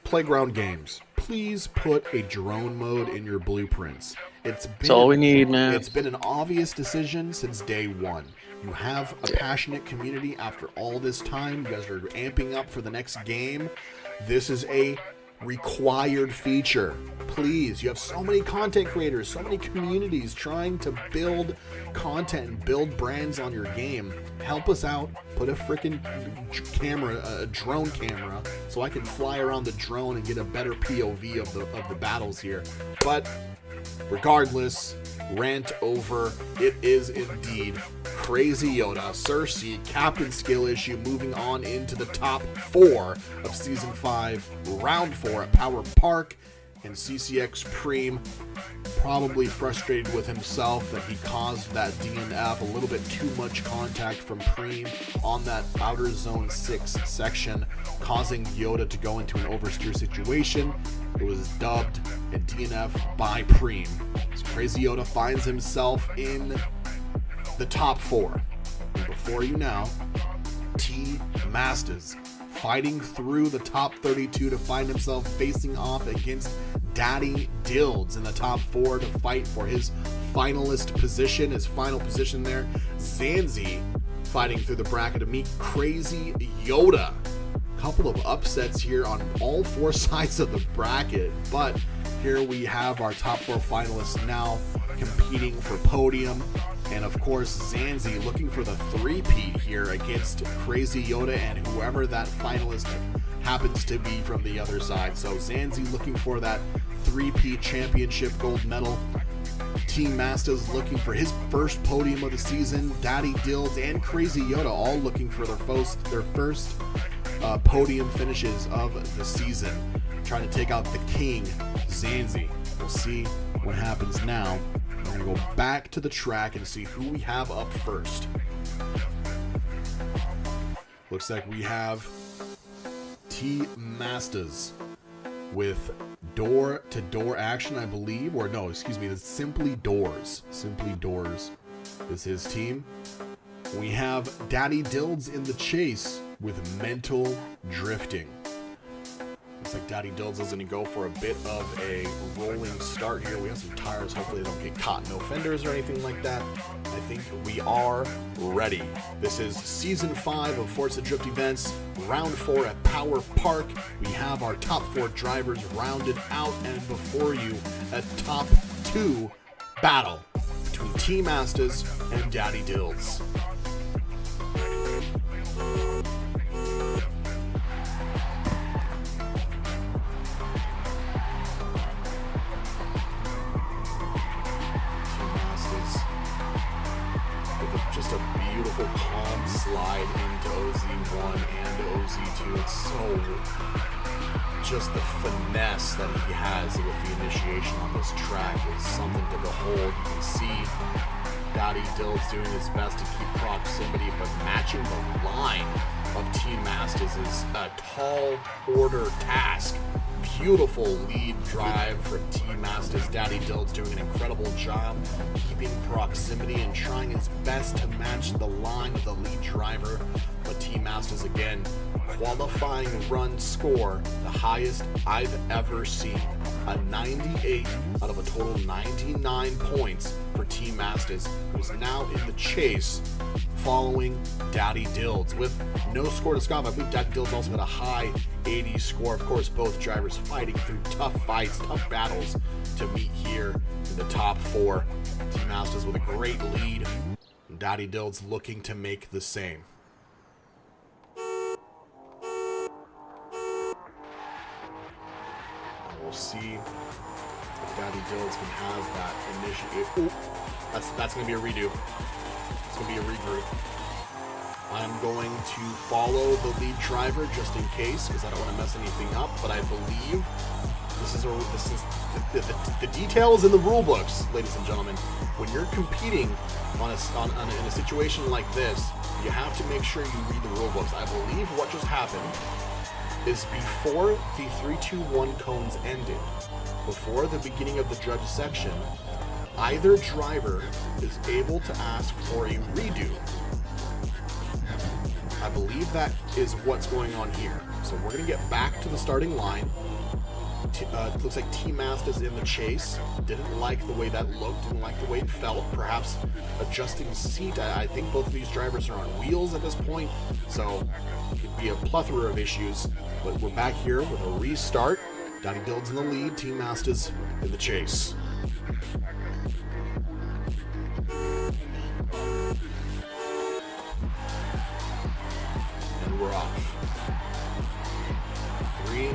Playground Games, please put a drone mode in your blueprints. That's all we need, man. It's been an obvious decision since day one. You have a passionate community after all this time. You guys are amping up for the next game. This is a required feature. Please, you have so many content creators, so many communities trying to build content and build brands on your game. Help us out. Put a freaking camera, a drone camera, so I can fly around the drone and get a better POV of the battles here. But regardless, rant over. It is indeed Crazy Yoda, Cersei, Captain Skill Issue, moving on into the top 4 of Season 5, Round 4 at Power Park, and CCX Preem probably frustrated with himself that he caused that DNF, a little bit too much contact from Preem on that outer zone 6 section, causing Yoda to go into an oversteer situation. It was dubbed a DNF by Preem. So Crazy Yoda finds himself in the top 4. And before you now, T Masters fighting through the top 32 to find himself facing off against Daddy Dilds in the top 4 to fight for his finalist position, his final position there. Zanzi fighting through the bracket to meet Crazy Yoda. Couple of upsets here on all 4 sides of the bracket, but here we have our top 4 finalists now competing for podium, and of course Zanzi looking for the 3-peat here against Crazy Yoda and whoever that finalist happens to be from the other side. So Zanzi looking for that 3-peat championship gold medal. Team Masters looking for his first podium of the season. Daddy Dills and Crazy Yoda all looking for their first podium finishes of the season, trying to take out the king, Zanzi. We'll see what happens now. We're going to go back to the track and see who we have up first. Looks like we have T-Masters with door-to-door action, I believe. Or no, excuse me, it's Simply Doors. Simply Doors is his team. We have Daddy Dilds in the chase with Mental Drifting. Looks like Daddy Dilds is going to go for a bit of a rolling start here. We have some tires. Hopefully they don't get caught. No fenders or anything like that. I think we are ready. This is Season 5 of Forza Drift Events, Round 4 at Power Park. We have our top 4 drivers rounded out, and before you, a top 2 battle between T-Masters and Daddy Dilds. Just a beautiful calm slide into OZ1 and OZ2. It's so just the finesse that he has with the initiation on this track is something to behold. You can see Daddy Dilds doing his best to keep proximity, but matching the line of T-Masters is a tall order task. Beautiful lead drive from T-Masters. Daddy Dilds doing an incredible job keeping proximity and trying his best to match the line of the lead driver. But T-Masters again, qualifying run score, the highest I've ever seen. A 98 out of a total 99 points for T-Masters, who's now in the chase following Daddy Dilds with no score to scoff. I believe Daddy Dilds also got a high 80 score. Of course, both drivers fighting through tough fights, tough battles to meet here in the top 4. T-Masters with a great lead. Daddy Dilds looking to make the same. We'll see if Daddy Dilds can have that initiative. Ooh, that's going to be a redo. It's going to be a regroup. I'm going to follow the lead driver just in case, because I don't want to mess anything up. But I believe this is the details in the rule books, ladies and gentlemen. When you're competing in a situation like this, you have to make sure you read the rule books. I believe what just happened is before the 3-2-1 cones ended, before the beginning of the judge section, either driver is able to ask for a redo. I believe that is what's going on here. So we're going to get back to the starting line. It looks like T-Masters in the chase. Didn't like the way that looked, didn't like the way it felt. Perhaps adjusting seat. I think both of these drivers are on wheels at this point, so it could be a plethora of issues. But we're back here with a restart. Daddy Dilds in the lead, T-Masters in the chase. And we're off. 3, 2,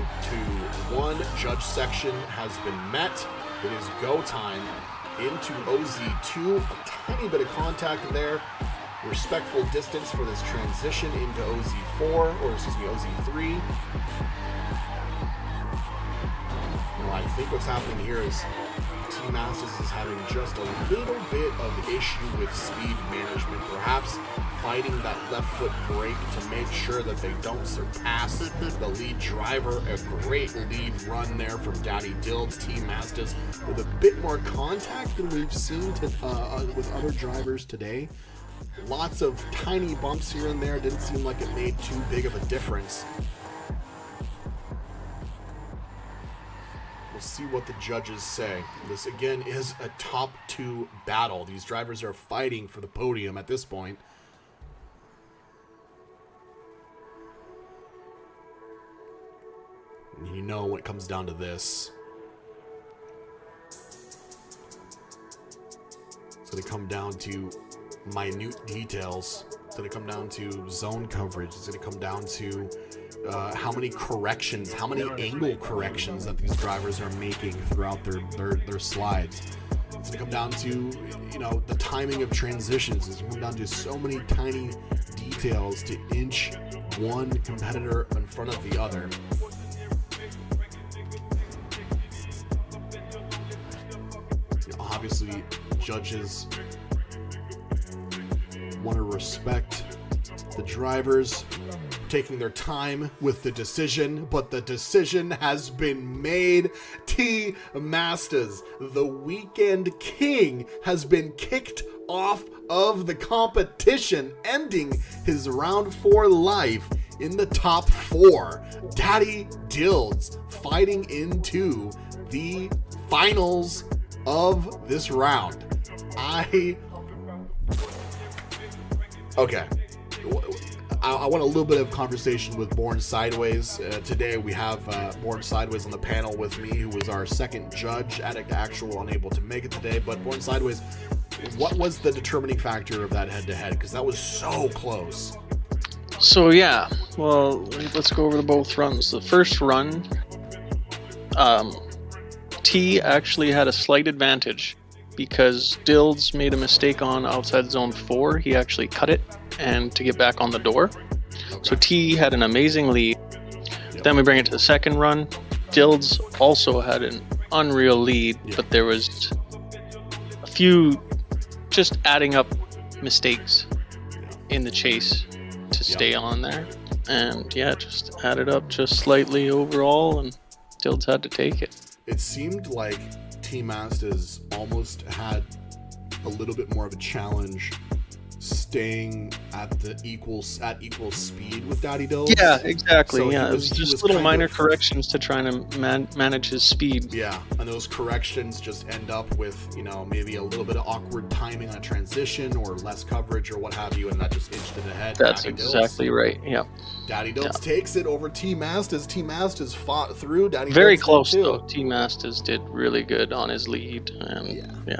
1. Judge section has been met. It is go time into OZ2. A tiny bit of contact there. Respectful distance for this transition into OZ4, or excuse me, OZ3. I think what's happening here is T-Masters is having just a little bit of issue with speed management, perhaps fighting that left foot brake to make sure that they don't surpass the lead driver. A great lead run there from Daddy Dilds. T-Masters with a bit more contact than we've seen with other drivers today. Lots of tiny bumps here and there. Didn't seem like it made too big of a difference. We'll see what the judges say. This, again, is a top 2 battle. These drivers are fighting for the podium at this point. And you know when it comes down to this, it's going to come down to minute details. It's going to come down to zone coverage. It's going to come down to how many corrections, how many angle corrections that these drivers are making throughout their slides. It's gonna come down to, you know, the timing of transitions. It's gonna come down to so many tiny details to inch one competitor in front of the other. Obviously, judges want to respect the drivers taking their time with the decision, but the decision has been made. T Masters, the weekend king, has been kicked off of the competition, ending his round 4 life in the top 4. Daddy Dills fighting into the finals of this round. Okay. I want a little bit of conversation with Born Sideways. Today we have Born Sideways on the panel with me, who was our second judge, Addict Actual, unable to make it today. But Born Sideways, what was the determining factor of that head-to-head? Because that was so close. So yeah, well, let's go over the both runs. The first run, T actually had a slight advantage because Dills made a mistake on outside zone 4. He actually cut it and to get back on the door. Okay. So T had an amazing lead. Yep. Then we bring it to the second run. Dills also had an unreal lead, yep, but there was a few just adding up mistakes in the chase to stay on there. And yeah, just added up just slightly overall, and Dills had to take it. It seemed like T Masters almost had a little bit more of a challenge staying at equal speed with Daddy Dills. Yeah, exactly. So yeah, it was just little minor corrections to try to manage his speed. Yeah, and those corrections just end up with, you know, maybe a little bit of awkward timing on a transition or less coverage or what have you, and that just inched it ahead. That's Daddy exactly Dills. Right. Yeah. Daddy Dills takes it over T Masters. T Masters fought through. Daddy very Dills close though. T Masters did really good on his lead, and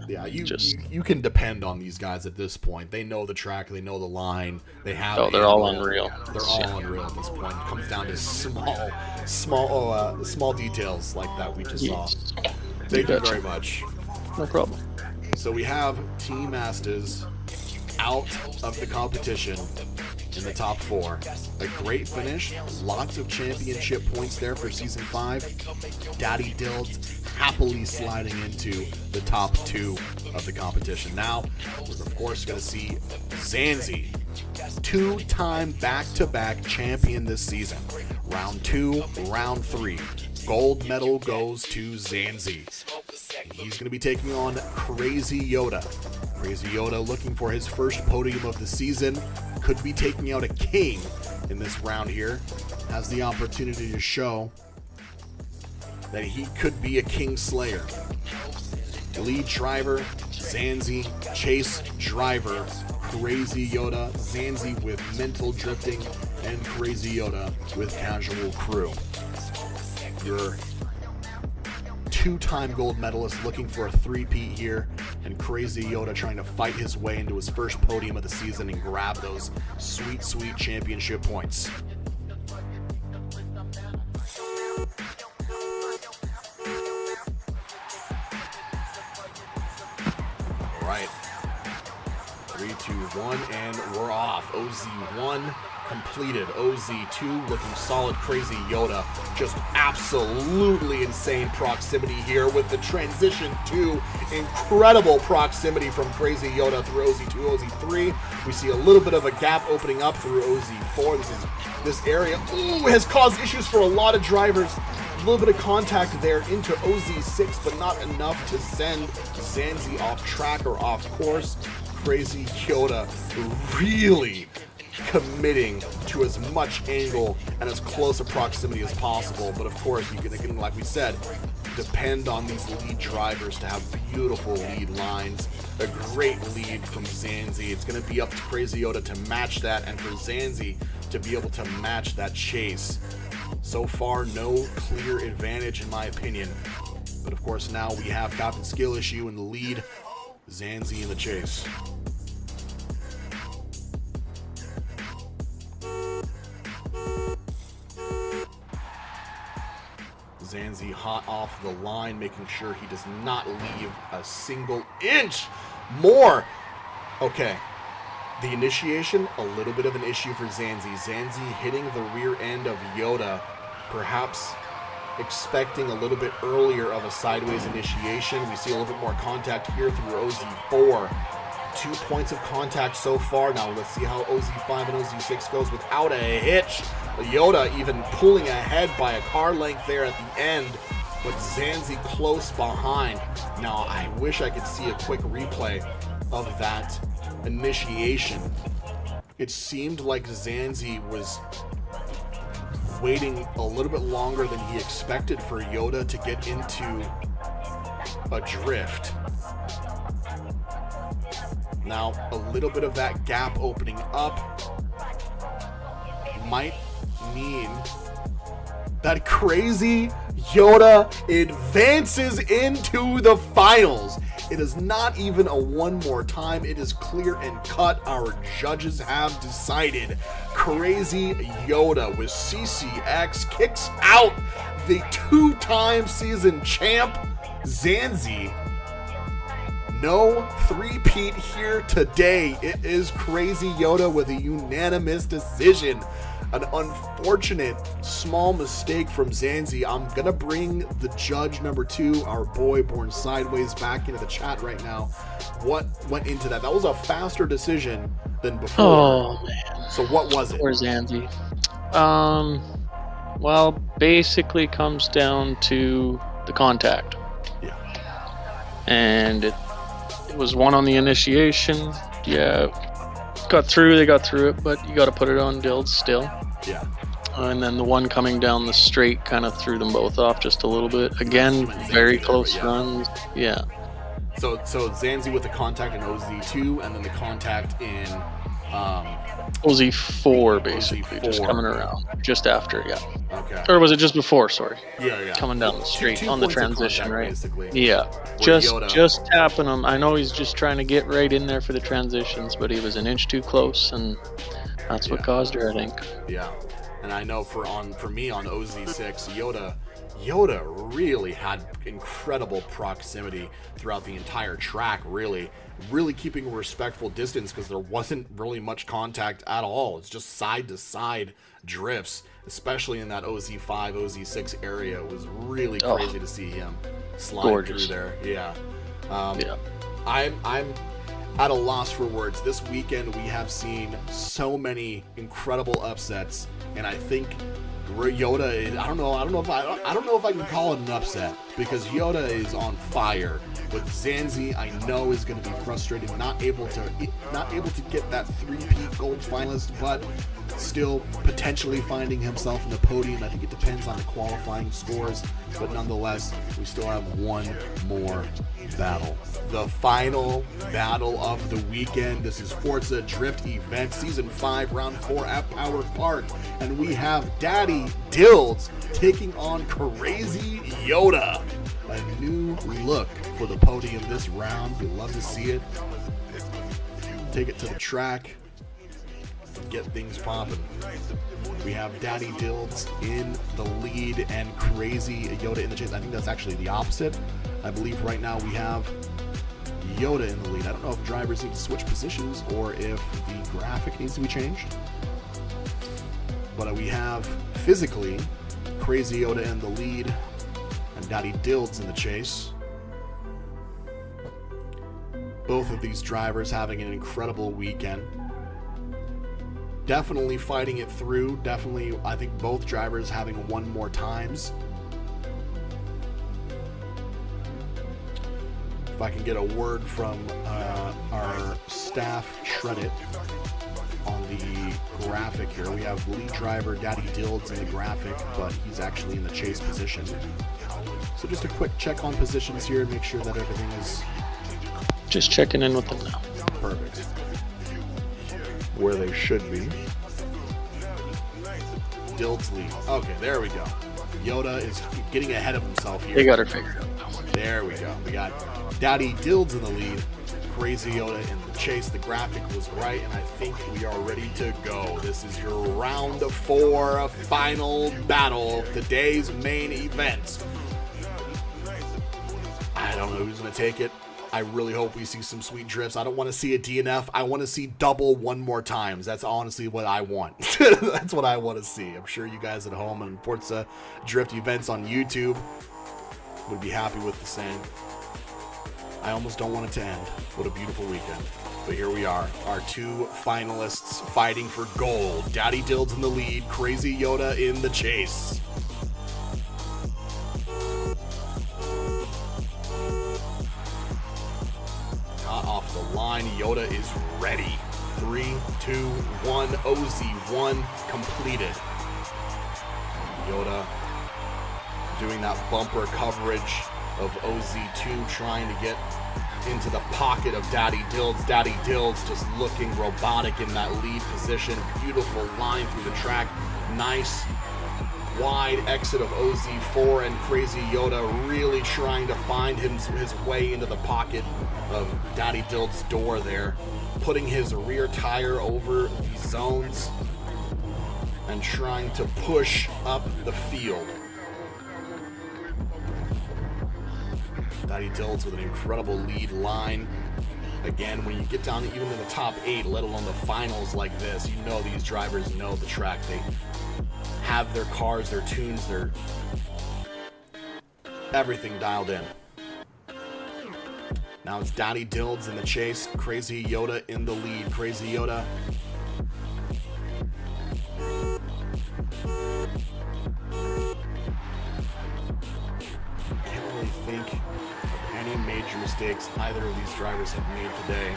yeah. You can depend on these guys at this point. They know the track, they know the line, they have. Oh, they're all unreal. They're all unreal at this point. It comes down to small details like that we just saw. Thank you very much. No problem. So we have Team Masters out of the competition in the top 4. A great finish. Lots of championship points there for Season 5. Daddy Dills happily sliding into the top 2 of the competition. Now, we're of course going to see Zanzi, 2-time back-to-back champion this season. Round 2, round 3. Gold medal goes to Zanzi. He's going to be taking on Crazy Yoda. Crazy Yoda looking for his first podium of the season. Could be taking out a king in this round here. Has the opportunity to show that he could be a king slayer. Lead driver, Zanzi. Chase driver, Crazy Yoda. Zanzi with mental drifting, and Crazy Yoda with casual crew. Your 2-time gold medalist looking for a 3-peat here, and Crazy Yoda trying to fight his way into his first podium of the season and grab those sweet, sweet championship points. All right. 3, 2, 1, and we're off. OZ1 completed. OZ2 looking solid. Crazy Yoda just absolutely insane proximity here with the transition to incredible proximity from Crazy Yoda through OZ2, OZ3. We see a little bit of a gap opening up through OZ4. This area has caused issues for a lot of drivers. A little bit of contact there into OZ6, but not enough to send Zanzi off track or off course. Crazy Yoda really committing to as much angle and as close a proximity as possible. But of course, you can, like we said, depend on these lead drivers to have beautiful lead lines. A great lead from Zanzi. It's going to be up to Crazy Yoda to match that, and for Zanzi to be able to match that chase. So far, no clear advantage in my opinion. But of course, now we have Captain Skill Issue in the lead. Zanzi in the chase. Zanzi hot off the line, making sure he does not leave a single inch more. Okay, The initiation, a little bit of an issue for Zanzi. Zanzi hitting the rear end of Yoda, perhaps expecting a little bit earlier of a sideways initiation. We see a little bit more contact here through OZ4. 2 points of contact so far. Now let's see how OZ5 and OZ6 goes without a hitch. Yoda even pulling ahead by a car length there at the end, but Zanzi close behind. Now I wish I could see a quick replay of that initiation. It seemed like Zanzi was waiting a little bit longer than he expected for Yoda to get into a drift. Now, a little bit of that gap opening up might mean that crazy Yoda advances into the finals. It is not even a one more time. It is clear and cut. Our judges have decided. Crazy Yoda with CCX kicks out the 2-time season champ, Zanzi. No three-peat here today. It is Crazy Yoda with a unanimous decision. An unfortunate small mistake from Zanzi. I'm going to bring the judge number 2, our boy Born Sideways, back into the chat right now. What went into that? That was a faster decision than before. Oh, man. So what was it? Poor Zanzi. Well, basically comes down to the contact. Yeah. And it was one on the initiation. Yeah. They got through it, but you got to put it on Dills still. Yeah. And then the one coming down the straight kind of threw them both off just a little bit. Again, very close runs. Yeah. So Zanzi with the contact in OZ2, and then the contact in OZ4, basically, OZ4. just coming around just after. Yeah. Okay. Or was it just before? Sorry. Yeah. Coming down the street Two on the points of transition, contact, right? basically. Yeah. Yoda- Just tapping him. I know he's just trying to get right in there for the transitions, but he was an inch too close, and that's what caused her, I think. Yeah. And I know for me on OZ6, Yoda really had incredible proximity throughout the entire track, really keeping a respectful distance because there wasn't really much contact at all. It's just side to side drifts, especially in that OZ5, OZ6 area. It was really crazy to see him slide through there. Yeah. I'm at a loss for words. This weekend we have seen so many incredible upsets, and I think Yoda is, I don't know if I can call it an upset, because Yoda is on fire. But Zanzi, I know, is going to be frustrated, not able to get that 3-peat gold finalist, but still potentially finding himself in the podium. I think it depends on the qualifying scores, but nonetheless, we still have one more battle. The final battle of the weekend. This is Forza Drift Event Season 5, Round 4 at Power Park, and we have Daddy Dills taking on Crazy Yoda. A new look for the podium this round. We'd love to see it. Take it to the track and get things popping. We have Daddy Dills in the lead and Crazy Yoda in the chase. I think that's actually the opposite. I believe right now we have Yoda in the lead. I don't know if drivers need to switch positions or if the graphic needs to be changed. But we have physically Crazy Yoda in the lead and Daddy Dills in the chase. Both of these drivers having an incredible weekend. Definitely fighting it through. Definitely, I think both drivers having won more times. If I can get a word from our staff Shreddit on the graphic here. We have lead driver Daddy Dills in the graphic, but he's actually in the chase position. So just a quick check on positions here and make sure that everything is... Just checking in with them now. Perfect. Where they should be. Dills lead. Okay, there we go. Yoda is getting ahead of himself here. They got her figured out. There we go. We got Daddy Dills in the lead. Crazy Yoda in the chase. The graphic was right, and I think we are ready to go. This is your round 4 final battle of today's main event. I don't know who's going to take it. I really hope we see some sweet drifts. I don't want to see a DNF. I want to see double one more times. That's honestly what I want. That's what I want to see. I'm sure you guys at home and Forza drift events on YouTube would be happy with the same. I almost don't want it to end. What a beautiful weekend. But here we are, our two finalists fighting for gold. Daddy Dills in the lead, Crazy Yoda in the chase. Got off the line, Yoda is ready. 3, 2, 1, OZ1 completed. Yoda doing that bumper coverage of OZ2, trying to get into the pocket of Daddy Dills. Daddy Dills just looking robotic in that lead position. Beautiful line through the track. Nice wide exit of OZ4, and Crazy Yoda really trying to find his way into the pocket of Daddy Dills' door there, putting his rear tire over the zones and trying to push up the field. Daddy Dills with an incredible lead line. Again, when you get down even in the top 8, let alone the finals like this, you know these drivers know the track. They have their cars, their tunes, their everything dialed in. Now it's Daddy Dills in the chase, Crazy Yoda in the lead. Crazy Yoda can't really think of any major mistakes either of these drivers have made today.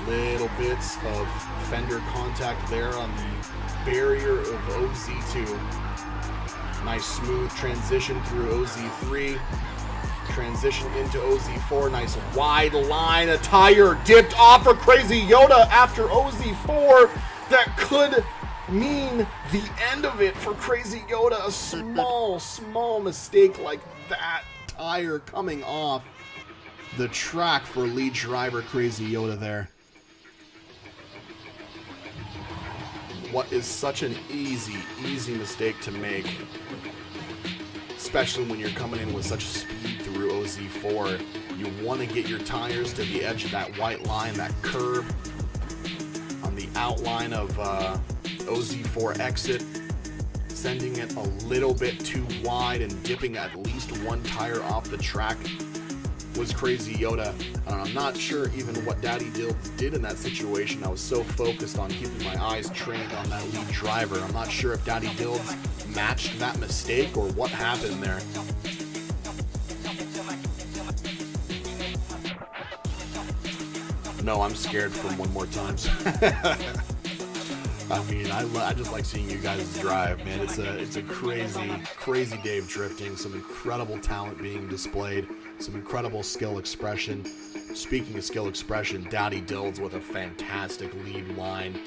Little bits of fender contact there on the barrier of OZ2. Nice smooth transition through OZ3. Transition into OZ4. Nice wide line. A tire dipped off for Crazy Yoda after OZ4. That could mean the end of it for Crazy Yoda. A small mistake like that. Tire coming off the track for lead driver Crazy Yoda there. What is such an easy mistake to make, especially when you're coming in with such speed through OZ4. You want to get your tires to the edge of that white line, that curb on the outline of OZ4 exit, sending it a little bit too wide and dipping at least one tire off the track was Crazy Yoda. I'm not sure even what Daddy Dills did in that situation. I was so focused on keeping my eyes trained on that lead driver. I'm not sure if Daddy Dills matched that mistake or what happened there. No, I'm scared for one more times. I mean, I just like seeing you guys drive, man. It's a crazy day of drifting. Some incredible talent being displayed. Some incredible skill expression. Speaking of skill expression, Daddy Dills with a fantastic lead line.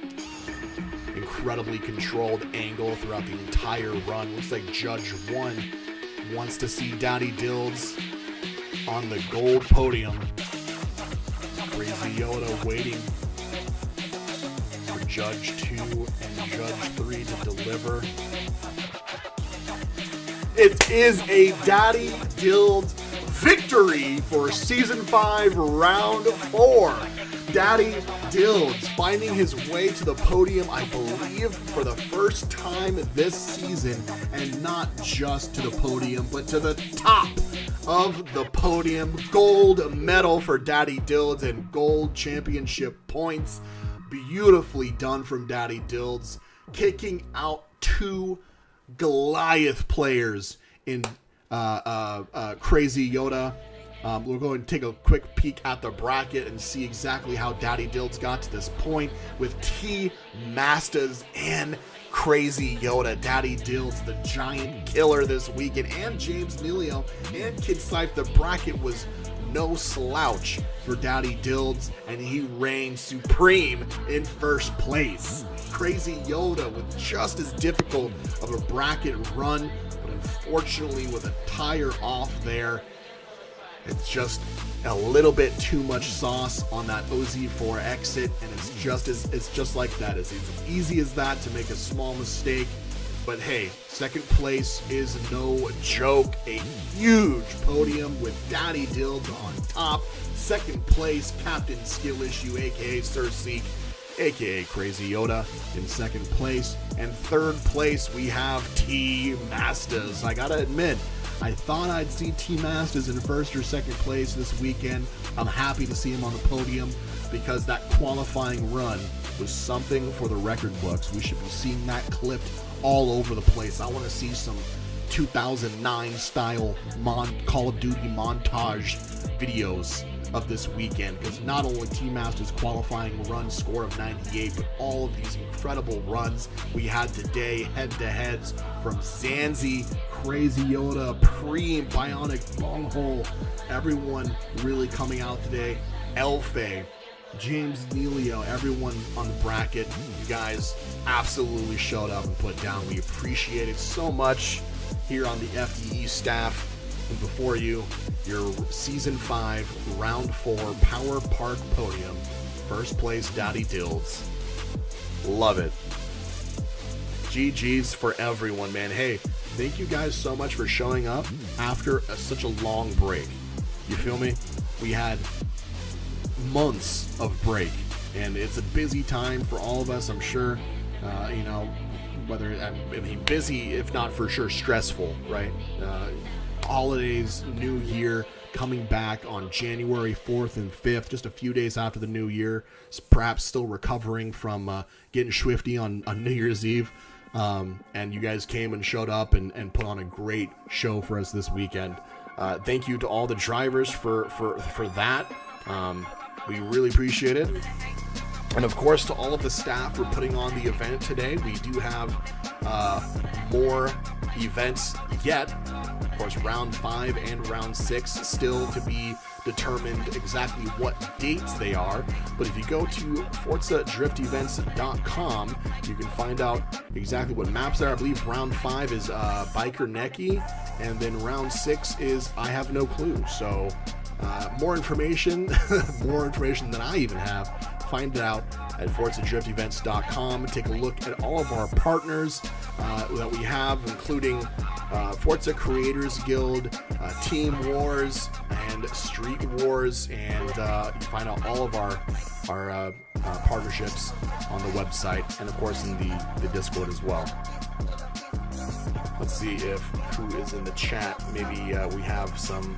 Incredibly controlled angle throughout the entire run. Looks like Judge 1 wants to see Daddy Dills on the gold podium. Crazy Yoda waiting for Judge 2 and Judge 3 to deliver. It is a Daddy Dills victory for Season 5, Round 4. Daddy Dills finding his way to the podium, I believe, for the first time this season, and not just to the podium, but to the top of the podium. Gold medal for Daddy Dills and gold championship points. Beautifully done from Daddy Dills, kicking out two Goliath players in Crazy Yoda. We'll go and take a quick peek at the bracket and see exactly how Daddy Dills got to this point with T Mastas and Crazy Yoda. Daddy Dills, the giant killer this weekend, and James Nealio and Kid Sife. The bracket was no slouch for Daddy Dills, and he reigned supreme in first place. Crazy Yoda with just as difficult of a bracket run, but unfortunately with a tire off there. It's just a little bit too much sauce on that OZ4 exit, and it's just like that. It's as easy as that to make a small mistake But hey, second place is no joke. A huge podium with Daddy Dills on top. Second place, Captain Skill Issue, aka Sir Seek, aka Crazy Yoda, in second place. And third place, we have T Mastas. I gotta admit, I thought I'd see T Mastas in first or second place this weekend. I'm happy to see him on the podium because that qualifying run was something for the record books. We should be seeing that clipped all over the place. I want to see some 2009 style Call of Duty montage videos of this weekend, because not only Team Masters qualifying run score of 98, but all of these incredible runs we had today, head-to-heads from Zanzi, Crazy Yoda, Pre, Bionic, Bunghole, everyone really coming out today. Elfe, James Neilio, everyone on the bracket, you guys absolutely showed up and put down. We appreciate it so much here on the FDE staff. And before you, your Season 5, Round 4 Power Park Podium. First place, Daddy Dills. Love it. GG's for everyone, man. Hey, thank you guys so much for showing up after such a long break. You feel me? We had months of break, and it's a busy time for all of us, I'm sure. Whether, I mean, busy, if not for sure stressful, right? Holidays, New Year, coming back on January 4th and 5th, just a few days after the New Year, perhaps still recovering from getting swifty on New Year's Eve. And you guys came and showed up and put on a great show for us this weekend. Thank you to all the drivers for that. We really appreciate it. And of course, to all of the staff for putting on the event today. We do have more events yet. Of course, round 5 and round 6 still to be determined exactly what dates they are. But if you go to ForzaDriftEvents.com, you can find out exactly what maps there are. I believe round 5 is Biker Necky, and then round 6 is I Have No Clue. So more information, more information than I even have. Find it out at ForzaDriftEvents.com. Take a look at all of our partners that we have, including Forza Creators Guild, Team Wars, and Street Wars, and you can find out all of our partnerships on the website, and of course in the Discord as well. Let's see if who is in the chat. Maybe we have some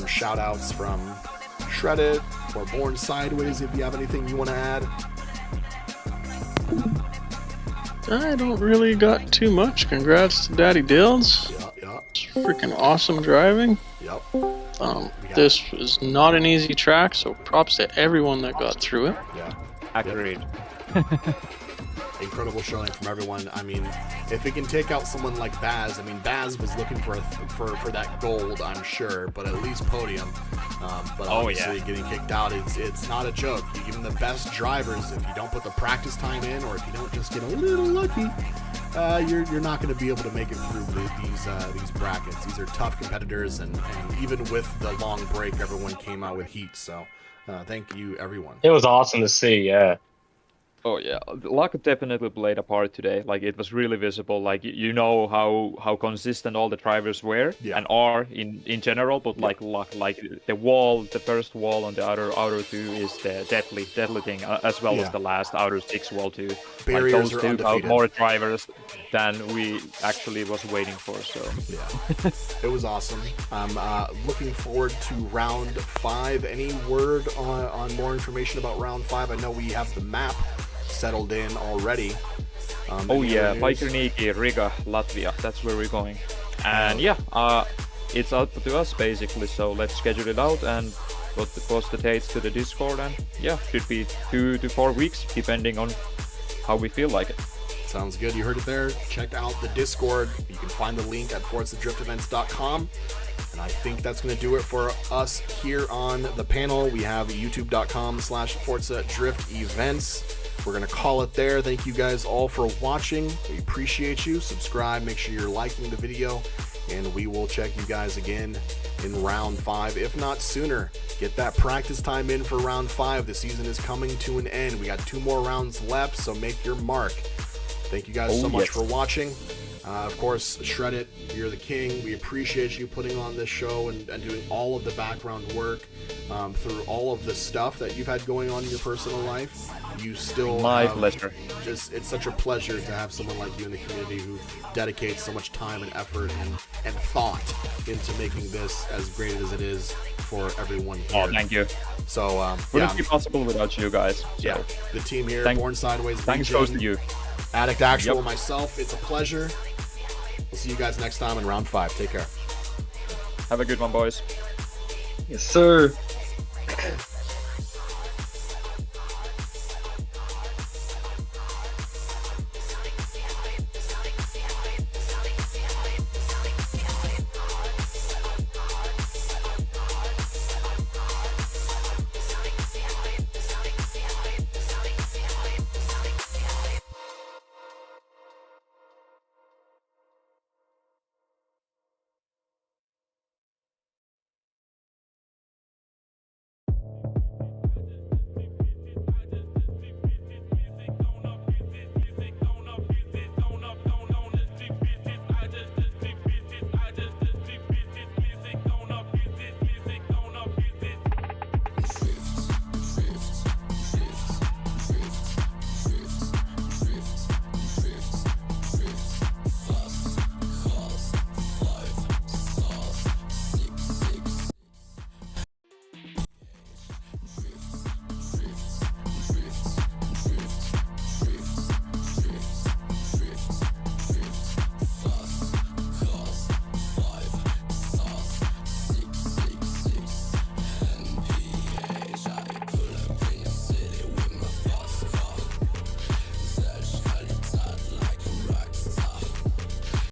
shout outs from Shredded or Born Sideways, if you have anything you want to add. I don't really got too much. Congrats to Daddy Dills. Yeah. Freaking awesome driving. Yep. This was not an easy track, so props to everyone that got through it. Yeah. Agreed. Incredible showing from everyone. I mean, if it can take out someone like Baz, I mean, Baz was looking for that gold, I'm sure, but at least podium. But obviously getting kicked out, it's not a joke. You give them the best drivers. If you don't put the practice time in, or if you don't just get a little lucky, you're not going to be able to make it through these brackets. These are tough competitors, and even with the long break, everyone came out with heat. So thank you, everyone. It was awesome to see, yeah. Oh yeah, luck definitely played a part today. Like, it was really visible. Like, you know how consistent all the drivers were and are in general, but like luck, like the first wall on the outer two is the deadly thing, as well as the last outer 6 wall too. Barriers like, those are two out more drivers than we actually was waiting for. So yeah, it was awesome. I'm looking forward to round 5. Any word on more information about round 5? I know we have the map settled in already. Biker Necky, Riga, Latvia. That's where we're going. And it's up to us basically. So let's schedule it out and post the dates to the Discord. And should be 2 to 4 weeks, depending on how we feel like it. Sounds good. You heard it there. Check out the Discord. You can find the link at ForzaDriftEvents.com. And I think that's going to do it for us here on the panel. We have youtube.com/ForzaDriftEvents. We're going to call it there. Thank you guys all for watching. We appreciate you. Subscribe. Make sure you're liking the video. And we will check you guys again in round 5, if not sooner. Get that practice time in for round 5. The season is coming to an end. We got 2 more rounds left, so make your mark. Thank you guys so much for watching. Of course, Shred It, you're the king. We appreciate you putting on this show and doing all of the background work through all of the stuff that you've had going on in your personal life. You still My pleasure. It's such a pleasure to have someone like you in the community who dedicates so much time and effort and thought into making this as great as it is for everyone here. Oh, thank you. So, Wouldn't be possible without you guys. So. Yeah, the team here, Born Sideways, thanks Legion, goes to you. Addict Actual, and myself. It's a pleasure. We'll see you guys next time in round 5. Take care. Have a good one, boys. Yes, sir.